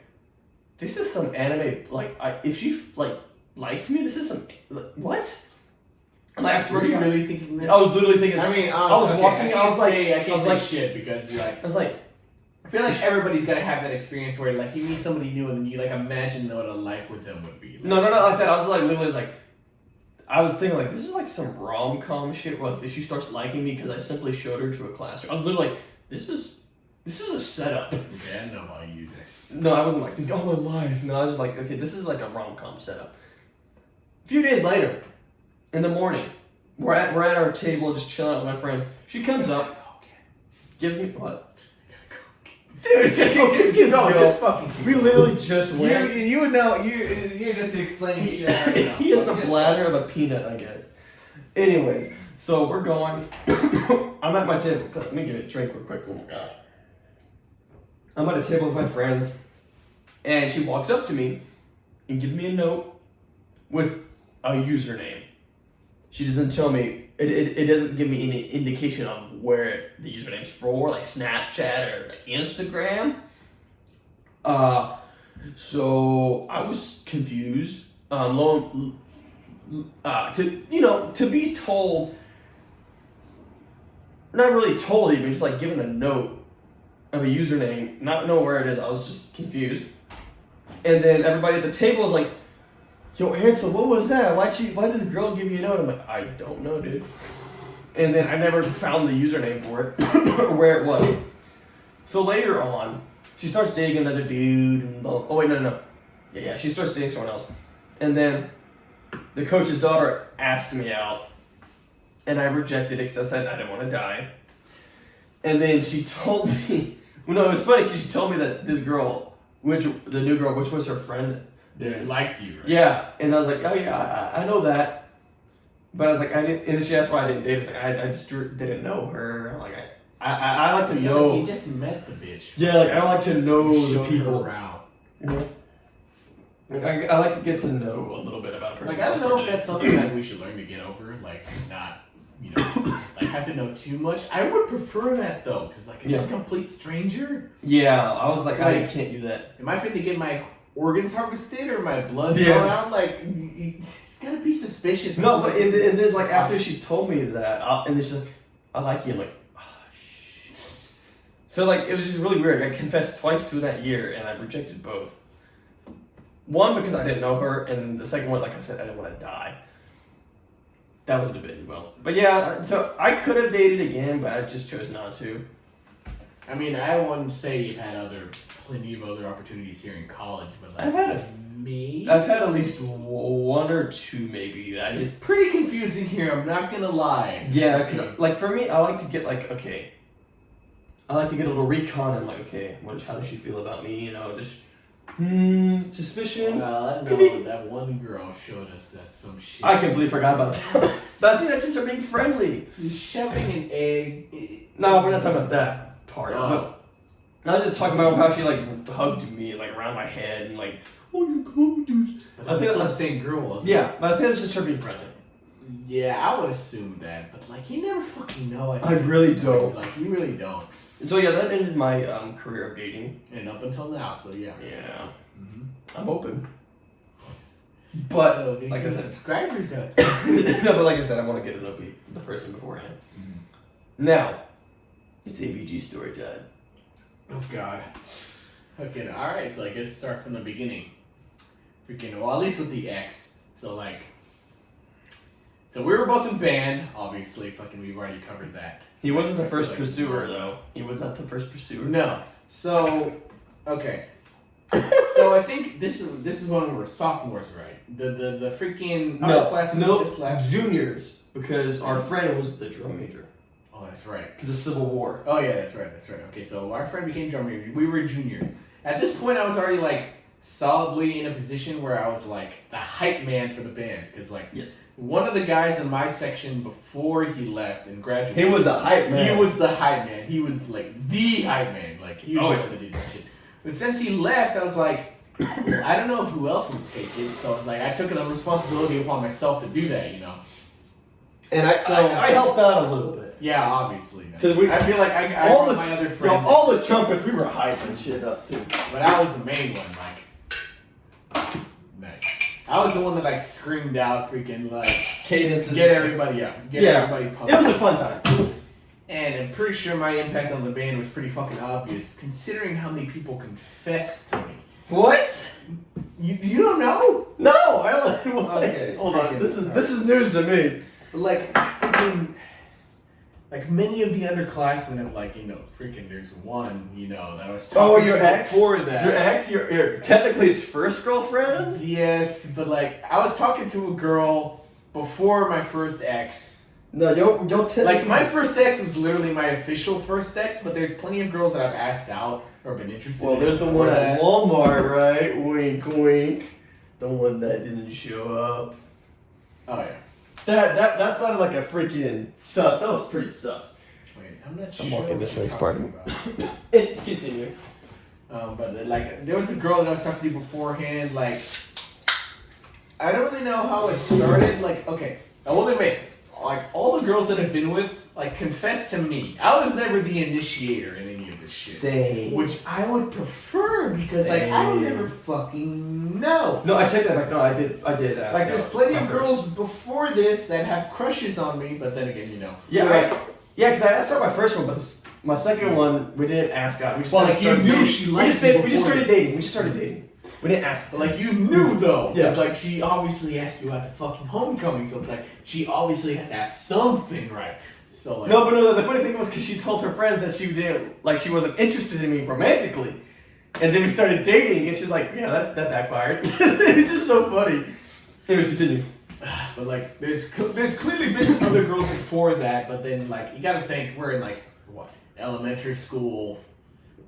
this is some anime. Like, if she likes me, this is some what? I'm like, I swear to God. Really thinking this? I was literally thinking. I mean, honestly, I was walking. I can't say shit because you're like. I was like. I feel like everybody's gotta have that experience where like you meet somebody new and you like imagine what a life with them would be. Like, No, not like that. I was like literally like. I was thinking like this is like some rom-com shit where like, she starts liking me because I simply showed her to a classroom. I was literally like, this is a setup. Okay, I know how you think. No, I wasn't like thinking, oh my life. No, I was just like, okay, this is like a rom-com setup. A few days later, in the morning, we're at our table just chilling out with my friends. She comes up, gives me what? Dude, just fucking. We literally just went. You would know. You're just explaining shit. He has the bladder of a peanut, I guess. Anyways, so we're going. I'm at my table. Let me give it a drink real quick. Oh my gosh. I'm at a table with my friends, and she walks up to me and gives me a note with a username. She doesn't tell me. It doesn't give me any indication on where the username's for, like Snapchat or like Instagram. So I was confused. To be told, not really told even, just like given a note of a username, not know where it is. I was just confused. And then everybody at the table was like, yo, Ansel, what was that? Why did this girl give you a note? I'm like, I don't know, dude. And then I never found the username for it or where it was. So later on, she starts dating another dude. And oh wait, no. Yeah, she starts dating someone else. And then the coach's daughter asked me out, and I rejected it because I said I didn't want to die. And then she told me, well, no, it was funny because she told me that this girl, the new girl, which was her friend, They liked you, right? yeah, and I was like, oh yeah, I know that. But I was like, I didn't, and she asked why I didn't date. It's like, I just didn't know her. Like, I like to know. You just met the bitch. Yeah, like, I like to know the people. Around. You know? Like, I like to get to know a little bit about a person. Like, I don't know if that's something that we should learn to get over. Like, not, like, have to know too much. I would prefer that, though, because, like, just a complete stranger. Yeah, I was like, I can't do that. Am I fit to get my organs harvested or my blood drawn out? Like, it's gotta be suspicious. No, but and then like after she told me that, and then she's like, I like you. I'm like, oh shit. So like it was just really weird. I confessed twice to that year, and I rejected both. One because I didn't know her, and the second one, like I said, I didn't want to die. That was debating well, but yeah. So I could have dated again, but I just chose not to. I mean, I wouldn't say you've had plenty of other opportunities here in college, but like I've had at least one or two, maybe. It's pretty confusing here. I'm not gonna lie. Yeah, because like for me, I like to get like I like to get a little recon and like how does she feel about me? You know, just suspicion. Well, I know that one girl showed us that some shit. I completely forgot about that. But I think that's just her being friendly. You're shoving an egg. No, we're not talking about that part. But I was just talking about how she like hugged me like around my head and like, oh, you're gorgeous. But I think that's the same girl, wasn't it? Yeah, but I think it's just her being friendly. Yeah, I would assume that, but like you never fucking know. I really don't. Like you really don't. So yeah, that ended my career of dating. And up until now, so yeah. Yeah. Mm-hmm. I'm open. But so, like I said, subscribers up. no, but like I said, I want to get to know the person beforehand. Mm-hmm. Now, it's AVG story time. Oh God. Okay, all right. So I guess start from the beginning. Freaking well, at least with the ex. So like, so we were both in band. Obviously, fucking, we've already covered that. He wasn't the first pursuer, though. He was not the first pursuer. No. So, okay. So I think this is when we were sophomores, right? The freaking class we just left. Juniors, because our friend was the drum major. Oh, that's right. The Civil War. Oh yeah, that's right. Okay, so our friend became drum major. We were juniors. At this point, I was already like solidly in a position where I was like the hype man for the band, because like Yes. one of the guys in my section before he left and graduated, He was a hype man. He was the hype man. He was like the hype man. Like he was Oh, the yeah. one that did that shit. But since he left, I was like, I don't know who else would take it. So I was like, I took the responsibility upon myself to do that, you know. And I helped out a little bit. Yeah, obviously. 'Cause we- I feel like I all brought the my other yo, friends, all the trumpets, we were hyping shit up too. but I was the main one. Like, nice. I was the one that like screamed out, freaking like, Cadences. get everybody up, get everybody pumped. It was a fun time. And I'm pretty sure my impact on the band was pretty fucking obvious, considering how many people confessed to me. What? You don't know? No, I don't. Okay, Hold on. freaking- This is news to me. But like freaking, like many of the underclassmen have like, you know, freaking there's one, you know, that I was talking your to ex? before that. Your ex, your technically his first girlfriend. Yes, but like I was talking to a girl before my first ex. No, yo, Like my first ex was literally my official first ex, but there's plenty of girls that I've asked out or been interested in. Well, there's the before one that. at Walmart, right? Wink, wink. The one that didn't show up. Oh yeah. That sounded like a freaking sus. That was pretty sus. Wait, I'm not sure. I'm walking what this you're way, talking pardon. about. Continue. But like, there was a girl that I was talking to beforehand. Like, I don't really know how it started. Like, okay, I will admit, like all the girls that I've been with, like, confessed to me. I was never the initiator in any of this shit, Same. which I would prefer because like I don't Same. ever fucking know. No, I take that back. No, I did ask. Like, there's out plenty at of first. girls before this that have crushes on me, but then again, you know. Yeah, like, because I asked out my first one, but my second one we didn't ask out. We just Well, kinda like, you started knew dating. she we liked just you did, we just before. started dating. We just started dating. We didn't ask. But like you knew though, Yeah. because like she obviously asked you out to fucking homecoming, so it's like she obviously has to have something right. So like No, the funny thing was because she told her friends that she didn't like she wasn't interested in me romantically, and then we started dating, and she's like, yeah, that backfired. It's just so funny. Anyways, continue. But like there's clearly been other girls before that, but then like you gotta think we're in like what elementary school.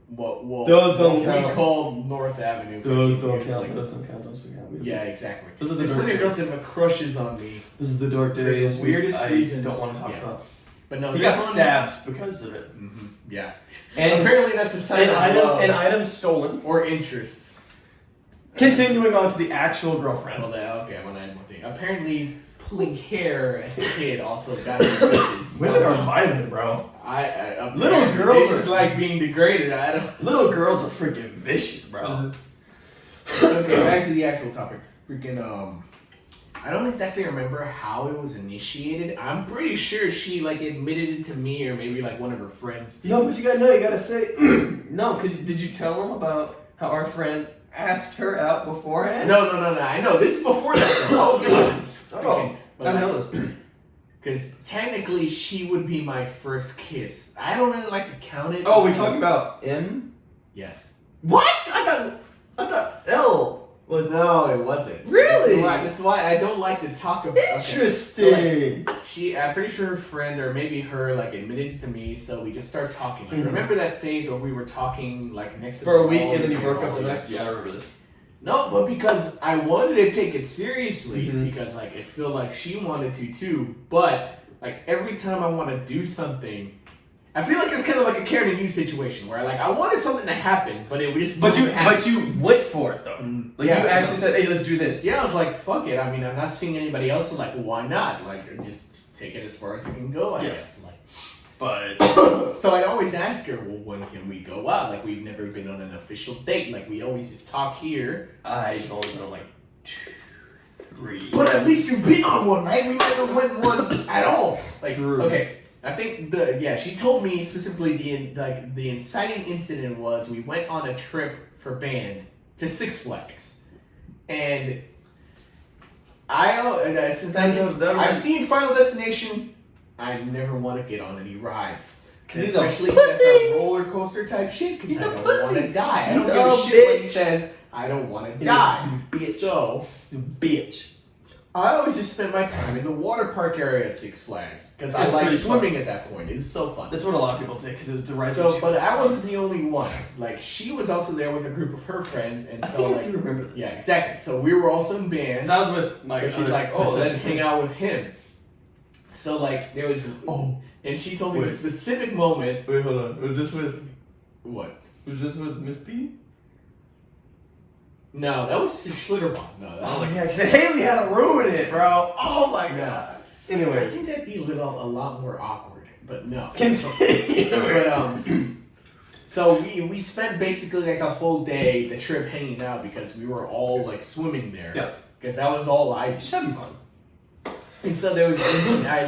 What Those don't we count. call North Avenue. for Those years, don't count. like- Those don't count. Those don't count. Yeah, exactly. Those are the There's dark plenty of days. girls that have crushes on me, This is the dark For the days. weirdest I reasons. don't want to talk Yeah. about. but no, He this got one- stabbed because of it. Mhm, yeah, And apparently that's a sign of love an item stolen. or interests. Continuing on to the actual girlfriend. Well, okay, I'm gonna add one thing. Apparently, pulling hair as a kid also got me bitches. Women are violent, bro. I Little girls It's are- like being degraded. I don't. Little girls are freaking vicious, bro. Okay, back to the actual topic. Freaking I don't exactly remember how it was initiated. I'm pretty sure she like admitted it to me, or maybe like one of her friends did. No, but you gotta say no. Cause did you tell them about how our friend asked her out beforehand? No. I know this is before that. Though. Oh, Oh, I know this. Because technically, she would be my first kiss. I don't really like to count it. Oh, we because- talking about M? Yes. What? I thought L was No, it wasn't. Really? This is why I don't like to talk about. interesting. I'm pretty sure her friend or maybe her like admitted it to me, so we just started talking. Like, Mhm. remember that phase where we were talking like next to For a the week wall and then you broke up all the next. that? Yeah, I remember this. No, but because I wanted to take it seriously, Mhm. because like I feel like she wanted to too. But like every time I want to do something, I feel like it's kind of like a Karen and you situation where like I wanted something to happen, but it just But wouldn't happen. you went for it though. Like Yeah, you I actually know. said, "Hey, let's do this." Yeah, I was like, fuck it. I mean, I'm not seeing anybody else, so like, why not? Like, just take it as far as it can go, I Yeah. guess. Like, But so I'd always ask her, well, when can we go out? Like, we've never been on an official date. Like, we always just talk here. I've only been on like 2, 3. But at least you've been on one, right? We never went one at all. Like, True. okay, I think she told me specifically the inciting incident was we went on a trip for band to Six Flags, and I've seen Final Destination. I never want to get on any rides. 'Cause he's a Especially if that's pussy. a roller coaster type shit, because He's I a don't pussy. want to die. I He's don't give a a shit when he bitch. says, I don't want to He's a die. bitch. So, You bitch. I always just spent my time in the water park area at Six Flags because I It's liked pretty swimming at that point. It was so fun. That's what a lot of people think because it's the right. So, but I wasn't the only one. Like, she was also there with a group of her friends, and I so think like, I do remember that. yeah, exactly. So we were also in band. 'Cause I was with my. So she's other like, oh, let's sister. hang out with him. So like, there was, and she told me the Wait. specific moment. Wait, hold on. Was this with Miss P? No, that was Schlitterbahn. No, that Oh was. yeah, because Haley had to ruin it, bro. Oh my No. god. I Anyway, think that'd be a lot more awkward, but no. continue. But so we spent basically like a whole day, the trip hanging out because we were all like swimming there. Yeah. Because that was all I did. Just having fun. And so there was,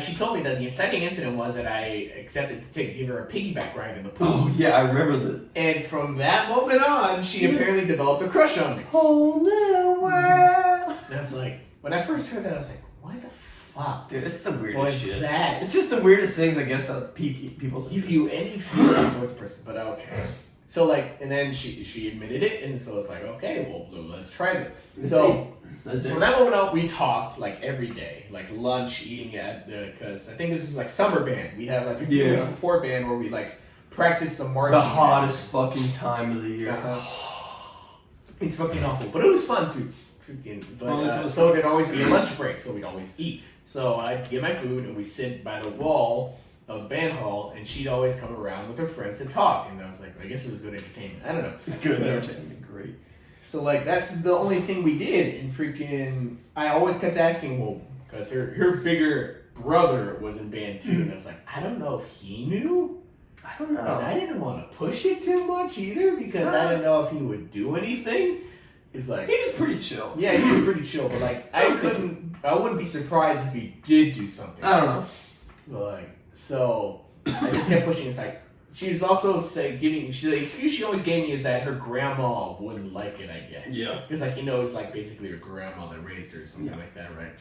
she told me that the exciting incident was that I accepted to give her a piggyback ride in the pool. Oh yeah, I remember this. And from that moment on, she apparently developed a crush on me. Whole new world. And I was like, when I first heard that, I was like, what the fuck? Dude, it's the weirdest Was shit. that? It's just the weirdest things, I guess, that people Give you any feelings for this person, but okay. So like, and then she admitted it, and so it's like, okay, well, let's try this. So from that moment on, we talked like every day, like lunch, eating at the, because I think this was like summer band. We had like a few weeks before band where we like practiced the marching. The hottest fucking time of the year. It's fucking awful, but it was fun too. Freaking, but Oh, so there'd always be a lunch break, so we'd always eat. So I'd get my food, and we sit by the wall of the band hall, and she'd always come around with her friends to talk. And I was like, I guess it was good entertainment. I don't know. Good But, entertainment, great. So like that's the only thing we did, and freaking I always kept asking, well, because her bigger brother was in band too, and I was like, I don't know if he knew. I don't know. And I didn't want to push it too much either because I didn't know if he would do anything. He's like, He was pretty chill. yeah, he was pretty chill, but like I wouldn't be surprised if he did do something. I don't know. But like, so I just kept pushing. It's like she was also the excuse she always gave me is that her grandma wouldn't like it, I guess. Yeah. Because like it's like basically her grandma that raised her or something like that, right?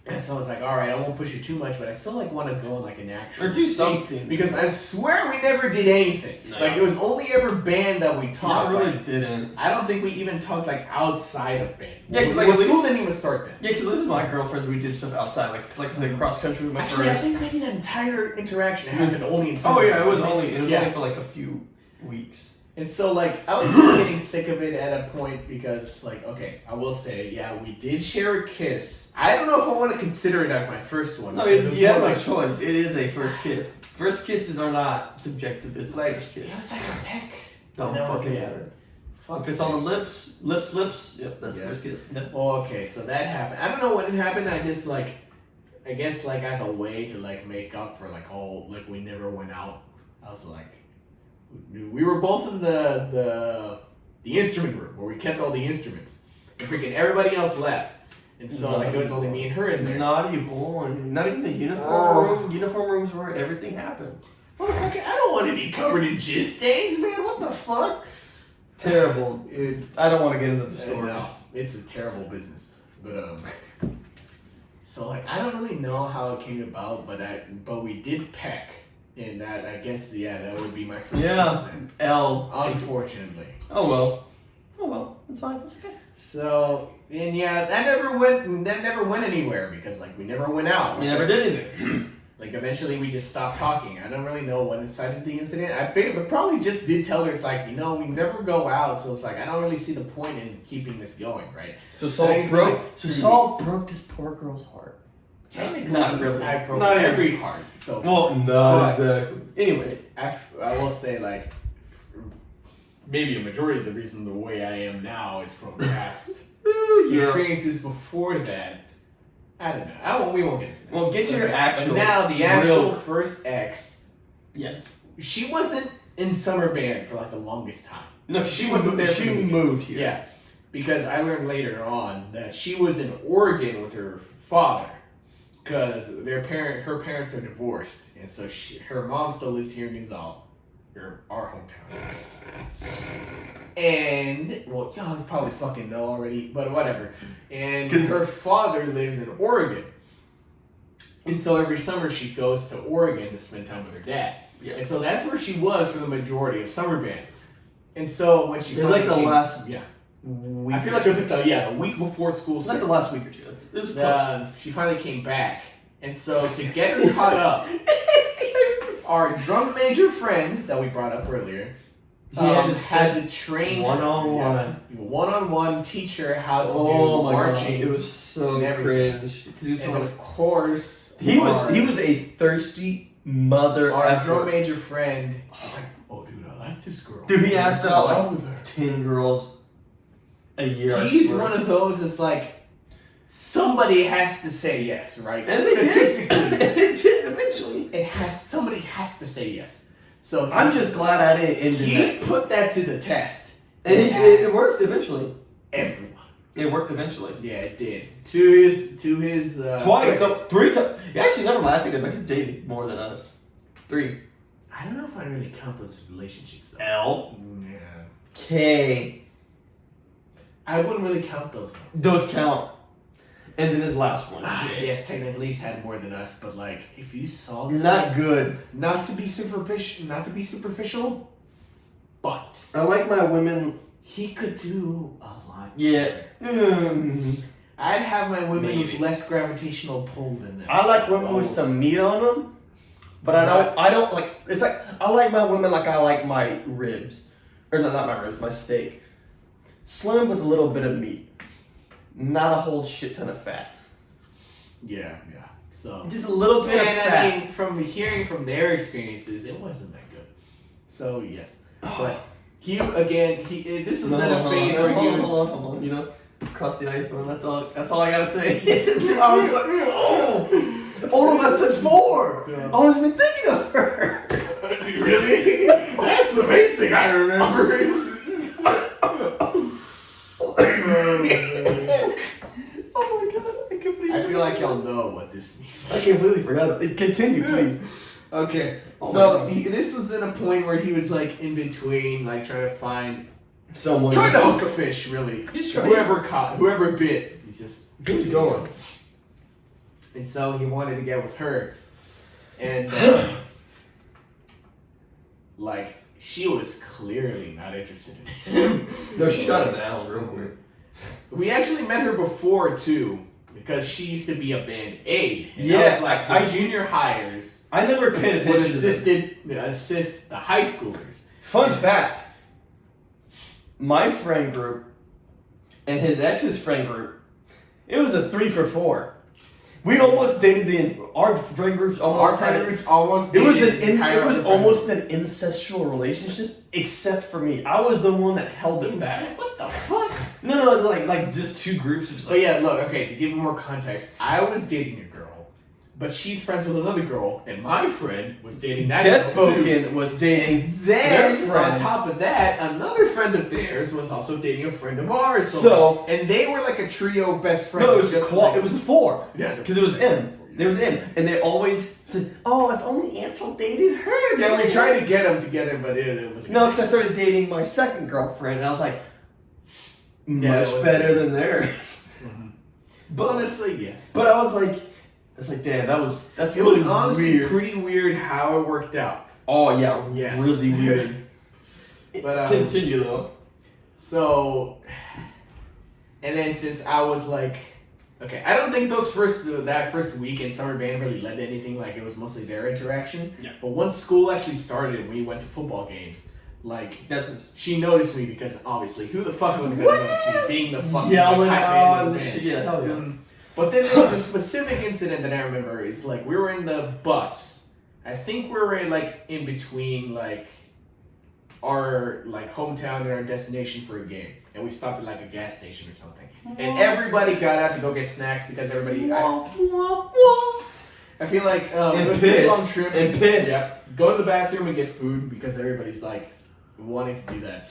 And so I was like, all right, I won't push it too much, but I still like want to go on like an actual Or do date, something. because I swear we never did anything. No. Like it was only ever band that we talked. I really like, didn't. I don't think we even talked like outside of band. Yeah, 'cause, like, well, at school least- didn't even start then. Yeah, because this is my girlfriends. We did stuff outside, like I said, cross country with my Actually, I friends. think maybe that entire interaction happened only in Oh summer. yeah, it was only Yeah. for like a few weeks. And so, like, I was getting sick of it at a point because, like, okay, I will say, yeah, we did share a kiss. I don't know if I want to consider it as my first one. No, because you was have more no like, choice. It is a first kiss. First kisses are not subjective. It's like, first kiss. it was like a peck. Don't and that was fucking it. matter. Fuck If it's on the lips, yep, that's Yeah. first kiss. Yep. Well, okay, so that happened. I don't know when it happened. I just, like, I guess, like, as a way to, like, make up for, like, all, like, we never went out. I was like, we were both in the instrument room where we kept all the instruments. And freaking everybody else left. And so, like, it was only me and her in there. Naughty boy. Not even the uniform Oh. room. Uniform rooms where everything happened. Motherfucker, I don't want to be covered in jizz stains, man. What the fuck? Terrible. It's I don't want to get into the story. no, it's a terrible business. But so like I don't really know how it came about, but we did peck, and that I guess that would be my first kiss then. L. Unfortunately. Oh well. Oh well. It's fine. It's okay. So and yeah, that never went anywhere because like we never went out. You never did anything. Like eventually we just stopped talking. I don't really know what incited the incident. But probably just did tell her it's like, we never go out, so it's like I don't really see the point in keeping this going, right? So I think it's been like 3 broke this poor girl's heart. Technically, Not really. I broke Not every heart. So Well, no, But- exactly. Anyway. I will say like maybe a majority of the reason the way I am now is from past experiences before that. I don't know. We won't get into that. Well, get to your But actual. now the actual real- first ex, Yes. she wasn't in summer band for like the longest time. No, She wasn't there She from the moved here. Yeah, because I learned later on that she was in Oregon with her father, because her parents are divorced, and so her mom still lives here in Gonzales, our hometown. And well, y'all probably fucking know already, but whatever. And her father lives in Oregon, and so every summer she goes to Oregon to spend time with her dad. Yeah. And so that's where she was for the majority of summer band. And so when she It was like the finally came- last yeah. week. I feel like it was like the week before school It was like the started. last week or two. It was close. She finally came back, and so to get her caught up, our drum major friend that we brought up earlier had to train one-on-one, teach her how to do marching. God. It was so and cringe. Because he was and so of course, he was a thirsty mother. Our drum major friend was like, "Oh, dude, I like this girl." Dude, he asked out like with her. 10 girls a year. He's one of those that's like, somebody has to say yes, right? And they Statistically, did. It did eventually. somebody has to say yes. So I'm just glad I didn't end he that. put that to the test. And it worked eventually. Everyone. It worked eventually. Yeah, it did. To his Twice, no, 3 times. Actually, never mind. I think that he's dated more than us. 3. I don't know if I really count those relationships though. L. Yeah. K. I wouldn't really count those. Those count. And then his last one. Yes, technically he's had more than us, but like if you saw that, Not good. not to be superficial, but I like my women. he could do a lot. Yeah. I'd have my women Maybe. with less gravitational pull than them. I like women with some meat on them, but I don't like. It's like I like my women like I like my ribs, or no, not my ribs, my steak. Slim with a little bit of meat, not a whole shit ton of fat. Yeah. So Just a little bit of and fat. I mean, from hearing from their experiences, it wasn't that good. So yes, but this was in a phase where he was. Hold on, you know, cross the iPhone. That's all I gotta say. I was like, oh no, that's 4. I was been thinking of her. Really? That's the main thing I remember. Oh my god, I completely. I feel like y'all know what this means. I completely forgot about it. Continue, please. Okay, Oh so my God. this was in a point where he was like in between, like trying to Someone. hook a fish, really. He's trying. Whoever bit, he's just Keep going. And so he wanted to get with her, and like she was clearly not interested in him. No, shut it down real quick. We actually met her before too, because she used to be a band aid. And Yeah, that was like I the junior hires I never paid would attention to them. assist the high schoolers. Fun fact. My friend group and his ex's friend group, it was a 3 for 4. We almost dated our friend groups almost. Our friend groups almost. It was dated the entire it was other friend almost group. an incestual relationship, except for me. I was the one that held it back. What the fuck? No, like just 2 groups. Just But like, yeah, look, okay, to give you more context, I was dating a girl, but she's friends with another girl, and my friend was dating that Death girl too. Boken was dating Then, their friend. on top of that, another friend of theirs was also dating a friend of ours. So- and they were like a trio of best friends. No, it was just it was a 4. Yeah, Because it was M. There was M. And they always said, oh, if only Ansel dated her. Yeah, we tried to get them together, but it was No, because I started dating my second girlfriend, and I was like, much Yeah, it was- better than theirs. Mhm. But Honestly, yes. But I was like, it's like, damn, that's It really was honestly weird. pretty weird how it worked out. Oh yeah, Yes. really weird. But Continue though. So, and then since I was like, okay, I don't think that first week in summer band really led to anything. Like it was mostly their interaction. Yeah. But once school actually started and we went to football games, like That's she noticed me because obviously who the fuck was gonna notice me being the fucking yelling hype man out of and the shit. band. Yeah, hell yeah. But then there's a specific incident that I remember is like we were in the bus. I think we were in between like our like hometown and our destination for a game, and we stopped at like a gas station or something. And everybody got out to go get snacks because everybody. I feel like And it was a pretty long piss. trip. And piss. Yep. Go to the bathroom and get food because everybody's like wanting to do that.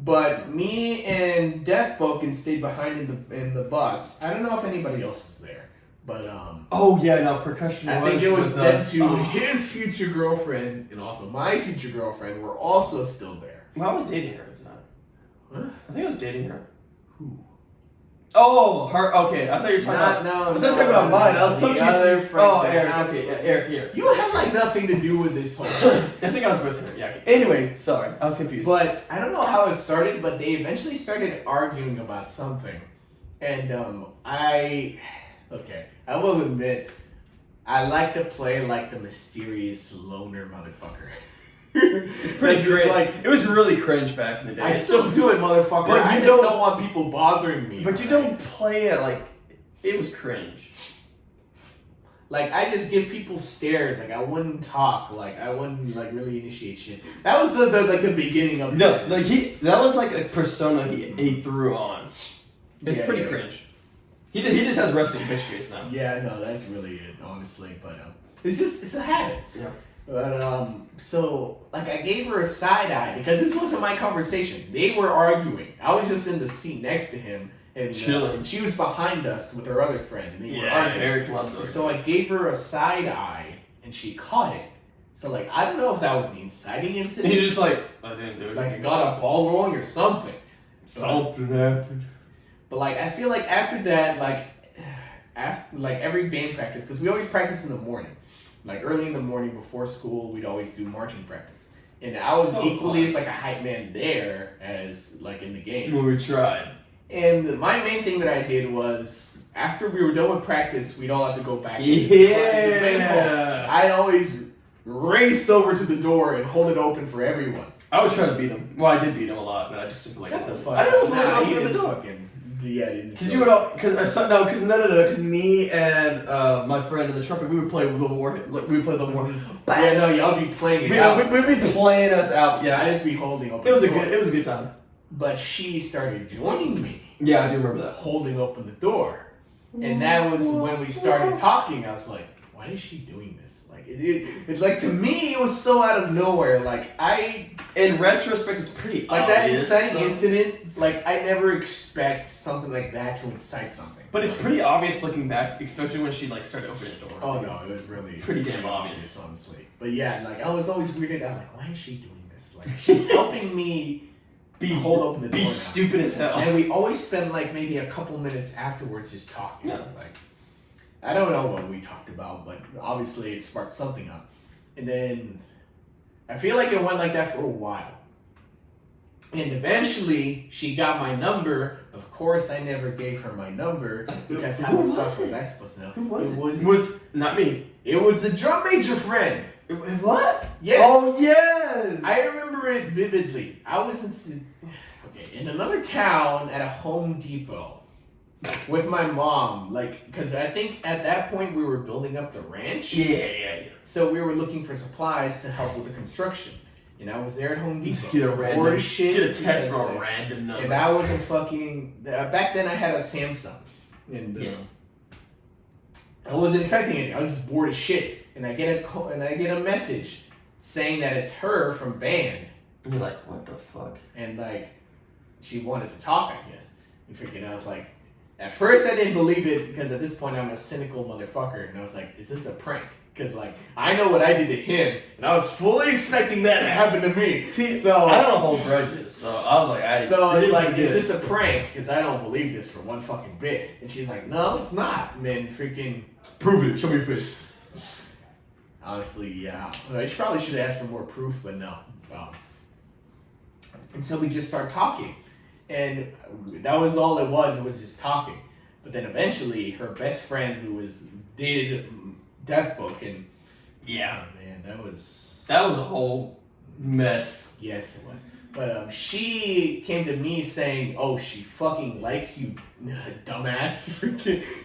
But me and Death Boken stayed behind in the bus. I don't know if anybody else was there, but Oh yeah, no percussion. I think it was them us. two. Oh. His future girlfriend and also my future girlfriend were also still there. Well, I was dating her at the time. What? I think I was dating her. Who? Oh, her. Okay, I thought you were talking about. I thought you were talking about mine. I was so the other confused. friend Oh, that Eric. not- Okay, Eric. You had like nothing to do with this whole shit. I think I was with her. Yeah. Okay. Anyway, sorry, I was confused. But I don't know how it started, but they eventually started arguing about something. And I will admit, I like to play like the mysterious loner motherfucker. It's pretty Like, cringe. like, It was really cringe back in the day. I still do it, motherfucker. But I you just don't- don't want people bothering me. But you don't play it like it was cringe. Like, I just give people stares. Like, I wouldn't talk. Like, I wouldn't like really initiate shit. That was the beginning of No, it. like that was like a persona he threw on. It's Yeah, pretty yeah. cringe. He just has resting bitch face now. Yeah, no, that's really it, honestly. But it's a habit. Yeah. But so like I gave her a side eye because this wasn't my conversation. They were arguing. I was just in the seat next to him, and Chilling. she was behind us with her other friend, and they were arguing. Eric loves her. So I gave her a side eye, and she caught it. So like I don't know if that was the inciting And incident, he just like I didn't do it. like I got a ball rolling or something. Something happened. But like I feel like after that, like after like every band practice, because we always practice in the morning. Like early in the morning before school, we'd always do marching practice. And I was So equally fun. as like a hype man there as like in the games. When we tried. And my main thing that I did was after we were done with practice, we'd all have to go back. Yeah. I'd always race over to the door and hold it open for everyone. I was trying to beat him. Well, I did beat him a lot, but I just didn't feel like. Shut the fuck I didn't feel Nah, like you opening the didn't door. fucking. Yeah, you didn't. Because you would all, because me and my friend in the trumpet, we would play the war, like we would play the war. Yeah, no, y'all be playing it out. We'd be playing us out. I Yeah, just be holding open. it was the a door. good time. But she started joining me, Yeah, I do remember that. holding open the door, and that was when we started talking. I was like, "Why is she doing this?" Like, it like to me, it was so out of nowhere. Like In retrospect, it's pretty like that obvious, inciting though. incident. Like I never expect something like that to incite something. But it's pretty obvious looking back, especially when she like started opening the door. Oh no, it was really Pretty damn obvious. honestly. But yeah, like I was always weirded out. Like, why is she doing this? Like, she's helping me hold open the door. Be now. stupid as hell. And we always spend like maybe a couple minutes afterwards just talking. Yeah. Like, I don't know what we talked about, but obviously it sparked something up. And then I feel like it went like that for a while. And eventually she got my number. Of course, I never gave her my number because how Who the fuck was was it? I supposed to know? Who was it? Was, Was not me. it was the drum major friend. What? Yes. Oh yes. I remember it vividly. I was in another town at a Home Depot with my mom, like, because I think at that point we were building up the ranch. Yeah. So we were looking for supplies to help with the construction. And I was there at Home Depot. Just get a bored random as shit. Get a text because, from a like, random number. and I wasn't fucking. Back then I had a Samsung. And Yes. I wasn't expecting anything. I was just bored as shit. And I get a message saying that it's her from band. And you're like, what the fuck? And like, she wanted to talk, I guess. And freaking, I was like, at first I didn't believe it because at this point I'm a cynical motherfucker. And I was like, is this a prank? Because like, I know what I did to him. And I was fully expecting that to happen to me. See, so I don't hold grudges, so I was like, I it's like, forget. is this a prank? Because I don't believe this for one fucking bit. And she's like, no, it's not. Man, freaking. Prove it. Show me your face. Honestly, yeah. I probably should have asked for more proof, but no. And so we just start talking. And that was all it was just talking. But then eventually, her best friend, who was dated Death Book, and Yeah. oh, man, that was That was a whole mess. yes, it was. But she came to me saying, "Oh, she fucking likes you, dumbass,"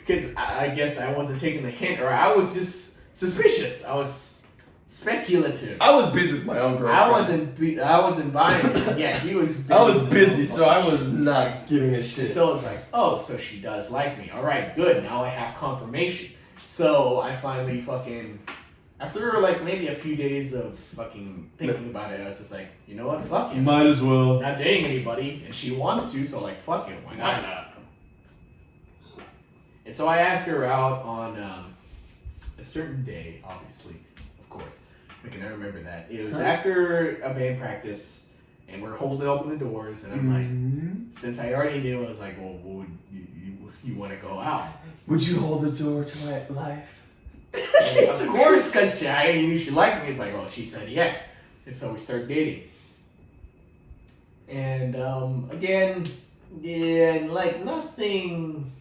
because I guess I wasn't taking the hint, or I was just suspicious. I was speculative. I was busy with my own girlfriend. I wasn't buying it. Yeah, he was. Busy I was with busy, his own so I fucking was not giving a shit. shit. So it's like, oh, so she does like me. All right, good. Now I have confirmation. So I finally fucking, after like maybe a few days of fucking thinking about it, I was just like, you know what, fuck it. Might as well. Not dating anybody, and she wants to, so like, fuck it, why not? And so I asked her out on a certain day, obviously, of course. I remember that. It was after a band practice, and we're holding open the doors, and I'm like, since I already knew, I was like, well, would you want to go out? Would you hold the door to my life? And of course, because I knew she liked me. It's like, well, she said yes, and so we started dating. And again, yeah, like nothing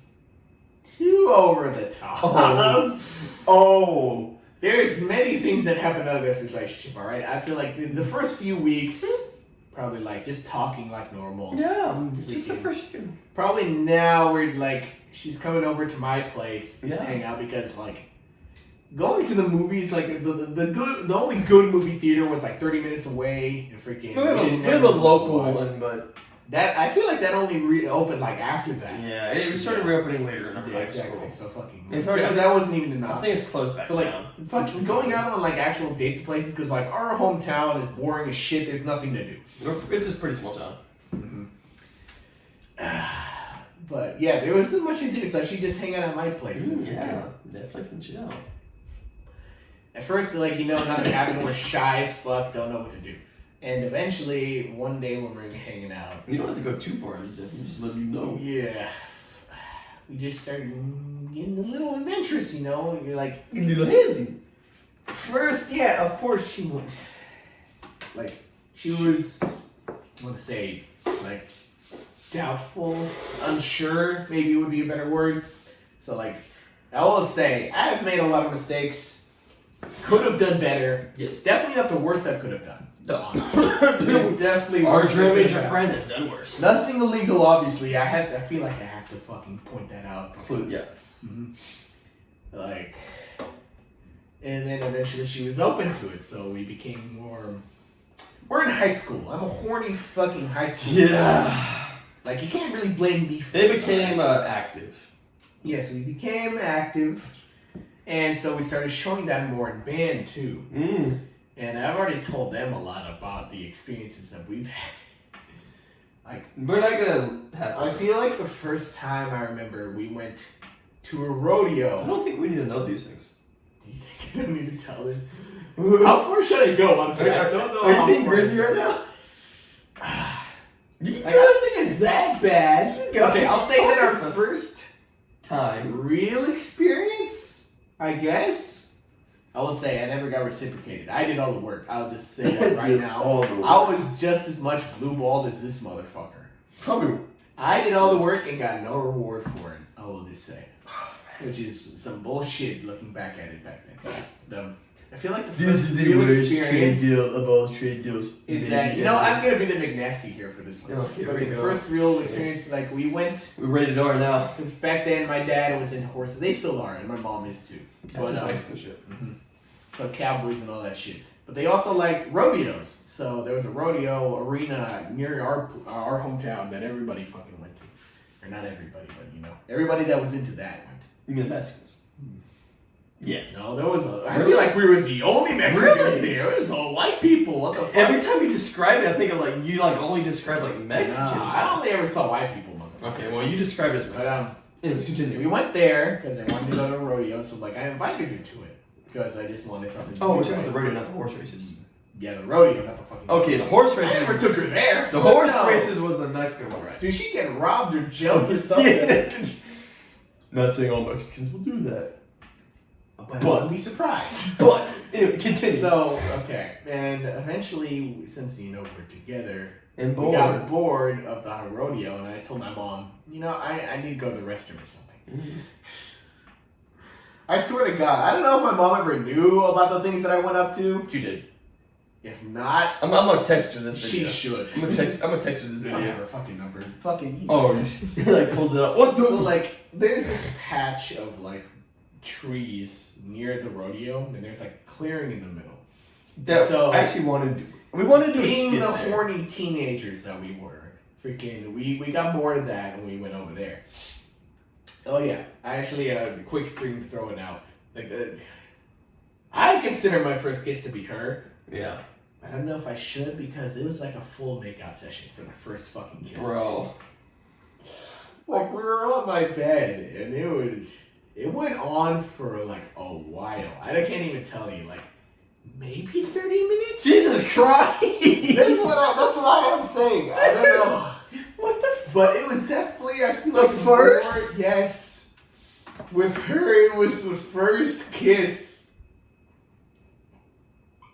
too over the top. Oh, there's many things that happen out of this relationship. All right, I feel like the first few weeks, probably like just talking like normal. Yeah, just the first two. Probably now we're like, she's coming over to my place to Yeah. hang out because like going to the movies, like the only good movie theater was like 30 minutes away. And freaking We have a local one, but that I feel like that only reopened like after that. yeah, it started reopening later in our Yeah, high exactly. school. So fucking. It's already- because that wasn't even I enough. think it's closed back So like, down. fucking going out on like actual dates to places because like our hometown is boring as shit. There's nothing to do. It's just a pretty small town. But yeah, there wasn't much to do, so she'd just hang out at my place. and Yeah, Netflix and chill. At first, like, nothing happened. We're shy as fuck, don't know what to do. And eventually, one day when we're hanging out, You don't have to go too far. You just let you know. yeah, we just started getting a little adventurous, You're like, A little hazy. first, yeah, of course she was, like, she was, I want to say, like, doubtful, unsure, maybe would be a better word. So, like, I will say, I've made a lot of mistakes. Could have done better. Yes. Definitely not the worst I could have done. No. It's definitely Our worse. true I could major have friend has done worse. done. Nothing illegal, obviously. I feel like I have to fucking point that out. Because, Yeah. Like, and then eventually she was open to it, so we became more. We're in high school. I'm a horny fucking high school. Yeah. Like, you can't really blame me for They this, became alright? active. Yes, we became active, and so we started showing that more in band too. And I've already told them a lot about the experiences that we've had. Like, We're not gonna have. I feel like the first time I remember we went to a rodeo. I don't think we need to know these things. Do you think I don't need to tell this? How far should I go? Honestly, I don't know. Are how you being far. grizzly right now? Like, I don't think it's that bad. Okay, I'll say that our first Time. real experience, I guess. I will say I never got reciprocated. I did all the work. I'll just say that right now. All the work. I was just as much blue-balled as this motherfucker. Probably. I did all the work and got no reward for it, I will just say. Which is some bullshit looking back at it back then. But, I feel like the first real experience of all trade deals. is that, I'm going to be the McNasty here for this one. Okay, But here we the go. first real experience, like, we went, We're rated R now. because back then my dad was into horses. They still are, and my mom is too. That's But, just Mexican shit. so cowboys and all that shit. But they also liked rodeos. So there was a rodeo arena near our hometown that everybody fucking went to. Or not everybody, but everybody that was into that went. You mean the Mexicans? Yes. No, there was I Really? feel like we were the only Mexicans Really? there. It was all white people. What the fuck? Every time you describe it, I think of you only describe Mexicans. I only ever saw white people, motherfucker. Okay, well you describe it as But Mexicans. Anyways, continue. we went there because I wanted to go to a rodeo, so I invited her to it because I just wanted something. to Oh, do, we're talking right? about the rodeo, not the horse races. Yeah, the rodeo, not the fucking. Okay, the horse I never races. took her there. The Fuck horse no. races was the Mexican one, right? Did she get robbed or jumped or something? Not saying all Mexicans will do that. But I wouldn't be surprised. But anyway, continue. So, okay. And eventually, since, we're together, and we got bored of the rodeo, and I told my mom, I need to go to the restroom or something. I swear to God, I don't know if my mom ever knew about the things that I went up to. You did. If not, I'm gonna text her this she video. should. I'm gonna text her this I don't video. have her fucking number. Fucking Oh, email. she pulls it up. What the? So, there's this patch of, trees near the rodeo, and there's, clearing in the middle. That So- I actually wanted to do. We wanted to do a Being skit the there. horny teenagers that we were, we got bored of that and we went over there. Oh yeah, I actually a quick thing to throw it out. I consider my first kiss to be her. Yeah. I don't know if I should because it was like a full makeout session for the first fucking kiss. Bro. We were on my bed and it went on for a while. I can't even tell you, maybe 30 minutes. Jesus Christ! That's what I'm saying. I don't know. What the? But it was definitely, I feel The like first? more- yes. With her, it was the first kiss.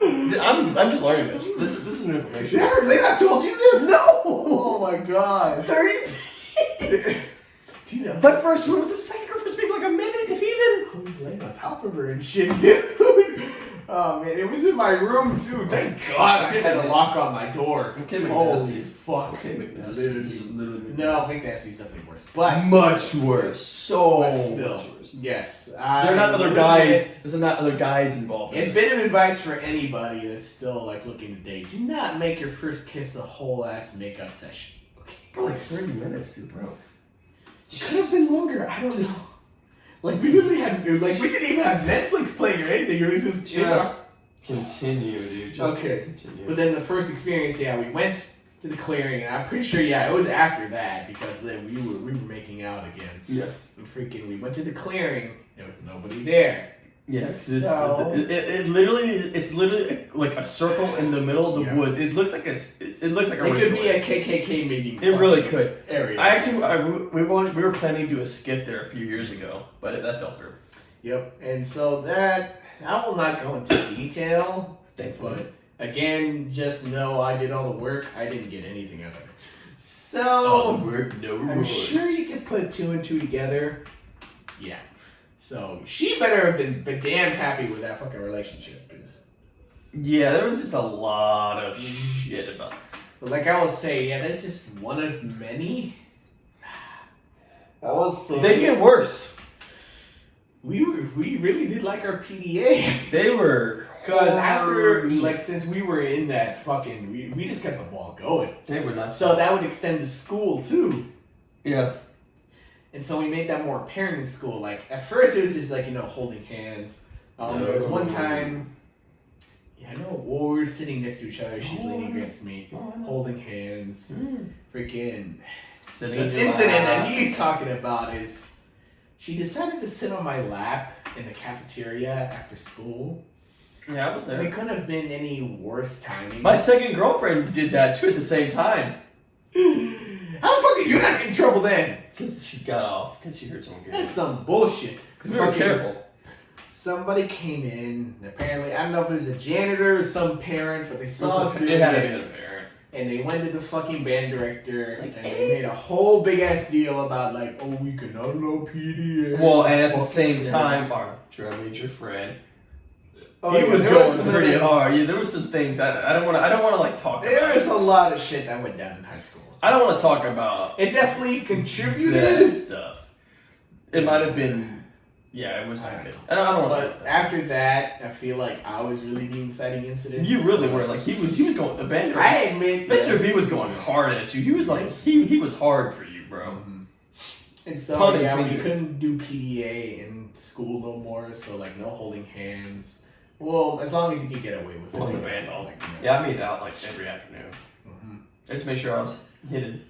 I'm just learning this. This is new information. Never, they not told you this? No. Oh my god. 30. Dude, My first one with the second girlfriend's maybe like a minute, if even. I was laying on top of her and shit, dude. Oh man, it was in my room too. Thank God I had a lock on my door. Okay, McNasty. Holy fuck. Okay, McNasty. Literally. This is literally No, I think Nasty's definitely worse. But much worse. So but still, much worse. yes. There are not other guys. There's not other guys involved. A In bit this. of advice for anybody that's still like looking to date: do not make your first kiss a whole ass makeup session. Okay. For like 30 minutes, dude, bro. It could have been longer. I don't know. Like we literally had, like we didn't even have Netflix playing or anything. It was just in our- continue, dude. Just Okay. continue. But then the first experience, yeah, we went to the clearing, and I'm pretty sure, yeah, it was after that because then we were making out again. Yeah. And freaking, we went to the clearing. There was nobody there. Yeah, 'cause So- it's literally like a circle in the middle of the Yeah. woods. It looks like it looks like a It could ritual. be a KKK meeting. It really could. Area. We were planning to do a skit there a few years ago, but that fell through. Yep. And so that I will not go into detail, Thankfully. but again, just know I did all the work. I didn't get anything out of it. So All the work, no I'm reward. sure you can put two and two together. Yeah. So she better have been damn happy with that fucking relationship. 'Cause- Yeah, there was just a lot of shit about. But like I will say, yeah, that's just one of many. I will say They get worse. we really did like our PDA. They were Because after, horny. like, since we were in that fucking, we just kept the ball going. They were nuts. So that would extend to school too. Yeah. And so we made that more apparent in school. Like, at first it was just like, holding hands. There was one time, I know, well, we were sitting next to each other. She's leaning against me, holding hands. Freaking. Sitting This in your incident lap. that he's talking about is she decided to sit on my lap in the cafeteria after school. Yeah, I was It there. couldn't have been any worse timing. My second girlfriend did that too at the same time. How the fuck did you not get in trouble then? Because she got off. Because she heard someone get That's off. some bullshit. We were careful. Somebody came in, and apparently, I don't know if it was a janitor or some parent, but they saw us doing It had to be it, a parent. and they went to the fucking band director, Like, and they made a whole big ass deal about, like, oh, we cannot allow PDA. Well, and at the Fucking same yeah. time, our drum major friend, Oh, he yeah, was there going some pretty other- hard. Yeah, there were some things I don't want to like talk There about. was a lot of shit that went down in high school. I don't want to talk about It definitely that contributed, stuff. It might have been, yeah, it was not good. I don't want to. but after that, I feel like I was really the inciting incident. You really so- were like he was going the band. I admit, Mr. yes. V was going hard at you. He was like he was hard for you, bro. Mhm. And so Pun yeah, we intended. couldn't do PDA in school no more. So like no holding hands. Well, as long as you could get away with it. On the I guess, band all. like, Yeah, I made out like every afternoon. Mhm. I just made sure I was hidden.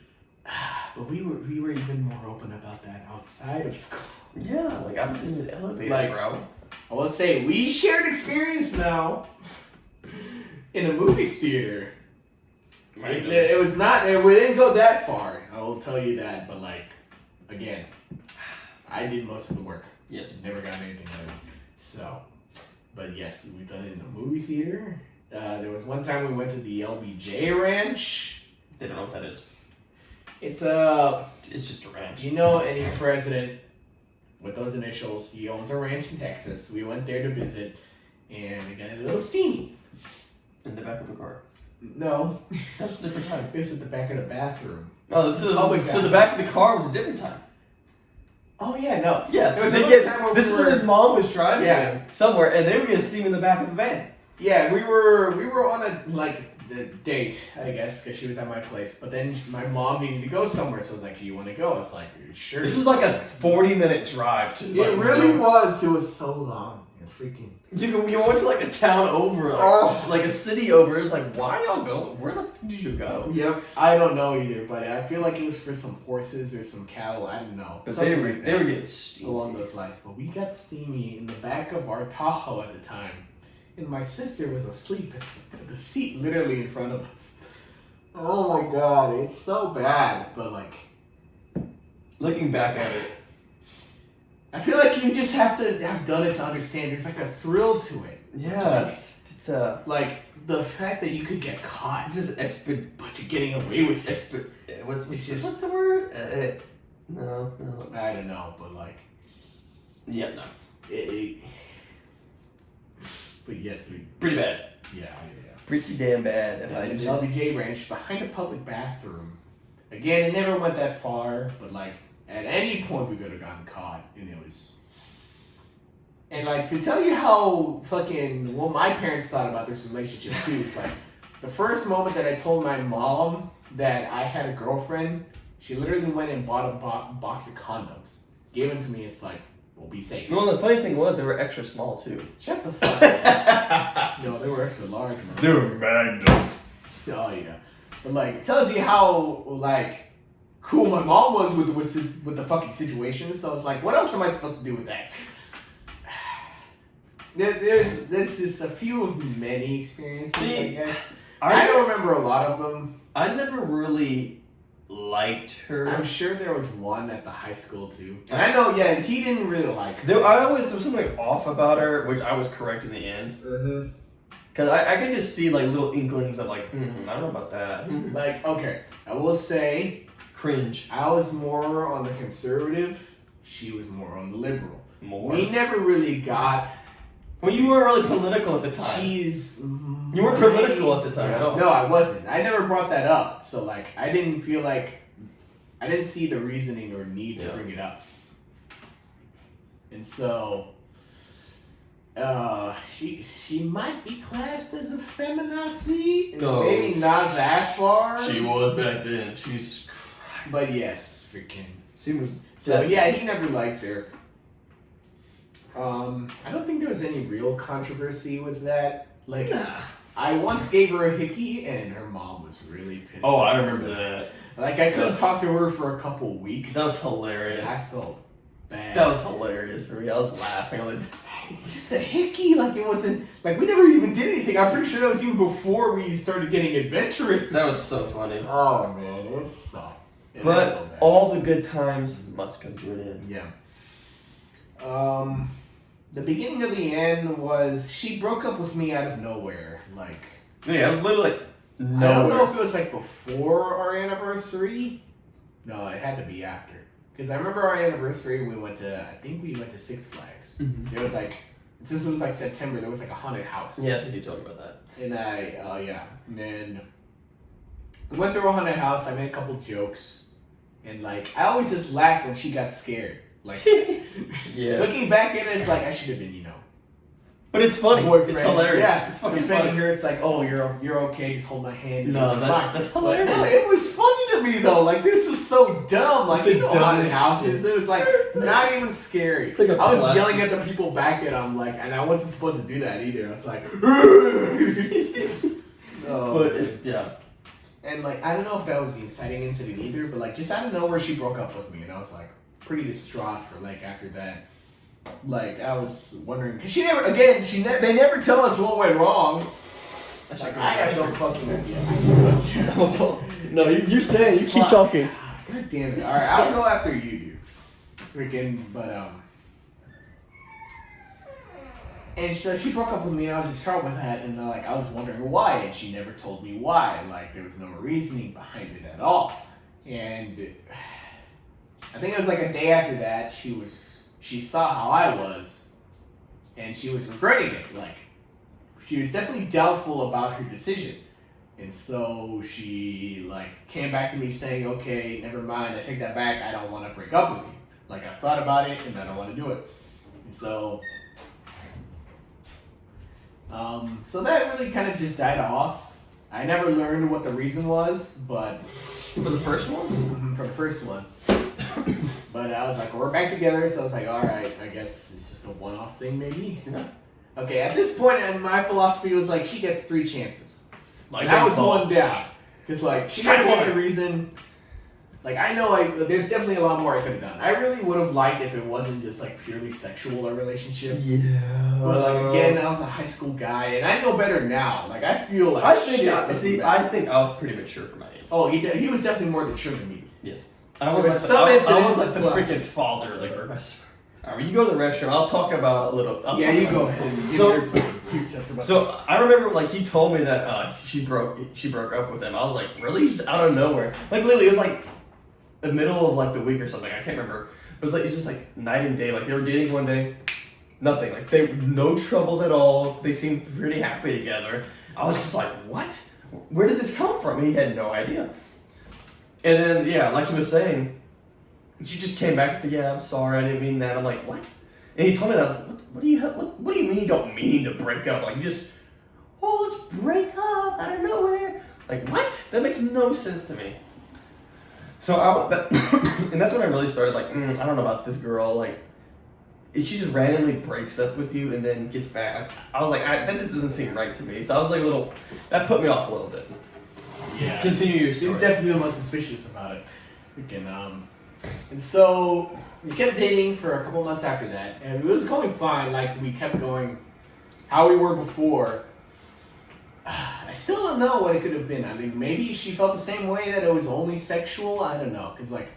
But we were even more open about that outside of school. Yeah, like I was in the elevator, Like- bro. I will say we shared experience now in a movie theater. It was not. We didn't go that far. I will tell you that. But like, again, I did most of the work. Yes. Never got anything out of it. So, but yes, we've done it in a movie theater. There was one time we went to the LBJ Ranch. They don't know what that is. It's It's just a ranch. you know, any president with those initials, he owns a ranch in Texas. We went there to visit, and it got a little steamy. In the back of the car. No, That's a different time. it was at the back of the bathroom. Oh, this is Public so the back of the car was a different time. Oh yeah, no. Yeah, It was they another get, time when this we is when were- his mom was driving Yeah. him somewhere, and they were gonna see him in the back of the van. Yeah, we were on a the date, I guess, because she was at my place. But then my mom needed to go somewhere, so I was like, "Do you want to go?" I was like, "Sure." This was like a 40-minute drive to. It like, really was. It was so long. And freaking. You went to like a town over, like, Oh. like a city over. It's like, why y'all go? Where the f did you go? Yep. I don't know either, but I feel like it was for some horses or some cattle. I don't know. But Something they like were that. getting steamy. Along those lines. But we got steamy in the back of our Tahoe at the time. and my sister was asleep at the seat literally in front of us. Oh my god, it's so bad, but like, Looking back at it, I feel like you just have to have done it to understand. There's like a thrill to it. yeah, It's it's like the fact that you could get caught, this is but you're getting away with it. what's It's just- what's the word? No. I don't know, but like, Yeah, no. But yes, Pretty bad. yeah. Pretty damn bad. If I And do the LBJ Ranch behind a public bathroom. Again, it never went that far, but like at any point we could have gotten caught, and it was. And like to tell you how fucking what my parents thought about this relationship too. It's like the first moment that I told my mom that I had a girlfriend, she literally went and bought a box of condoms, gave them to me. It's like, well, be safe. Well, the funny thing was they were extra small too. Shut the fuck up. No, they were extra large, man. They were magnums. Oh yeah, but like it tells you how like cool my mom was with the fucking situation. So it's like, what else am I supposed to do with that? There's just a few of many experiences. See, I guess I don't remember a lot of them. I never really liked her. I'm sure there was one at the high school too. And I know, yeah, he didn't really like her. There was something off about her, which I was correct in the end. Mm-hmm. Cause I could just see like little inklings of like, I don't know about that. Like, okay, I will say, Cringe. I was more on the conservative. She was more on the liberal. More. We never really got. Well, you weren't really political at the time. You weren't political at the time at all. No, I wasn't. I never brought that up. So like, I didn't feel like I didn't see the reasoning or need to bring it up. And so, she might be classed as a feminazi. No. Maybe not that far. She was back then. Jesus Christ. But yes, freaking. She was. So yeah, he never liked her. I don't think there was any real controversy with that. Like, I once gave her a hickey, and her mom was really pissed. Oh, I remember that. Like, I couldn't talk to her for a couple weeks. That was hilarious. I felt bad. That was hilarious for me. I was laughing on it. It's just a hickey. Like, it wasn't. Like, we never even did anything. I'm pretty sure that was even before we started getting adventurous. That was so funny. Oh man, it sucked. But all the good times must come to an end. Yeah. The beginning of the end was she broke up with me out of nowhere. Like, Yeah, it was literally like I don't know nowhere. if it was like before our anniversary. No, it had to be after. Because I remember our anniversary, I think we went to Six Flags. Mhm. There was like, since it was like September, there was like a haunted house. Yeah, I think you told me about that. And and then we went through a haunted house. I made a couple jokes. And like, I always just laughed when she got scared. Like, Yeah. looking back at it, it's like I should have been, But it's funny. boyfriend. It's hilarious. Yeah, It's fucking defending funny. her. It's like, oh, you're okay. Just hold my hand. No, You're that's- fine. that's But hilarious. no, it was funny to me though. Like, this was so dumb. Like, It's you the know, haunted dumbest houses. shit. It was like not even scary. It's like a I was classic. yelling at the people back at them, like, and I wasn't supposed to do that either. I was like, Yeah. And like, I don't know if that was the inciting incident either, but like, just out of nowhere, she broke up with me, and I was like, pretty distraught for like after that. Like, I was wondering, cause they never tell us what went wrong. Like, I have no fucking idea. No, you stay. You keep Fuck. talking. God damn it! All right, I'll go after you do. Freaking, but And so she broke up with me, and I was distraught with that, and like I was wondering why, and she never told me why. Like, there was no reasoning behind it at all. And I think it was like a day after that, she saw how I was, and she was regretting it. Like, she was definitely doubtful about her decision. And so she like came back to me saying, okay, never mind, I take that back, I don't want to break up with you. Like, I've thought about it and I don't want to do it. And so that really kind of just died off. I never learned what the reason was, but For the first one? for the first one. But I was like, well, we're back together, so I was like, all right, I guess it's just a one-off thing maybe. Yeah. Okay, at this point, and my philosophy was like, she gets 3 chances. Like And I was baseball. one down. Because, like, she Strike never gave one. me a reason. Like, I know there's definitely a lot more I could have done. I really would have liked if it wasn't just, like, purely sexual a relationship. Yeah. But, like, again, I was a high school guy, and I know better now. Like, I feel like I think shit I looking back. think I was pretty mature for my age. Oh, he was definitely more mature than me. Yes. I was There like was the, some I incidents was like the of- freaking father. Like, alright, you go to the restroom. I'll talk about a little. Yeah, you go ahead. And give So- your few cents about this. So I remember, like, he told me that she broke up with him. I was like, really? Just out of nowhere. Like, literally, it was like the middle of like the week or something. I can't remember. But it's just like night and day. Like, they were dating one day, nothing. Like, no troubles at all. They seemed pretty happy together. I was just like, what? Where did this come from? He had no idea. And then, yeah, like he was saying, she just came back and said, yeah, I'm sorry, I didn't mean that. I'm like, what? And he told me that. I was like, what do you mean you don't mean to break up? Like, you just, let's break up out of nowhere. Like, what? That makes no sense to me. So, and that's when I really started, like, I don't know about this girl. Like, if she just randomly breaks up with you and then gets back, I was like, that just doesn't seem right to me. So I was like that put me off a little bit. Yeah. Continue your She's story. definitely the most suspicious about it. And so we kept dating for a couple months after that, and it was going fine. Like, we kept going how we were before. I still don't know what it could have been. I mean, maybe she felt the same way, that it was only sexual. I don't know, because, like,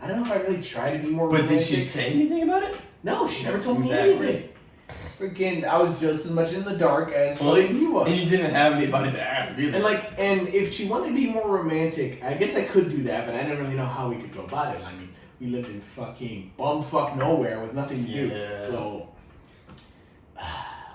I don't know if I really tried to be more But romantic. did she say anything about it? No, she never told me Exactly. anything. Freaking, I was just as much in the dark as he was. And you didn't have anybody to ask either. And if she wanted to be more romantic, I guess I could do that, but I didn't really know how we could go about it. I mean, we lived in fucking bumfuck nowhere with nothing to do. Yeah. So,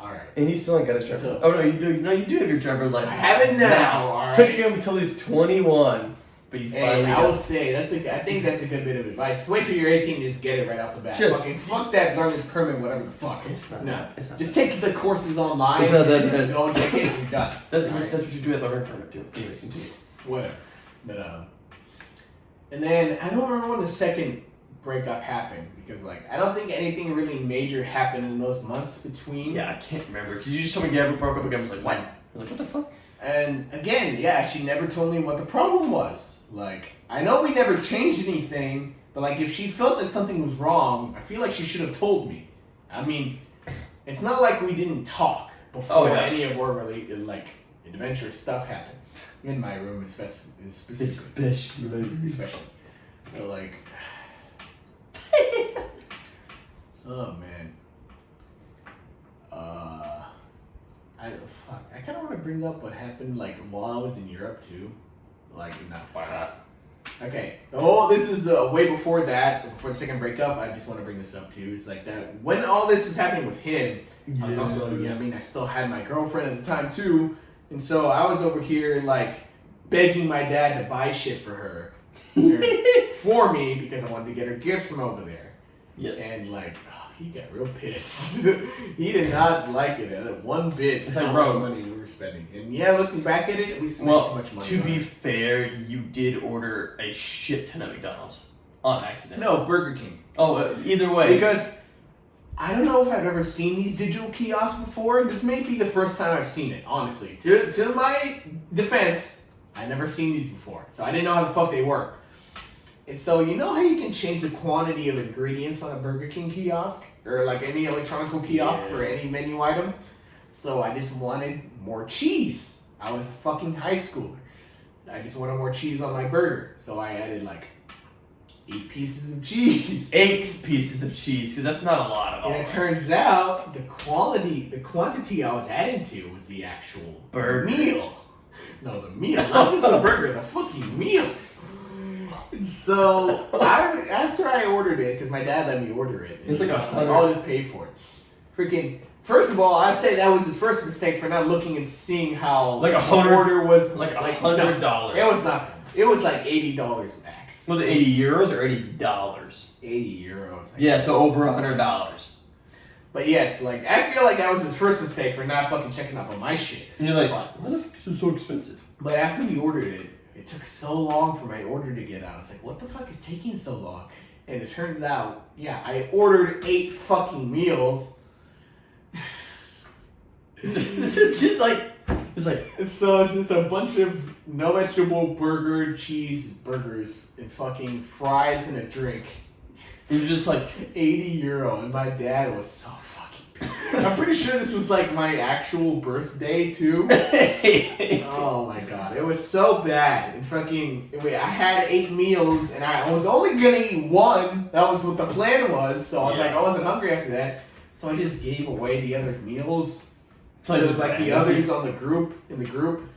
alright. And he still ain't got his driver's So- license. Oh, no, you do. No, you do have your driver's license. I have it now, alright? Took him until he's 21, but you finally Hey, I got will say, I think that's a good bit of advice. Wait till you're 18 and just get it right off the bat. Just- Fucking fuck that learner's permit, whatever the fuck. It's not No. that- it's not Just take the courses online It's not that and just bad. go and take it and you're done. That's Alright? what you do at the learning permit, too. Anyways, continue. Whatever. But and then I don't remember when the second breakup happened, because like I don't think anything really major happened in those months between. Yeah, I can't remember. Because you just told me, yeah, we broke up again. I was like, what? I was like, what the fuck? And again, yeah, she never told me what the problem was. Like, I know we never changed anything, but like if she felt that something was wrong, I feel like she should have told me. I mean, it's not like we didn't talk before any of our really like adventurous stuff happened. In my room, specifically. Especially. But like, oh man. I kind of want to bring up what happened like while I was in Europe too. Like, no. Why not? Okay. Oh, this is way before that, before the second breakup. I just want to bring this up too. It's like that when all this was happening with him, I was also, I still had my girlfriend at the time too, and so I was over here like begging my dad to buy shit for her, for me, because I wanted to get her gifts from over there. Yes. And like, he got real pissed. He did not like it at one bit. It's like, how bro, much money we were spending. And yeah, looking back at it, we spent too much money. To on be it. fair, you did order a shit ton of McDonald's on accident. No, Burger King. Oh, either way. Because I don't know if I've ever seen these digital kiosks before. This may be the first time I've seen it, honestly. To my defense, I've never seen these before. So I didn't know how the fuck they work. And so, you know how you can change the quantity of ingredients on a Burger King kiosk? Or like any electronic kiosk for any menu item? So I just wanted more cheese. I was fucking high schooler. I just wanted more cheese on my burger. So I added like 8 pieces of cheese. 8 pieces of cheese, because that's not a lot at all. And it turns out the quantity I was adding to was the actual Burger. meal. No, the meal, not just the burger, the fucking meal. And so after I ordered it, because my dad let me order it, It's like I'll just pay for it. Freaking. First of all, I'd say that was his first mistake for not looking and seeing how Like the order was like No, $100. it was nothing. It was like $80 max. Was it 80 euros or $80? 80 euros. I Yeah, guess. so over $100. But yes, like I feel like that was his first mistake for not fucking checking up on my shit. And you're like, why the fuck is this so expensive? But after we ordered it, it took so long for my order to get out. It's like, what the fuck is taking so long? And it turns out, yeah, I ordered 8 fucking meals. This is just like, It's like, So it's just a bunch of no vegetable burger, cheese burgers, and fucking fries and a drink. you're just like, €80, and my dad was so fucking pissed. I'm pretty sure this was like my actual birthday too. Oh my god, it was so bad. And fucking, I had 8 meals, and I was only gonna eat one. That was what the plan was. So I was like, I wasn't hungry after that. So I just gave away the other meals. it's like, So like the others on the group, in the group.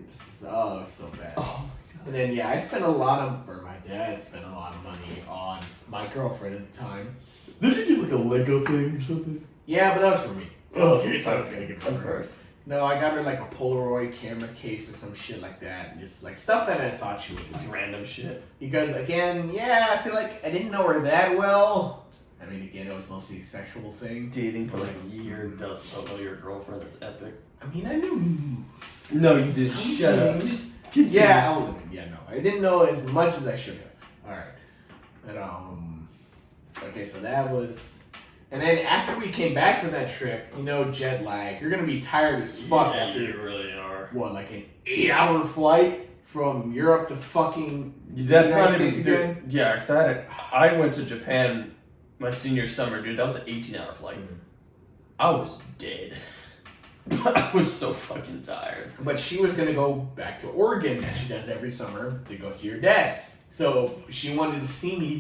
This is, oh, it was so bad. oh, And then yeah, I spent a lot of, or my dad spent a lot of money on my girlfriend at the time. did you get like a Lego thing or something? Yeah, but that was for me. Oh, If I was gonna give it to of her. course. No, I got her like a Polaroid camera case or some shit like that. Just like stuff that I thought she would Just like. random shit. Because again, yeah, I feel like I didn't know her that well. I mean, again, it was mostly a sexual thing. Dating for like a year, don't know your girlfriend, that's epic. I mean, I knew. No, you didn't. Shut up. something. Just continue. Yeah, I'll limit. Yeah, no, I didn't know as much as I should have. All right, but okay, so that was. And then after we came back from that trip, you know, jet lag. You're gonna be tired as fuck Yeah, after you really are. what, like an 8-hour flight from Europe to fucking That's United not even States dude, again? yeah, because I went to Japan my senior summer, dude. That was an 18-hour flight. I was dead. I was so fucking tired. But she was gonna go back to Oregon, as she does every summer, to go see her dad. So she wanted to see me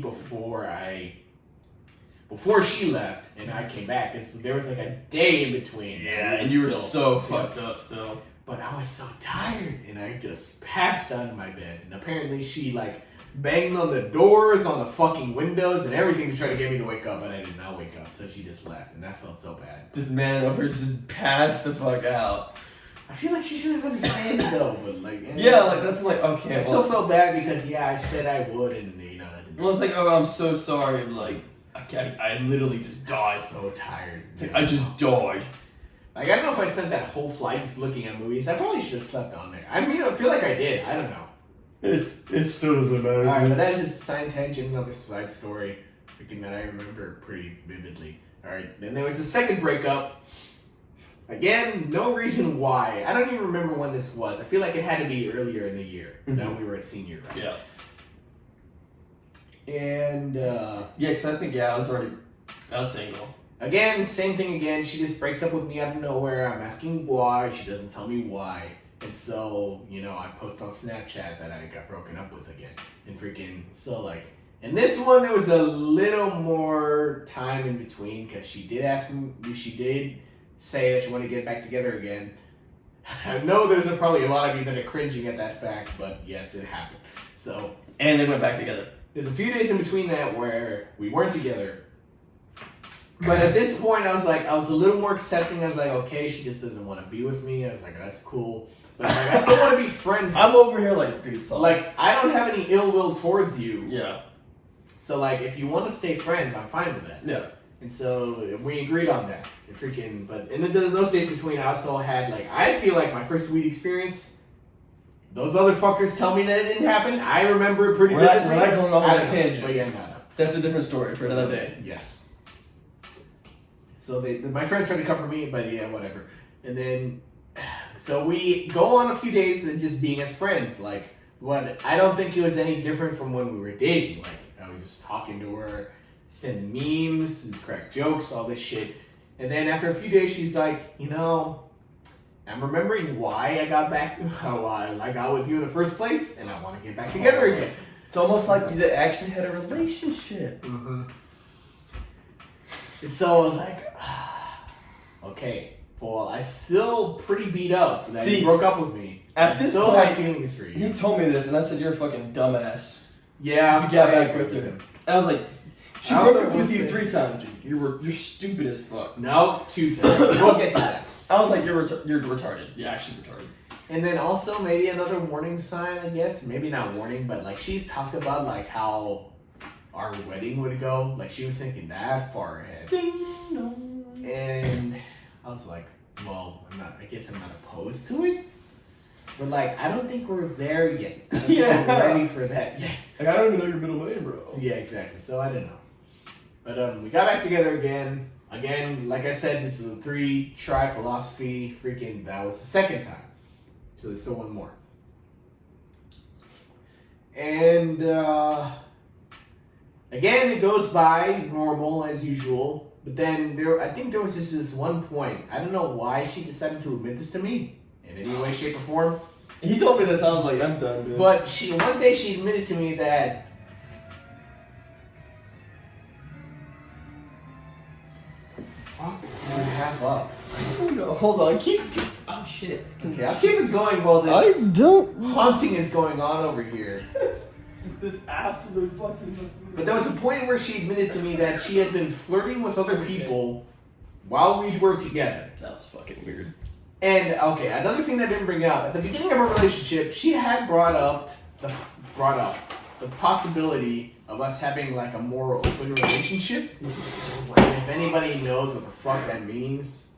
before she left and I came back. There was like a day in between. Yeah, and We you were still- so fucked up still. But I was so tired and I just passed out of my bed. And apparently she like banged on the doors, on the fucking windows and everything to try to get me to wake up, but I did not wake up. So she just left and that felt so bad. This man over here just passed the fuck out. I feel like she should have understood though, but like Yeah, like that's like okay. I still felt bad because yeah, I said I would and you know that didn't. Well, it's like, oh, I'm so sorry. Like, I literally just I died. was so tired. It's like, I just died. Like, I don't know if I spent that whole flight just looking at movies. I probably should have slept on there. I mean, I feel like I did. I don't know. It still doesn't matter. Alright, but that's just a side tangent, another side story. Freaking that I remember pretty vividly. Alright, then there was a second breakup. Again, no reason why. I don't even remember when this was. I feel like it had to be earlier in the year. That we were a senior, right? Yeah. And, Yeah, because I think, I was single. again, same thing again. She just breaks up with me out of nowhere. I'm asking why. She doesn't tell me why. And so, you know, I post on Snapchat that I got broken up with again. And freaking, so like, and this one, there was a little more time in between because she did ask me, she did say that she wanted to get back together again. I know there's probably a lot of you that are cringing at that fact, but yes, it happened. So, And they went back together. there's a few days in between that where we weren't together. But at this point, I was a little more accepting. I was like, okay, she just doesn't want to be with me. I was like, that's cool. But I'm like, I still want to be friends. I'm over here like, dude, stop. Like, I don't have any ill will towards you. Yeah. So, like, if you want to stay friends, I'm fine with that. Yeah. And so we agreed on that. And freaking, but in those days between, I also had, like, I feel like my first weed experience, those other fuckers tell me that it didn't happen. I remember it pretty We're not- vividly. we're not going on I that don't know. tangent. But yeah, no. That's a different story for another day. Yes. So my friends tried to cover me, but yeah, whatever. And then, so we go on a few days and just being as friends. Like, I don't think it was any different from when we were dating. Like, I was just talking to her, send memes, crack jokes, all this shit. And then after a few days, she's like, you know, I'm remembering why I got back, how I got with you in the first place, and I want to get back together again. It's almost like you actually had a relationship. Mm-hmm. And so I was like, okay, well, I still pretty beat up that See, you broke up with me. at I this still point, have feelings for you. He told me this, and I said, you're a fucking dumbass. Yeah, You got I back agree with her. him. I was like, she I broke also up with was you saying- 3 times, dude. You're stupid as fuck. No, 2 times. We'll get to that. I was like, you're retarded. You're actually retarded. And then also maybe another warning sign, I guess. Maybe not warning, but like she's talked about like how our wedding would go. Like she was thinking that far ahead. Ding dong. And I was like, well, I guess I'm not opposed to it. But like, I don't think we're there yet. I don't think Yeah. we're ready for that yet. Like, I don't even know your middle name, bro. Yeah, exactly. So I don't know. But we got back together again. Again, like I said, this is a 3-try philosophy. Freaking, that was the second time. So there's still one more. And again, it goes by normal as usual. But then I think there was just this one point. I don't know why she decided to admit this to me in any way, shape, or form. He told me this. I was like, I'm done, dude. But one day she admitted to me that fuck, I have up. Oh no, hold on. Oh shit. Okay, I'll keep it going while this don't. haunting is going on over here. This absolute fucking. But there was a point where she admitted to me that she had been flirting with other people while we were together. That was fucking weird. And okay, another thing that I didn't bring up at the beginning of our relationship, she had brought up the possibility of us having like a more open relationship. And if anybody knows what the fuck that means,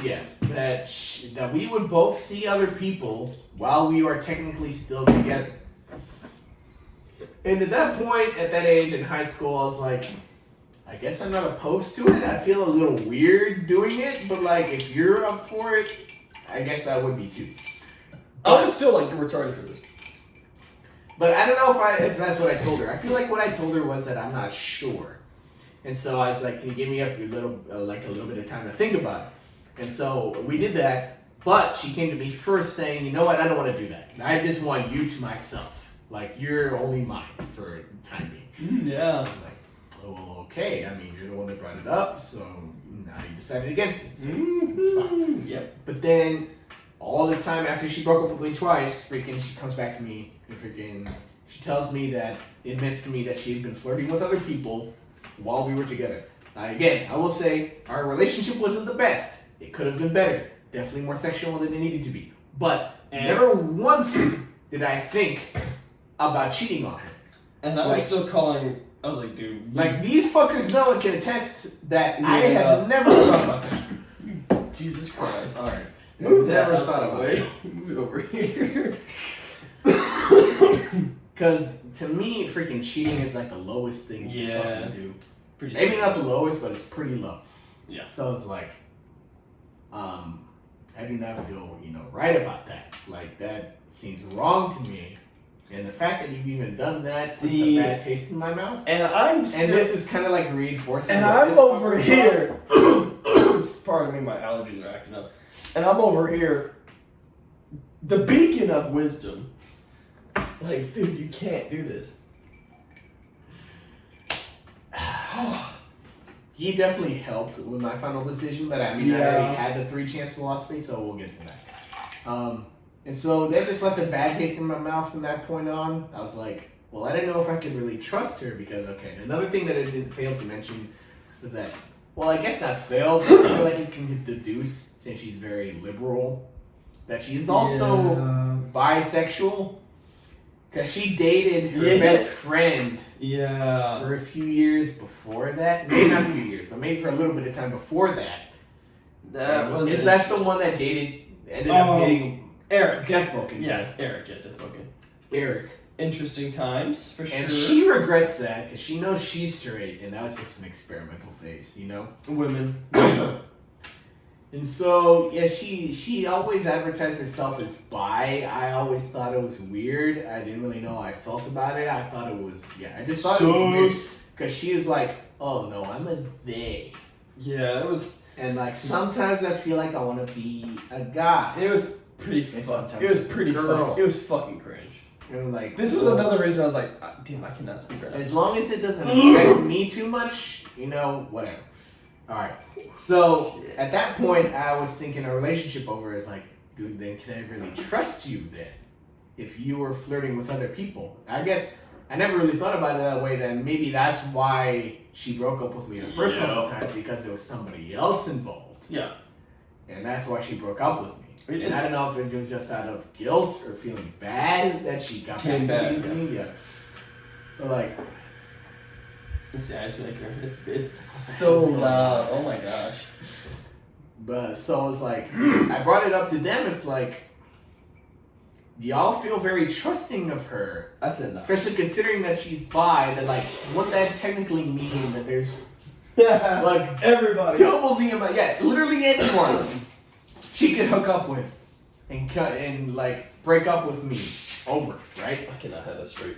yes, that we would both see other people while we are technically still together. And at that point, at that age in high school, I was like, I guess I'm not opposed to it. I feel a little weird doing it, but like if you're up for it, I guess I would be too. I was still like, you're retarded for this. But I don't know if that's what I told her. I feel like what I told her was that I'm not sure. And so I was like, can you give me a little bit of time to think about it? And so we did that, but she came to me first saying, you know what, I don't want to do that. I just want you to myself. Like, you're only mine for the time being. Yeah. I'm like, oh, well, okay. I mean, you're the one that brought it up, so now you decided against it. So it's fine. Yep. But then, all this time after she broke up with me twice, freaking, she comes back to me and freaking, she tells me that, admits to me that she had been flirting with other people while we were together. Now, again, I will say, our relationship wasn't the best. It could have been better. Definitely more sexual than it needed to be. But never once did I think about cheating on her. And I was still calling. I was like, dude. Like, these fuckers know and can attest that I had never thought about that. Jesus Christ. Alright. Move never that thought about it. Move it over here. Because to me, freaking cheating is like the lowest thing you fucking do. Pretty Maybe sweet. not the lowest, but it's pretty low. Yeah. So it's like, I do not feel, right about that. Like, that seems wrong to me. And the fact that you've even done that puts a bad taste in my mouth. And I'm still, and this is kind of like reinforcing. And what I'm this over fucker here. Pardon me, my allergies are acting up. And I'm over here, the beacon of wisdom. Like, dude, you can't do this. He definitely helped with my final decision, but I mean, I already had the 3-chance philosophy, so we'll get to that. And so that just left a bad taste in my mouth from that point on. I was like, well, I didn't know if I could really trust her because, okay, another thing that I didn't fail to mention was that, well, I guess not failed, but I feel like you can deduce, since she's very liberal, that she's also bisexual. Because she dated her best friend for a few years before that. Maybe not a few years, but maybe for a little bit of time before that. Is that the one that ended up dating Eric? Death Vulcan. Yes, Eric, Death Vulcan. Eric. Interesting times, for sure. And she regrets that because she knows she's straight and that was just an experimental phase, Women. And so, yeah, she always advertised herself as bi. I always thought it was weird. I didn't really know how I felt about it. I thought it was, I just thought it was weird. Because she is like, oh no, I'm a they. Yeah, it was. And like, sometimes I feel like I want to be a guy. It was pretty fucking. It was pretty fucking. It was fucking cringe. And like, this was another reason I was like, damn, I cannot speak right now. As long as it doesn't affect me too much, whatever. Alright. So, at that point, I was thinking a relationship over is like, dude, then can I really trust you then? If you were flirting with other people. I guess I never really thought about it that way, then maybe that's why she broke up with me the first couple of times, because there was somebody else involved. Yeah. And that's why she broke up with me. And I don't know if it was just out of guilt or feeling bad that she got back to me. Yeah. But like, it's the ice maker. It's so loud. Oh my gosh. But so it's like, I brought it up to them. It's like, y'all feel very trusting of her. I said no. Especially considering that she's bi. That like, what that technically mean that there's like everybody double the amount. Yeah, literally anyone she could hook up with. and like break up with me over it, right? I cannot have that straight.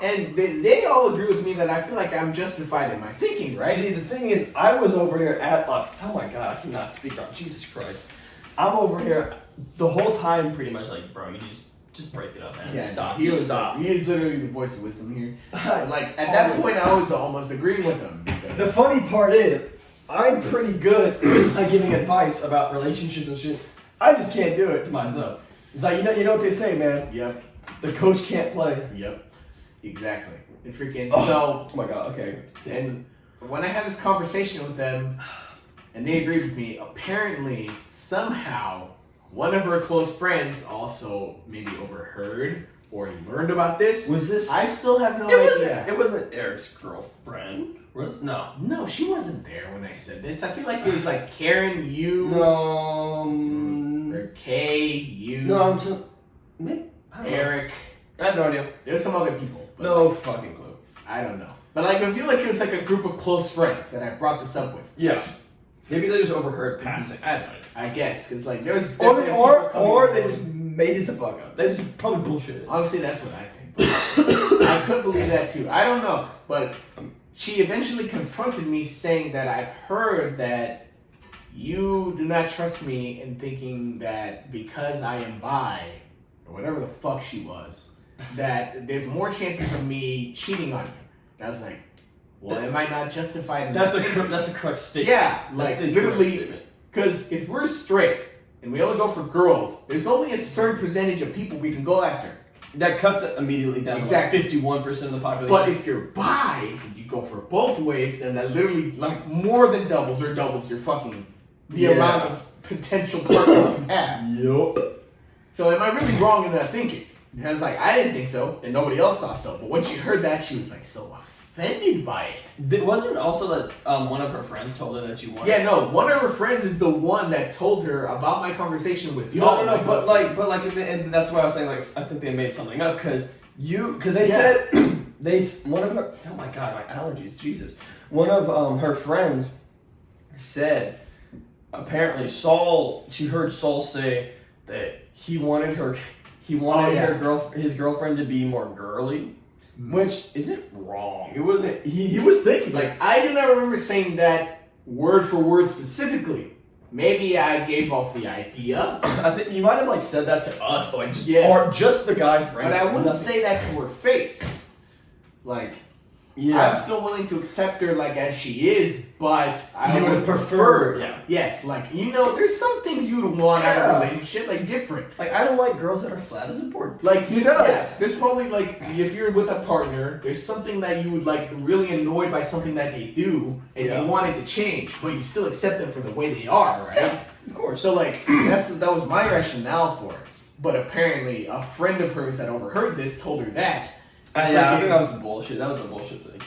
And they all agree with me that I feel like I'm justified in my thinking, right? See, the thing is, I was over here at oh my god, I cannot speak on Jesus Christ. I'm over here the whole time, pretty much like, bro, you just break it up, man. Yeah, Stop. He Stop. is literally the voice of wisdom here. Like at that point, I was almost agreeing with him. Because The funny part is, I'm pretty good at giving advice about relationships and shit. I just can't do it to myself. It's like you know what they say, man. Yep. The coach can't play. Yep. Exactly. And freaking Oh my god. Okay. and when I had this conversation with them, and they agreed with me, apparently somehow one of her close friends also maybe overheard or learned about this. Was this? I still have no It idea. wasn't Eric's girlfriend. Was no. No, she wasn't there when I said this. I feel like it was like Karen, you, No. or Kay, you, No, I'm just. Maybe, I don't know. Eric. I have no idea. There's some other people. But No like, fucking clue. I don't know. But like, I feel like it was like a group of close friends that I brought this up with. Yeah. Maybe they just overheard passing. I don't know. I guess, because like there's Or definitely they, people coming or they along. just made it the fuck up. They just probably bullshit. Honestly, that's what I think. But I could believe that too. I don't know, but she eventually confronted me saying that I've heard that you do not trust me in thinking that because I am bi, or whatever the fuck she was, that there's more chances of me cheating on you. And I was like, well, am I not justified in That's that thinking? that's a correct statement. Yeah, like That's a correct literally, statement. because if we're straight and we only go for girls, there's only a certain percentage of people we can go after. That cuts it immediately down Exactly. to like 51% of the population. But if you're bi, you go for both ways, and that literally like more than doubles your fucking the Yeah. amount of potential partners you have. Yup. So am I really wrong in that thinking? And I was like, I didn't think so, and nobody else thought so. But when she heard that, she was like so offended by it. Wasn't it also that one of her friends told her that you wanted? Yeah, no. One of her friends is the one that told her about my conversation with you. No, but and that's why I was saying like I think they made something up because they said one of her, oh my god, my allergies, Jesus. One of her friends said apparently she heard Saul say that he wanted his girlfriend to be more girly, which isn't wrong. It wasn't. He was thinking Like, I do not remember saying that word for word specifically. Maybe I gave off the idea, I think you might have like said that to us, but like just Yeah. or just the guy friend. but I wouldn't Nothing. say that to her face. Like, Yeah. I'm still willing to accept her like as she is, but I You would would prefer. Yeah. Yes, like, there's some things you would want out of a Yeah. relationship, like different. Like I don't like girls that are flat as a board. Like, Who does? there's probably like, if you're with a partner, there's something that you would like really annoyed by something that they do, and Yeah. you want it to change, but you still accept them for the way they are, right? Yeah, of course. So like that was my rationale for it. But apparently a friend of hers that overheard this told her that. Yeah, I Freaking- think that was bullshit. That was a bullshit thing.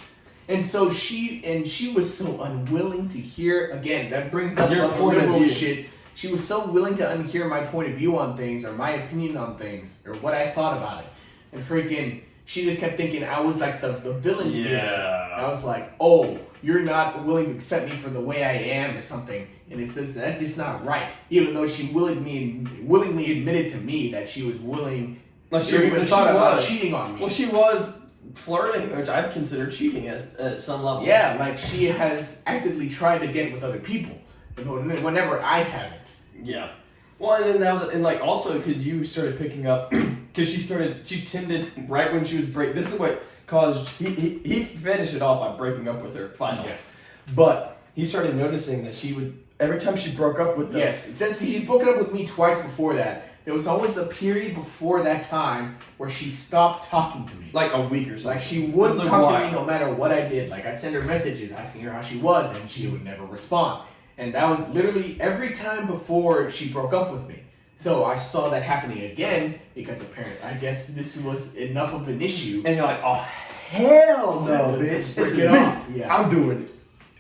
And so she was so unwilling to hear again, that brings up Your the point of liberal view. shit. She was so willing to unhear my point of view on things or my opinion on things or what I thought about it. And freaking she just kept thinking I was like the villain here. Yeah. I was like, oh, you're not willing to accept me for the way I am or something. And it says that's just not right. Even though she willingly admitted to me that she was willing, No, she even thought about was. cheating on me. Well, she was flirting, which I consider cheating at some level. Yeah, like she has actively tried to get with other people, whenever I haven't. Yeah. Well, and then that was, and like also because you started picking up, because she tended right when she was This is what caused he finished it off by breaking up with her finally. Yes. But he started noticing that she would every time she broke up with them. Yes, since she's broken up with me twice before that, there was always a period before that time where she stopped talking to me. Like a week or something. Like she wouldn't A talk to while. me no matter what I did. Like I'd send her messages asking her how she was, and she would never respond. And that was literally every time before she broke up with me. So I saw that happening again because apparently I guess this was enough of an issue. And you're like, oh hell no, Let's bitch. just It's break it me. off. Yeah. I'm doing it.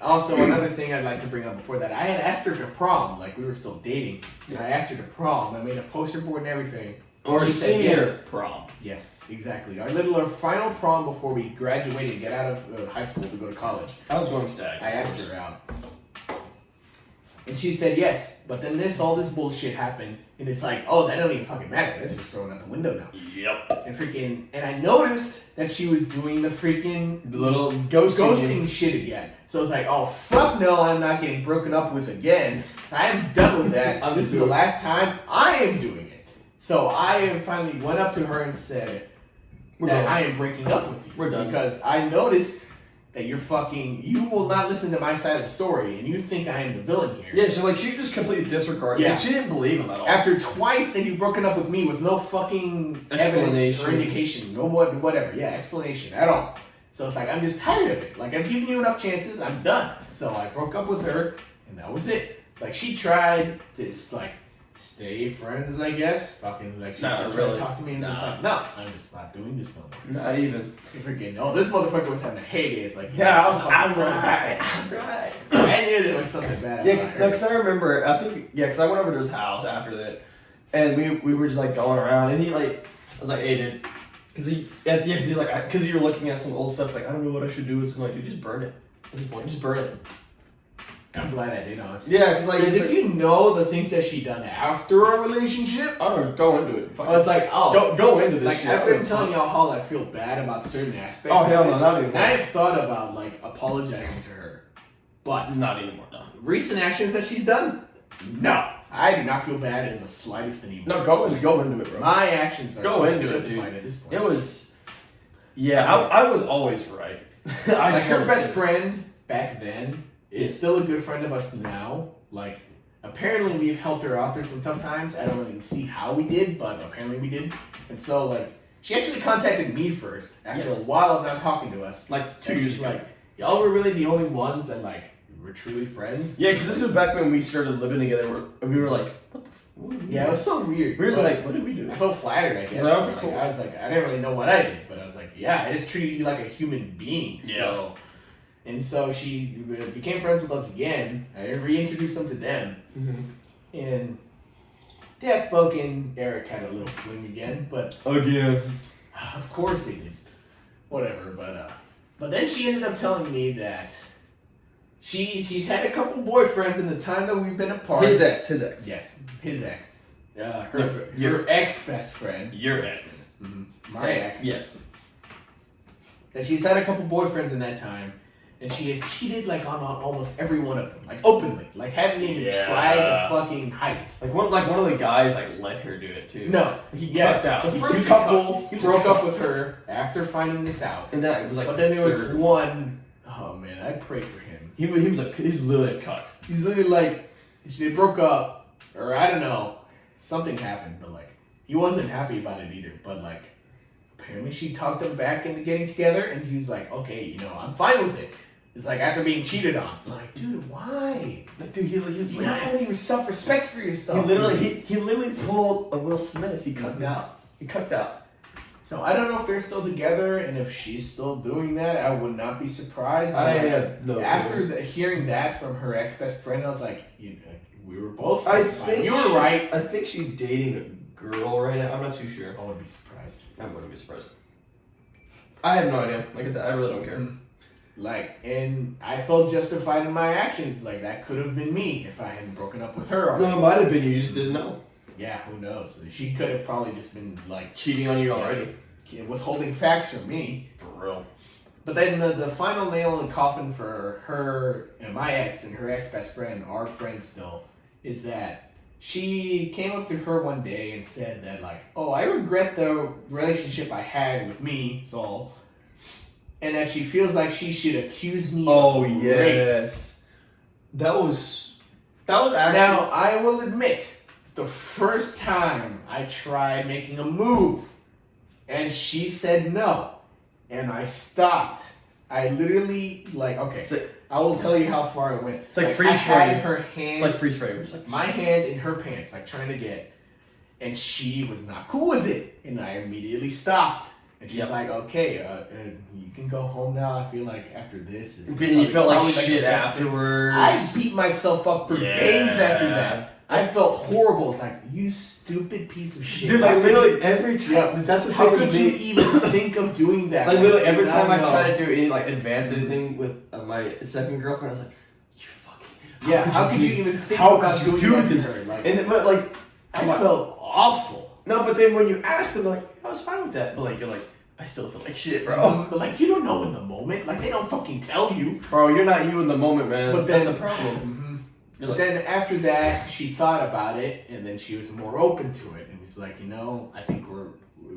Also, another thing I'd like to bring up before that, I had asked her to prom, like we were still dating. And I asked her to prom. I made a poster board and everything. Or She said senior yes. prom. Yes, exactly. Our final prom before we graduated and get out of high school to go to college. I was going stag. I asked her out. And she said yes, but then all this bullshit happened, and it's like, oh, that don't even fucking matter. That's just thrown out the window now. Yep. And I noticed that she was doing the little ghosting shit again. So it's like, oh fuck no, I'm not getting broken up with again. I am done with that. This is the last time I am doing it. So I finally went up to her and said that I am breaking up with you. We're done. Because I noticed that you will not listen to my side of the story, and you think I am the villain here. Yeah, so like she just completely disregarded. Yeah. She didn't believe him at all. After twice that you've broken up with me with no fucking evidence or indication, no whatever, explanation at all. So it's like, I'm just tired of it. Like, I've given you enough chances, I'm done. So I broke up with her, and that was it. Like, she tried to, like, stay friends, I guess. Fucking, like, she tried to talk to me, and it's like, no, I'm just not doing this no more. Not even. Freaking, this motherfucker was having a heyday. It's like, I'm right. So I knew there was something bad about her. Because I remember, because I went over to his house after that, and we were just, like, going around, and I was like, hey, dude. Because you were looking at some old stuff, like, I don't know what I should do. It's like, dude, just burn it. At this point, just burn it. I'm glad I did, honestly. Yeah, because if you know the things that she done after our relationship, I don't know, go into it. It's like, go into this. Like, shit. I've been telling y'all how I feel bad about certain aspects. Oh hell no, not anymore. And I've thought about like apologizing to her, but not anymore. No. Recent actions that she's done, no, I do not feel bad in the slightest anymore. No, go into it, bro. My actions are justified at this point. It was, I was always right. Like her best friend back then is still a good friend of us now. Like, apparently we've helped her out through some tough times. I don't really see how we did, but apparently we did. And so, like, she actually contacted me first after a while of not talking to us. Like 2 years ago. Like, y'all were really the only ones that, like, were truly friends. Yeah, because this was back when we started living together. We were like, what the yeah, it was so weird. We were like, what did we do? I felt flattered, I guess. No, Like, cool. I was like, I didn't really know what I did, but I was like, yeah, I just treated you like a human being. Yeah. So she became friends with us again. I reintroduced them to them. Mm-hmm. And Death Spoke and Eric had a little fling again, but again, of course they did. Whatever, but then she ended up telling me that she's had a couple boyfriends in the time that we've been apart. His ex. Yes, his ex. Your ex best friend. Your ex. Mm-hmm. My ex. Yes. That she's had a couple boyfriends in that time. And she has cheated like on almost every one of them, like openly, like haven't even tried to fucking hide it. Like one of the guys like let her do it too. No, he cut out. The first couple broke up with her after finding this out, and that was like. But then there was one. Oh man, I pray for him. He was literally a cuck. He's literally like they broke up, or I don't know, something happened, but like he wasn't happy about it either. But like apparently she talked him back into getting together, and he was like, okay, I'm fine with it. It's like after being cheated on. I'm like, dude, why? Like, dude, you not have any self-respect for yourself. He literally pulled a Will Smith. He cucked out. So I don't know if they're still together, and if she's still doing that, I would not be surprised. I have no after hearing that from her ex-best friend, I was like, we were both. I think you were right. I think she's dating a girl right now. I'm not too sure. I wouldn't be surprised. I wouldn't be surprised. I have no idea. Like I said, I really don't care. And I felt justified in my actions. Like, that could have been me if I hadn't broken up with her already. No, it might have been you just didn't know. Yeah, who knows? She could have probably just been, like... cheating on you already. Withholding facts from me. For real. But then the final nail in the coffin for her and my ex and her ex-best friend, our friend still, is that she came up to her one day and said that, like, oh, I regret the relationship I had with me, Saul. And that she feels like she should accuse me of rape. Yes. That was actually... Now, I will admit, the first time I tried making a move, and she said no, and I stopped. I literally, I will tell you how far it went. It's like freeze I frame. had her hand... It's like freeze frame. My hand in her pants, like trying to get... And she was not cool with it, and I immediately stopped. And she's like, okay, you can go home now. I feel like after this is... You felt like shit afterwards. I beat myself up for days after that. I felt horrible. It's like, you stupid piece of shit. Dude, like literally every time. That's the same How could you even think of doing that? Like literally every time I try to do any like advance anything with my second girlfriend, I was like, you fucking... Yeah, how could you even think how about could you doing do that to this? her? Like, But like, I felt awful. no, but then when you asked them, like, I was fine with that. But like, you're like, I still feel like shit, bro. But like, you don't know in the moment. Like, they don't fucking tell you. Bro, you're not you in the moment, man. But then that's the problem. Mm-hmm. But then after that, she thought about it, and then she was more open to it, and it's like, I think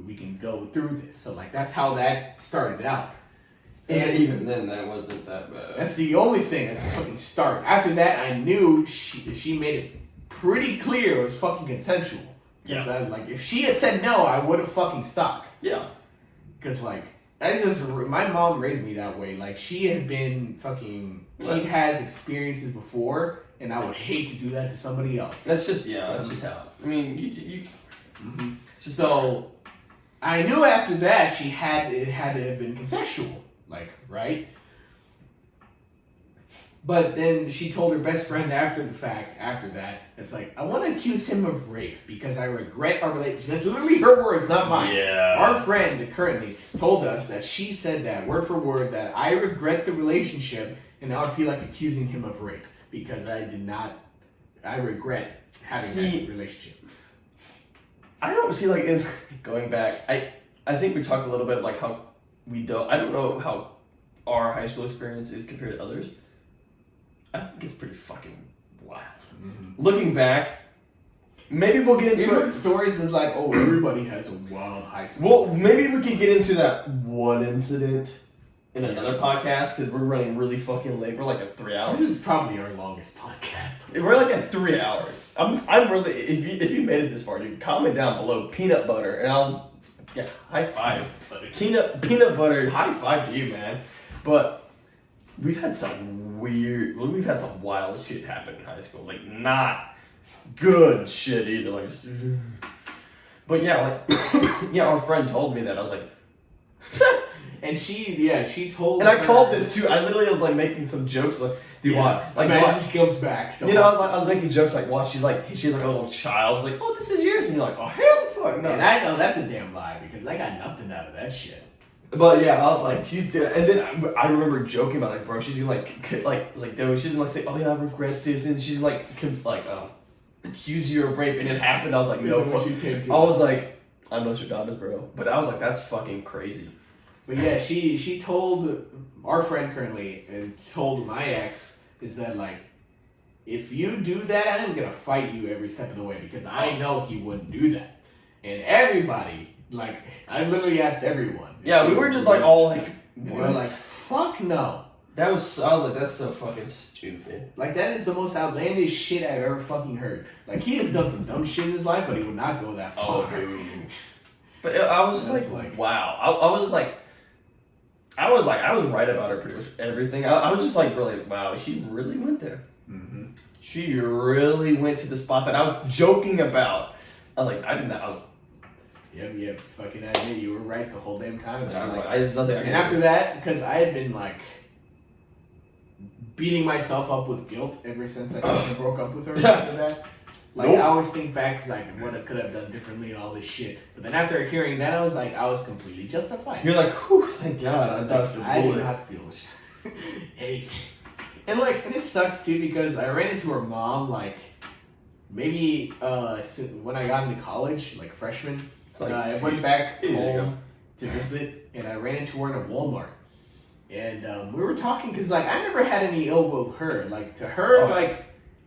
we can go through this. So like, that's how that started out. And even then, that wasn't that bad. That's the only thing. That's the fucking start. After that, I knew she made it pretty clear it was fucking consensual. Because if she had said no, I would have fucking stopped. Yeah. Because like, my mom raised me that way. Like, she had been fucking. She has experiences before, and I would hate to do that to somebody else. That's just that's just how. I mean, you Mm-hmm. so I knew after that it had to have been consensual, like, right? But then she told her best friend after that, it's like, I want to accuse him of rape because I regret our relationship. That's literally her words, not mine. Yeah. Our friend currently told us that she said that, word for word, that I regret the relationship and now I feel like accusing him of rape because I regret having that relationship. I don't see like in going back. I think we talked a little bit like how I don't know how our high school experience is compared to others. I think it's pretty fucking wild. Mm-hmm. Looking back, maybe we'll get into Different stories is like, oh, everybody has a wild high school. Well, maybe we could get into that one incident in another podcast because we're running really fucking late. We're like at 3 hours. This is probably our longest podcast. We're like at 3 hours. I'm really if you made it this far, dude, comment down below peanut butter and I'll high five. Peanut butter, high five to you, man. But we've had some wild shit happen in high school. Like, not good shit either. Like, but yeah, like, our friend told me that. I was like, and she told. And I called this too. I literally was like making some jokes like, dude, like, imagine she comes back. I was making jokes like, well, she's like a little child. Like, oh, this is yours, and you're like, oh, hell, fuck no. And I know that's a damn lie because I got nothing out of that shit. But yeah, I was like, she's dead. And then I remember joking about like, bro, she's gonna dude, she's gonna say, oh yeah, I regret this, and she's like, accuse you of rape, and it happened. I was like, no, fuck. I was like, I'm Nostradamus, bro. But I was like, that's fucking crazy. But yeah, she told our friend currently and told my ex is that like, if you do that, I'm gonna fight you every step of the way because I know he wouldn't do that. And everybody. Like, I literally asked everyone. Yeah, we were just like all like, we were like, fuck no. I was like, that's so fucking stupid. Like, that is the most outlandish shit I've ever fucking heard. Like, he has done some dumb shit in his life, but he would not go that far. But I was just like, wow. I was right about her pretty much everything. I was just like, really, wow, she really went there. Mm-hmm. She really went to the spot that I was joking about. I did not. Yeah, fucking admit you were right the whole damn time. I was like, there's nothing I can do. After that, because I had been like beating myself up with guilt ever since I fucking broke up with her after that. Like, I always think back to like what I could have done differently and all this shit. But then after hearing that, I was like, I was completely justified. You're like, whew, thank God. I did not feel anything. And it sucks too because I ran into her mom like maybe when I got into college, like freshman. I went back home to visit, and I ran into her in a Walmart. And we were talking, because, like, I never had any ill will with her. Like, to her,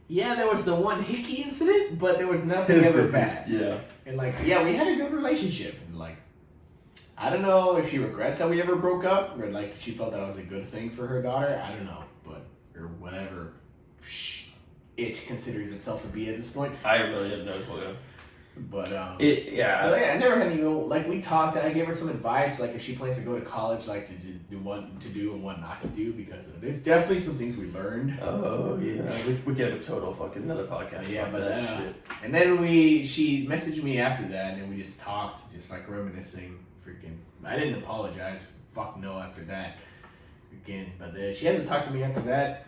there was the one hickey incident, but there was nothing ever bad. Yeah. And, like, we had a good relationship. And, like, I don't know if she regrets that we ever broke up, or, like, she felt that I was a good thing for her daughter. I don't know. Or whatever it considers itself to be at this point. I really have no clue. But I never had any like we talked and I gave her some advice like if she plans to go to college like to do what to do and what not to do because there's definitely some things we learned. Oh yeah, we get a total fucking another podcast. Yeah, but that shit. And then she messaged me after that and we just talked, just like reminiscing. Freaking, I didn't apologize. Fuck no after that. Again, but she hasn't talked to me after that.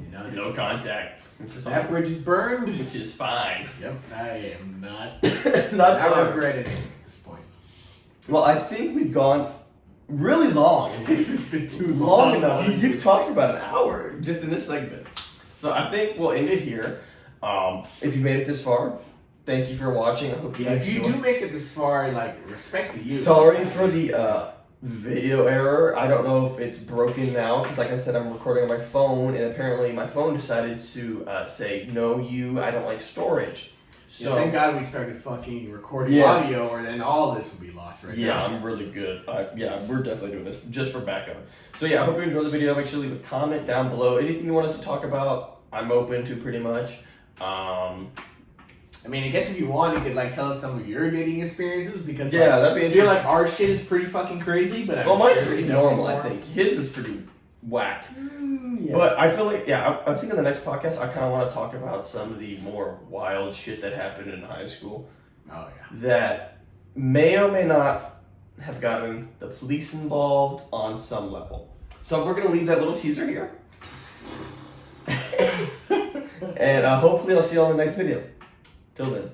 You know, no contact. That bridge is burned. Which is fine. Yep. I am not not regretting it at this point. Well, I think we've gone really long. This has been too long enough. You've talked about an hour just in this segment. So I think we'll end it here. If you made it this far, thank you for watching. I hope you Yeah, if you enjoyed. do make it this far, like, respect to you. Sorry for the video error. I don't know if it's broken now because, like I said, I'm recording on my phone, and apparently my phone decided to say, "No, I don't like storage." So thank God we started fucking recording Yes. audio, or then all this would be lost right yeah, now. I'm really good. We're definitely doing this just for backup. So yeah, I hope you enjoyed the video. Make sure to leave a comment down below. Anything you want us to talk about, I'm open to pretty much. I mean, I guess if you want, you could like tell us some of your dating experiences because Yeah, like, that'd be I feel interesting. like our shit is pretty fucking crazy, but I'm Well, mine's sure pretty there's normal, I definitely think. His is pretty whacked. Yeah. But I feel like, I think in the next podcast, I kind of want to talk about some of the more wild shit that happened in high school Oh yeah. that may or may not have gotten the police involved on some level. So we're going to leave that little teaser here. And hopefully I'll see you all in the next video. Till then.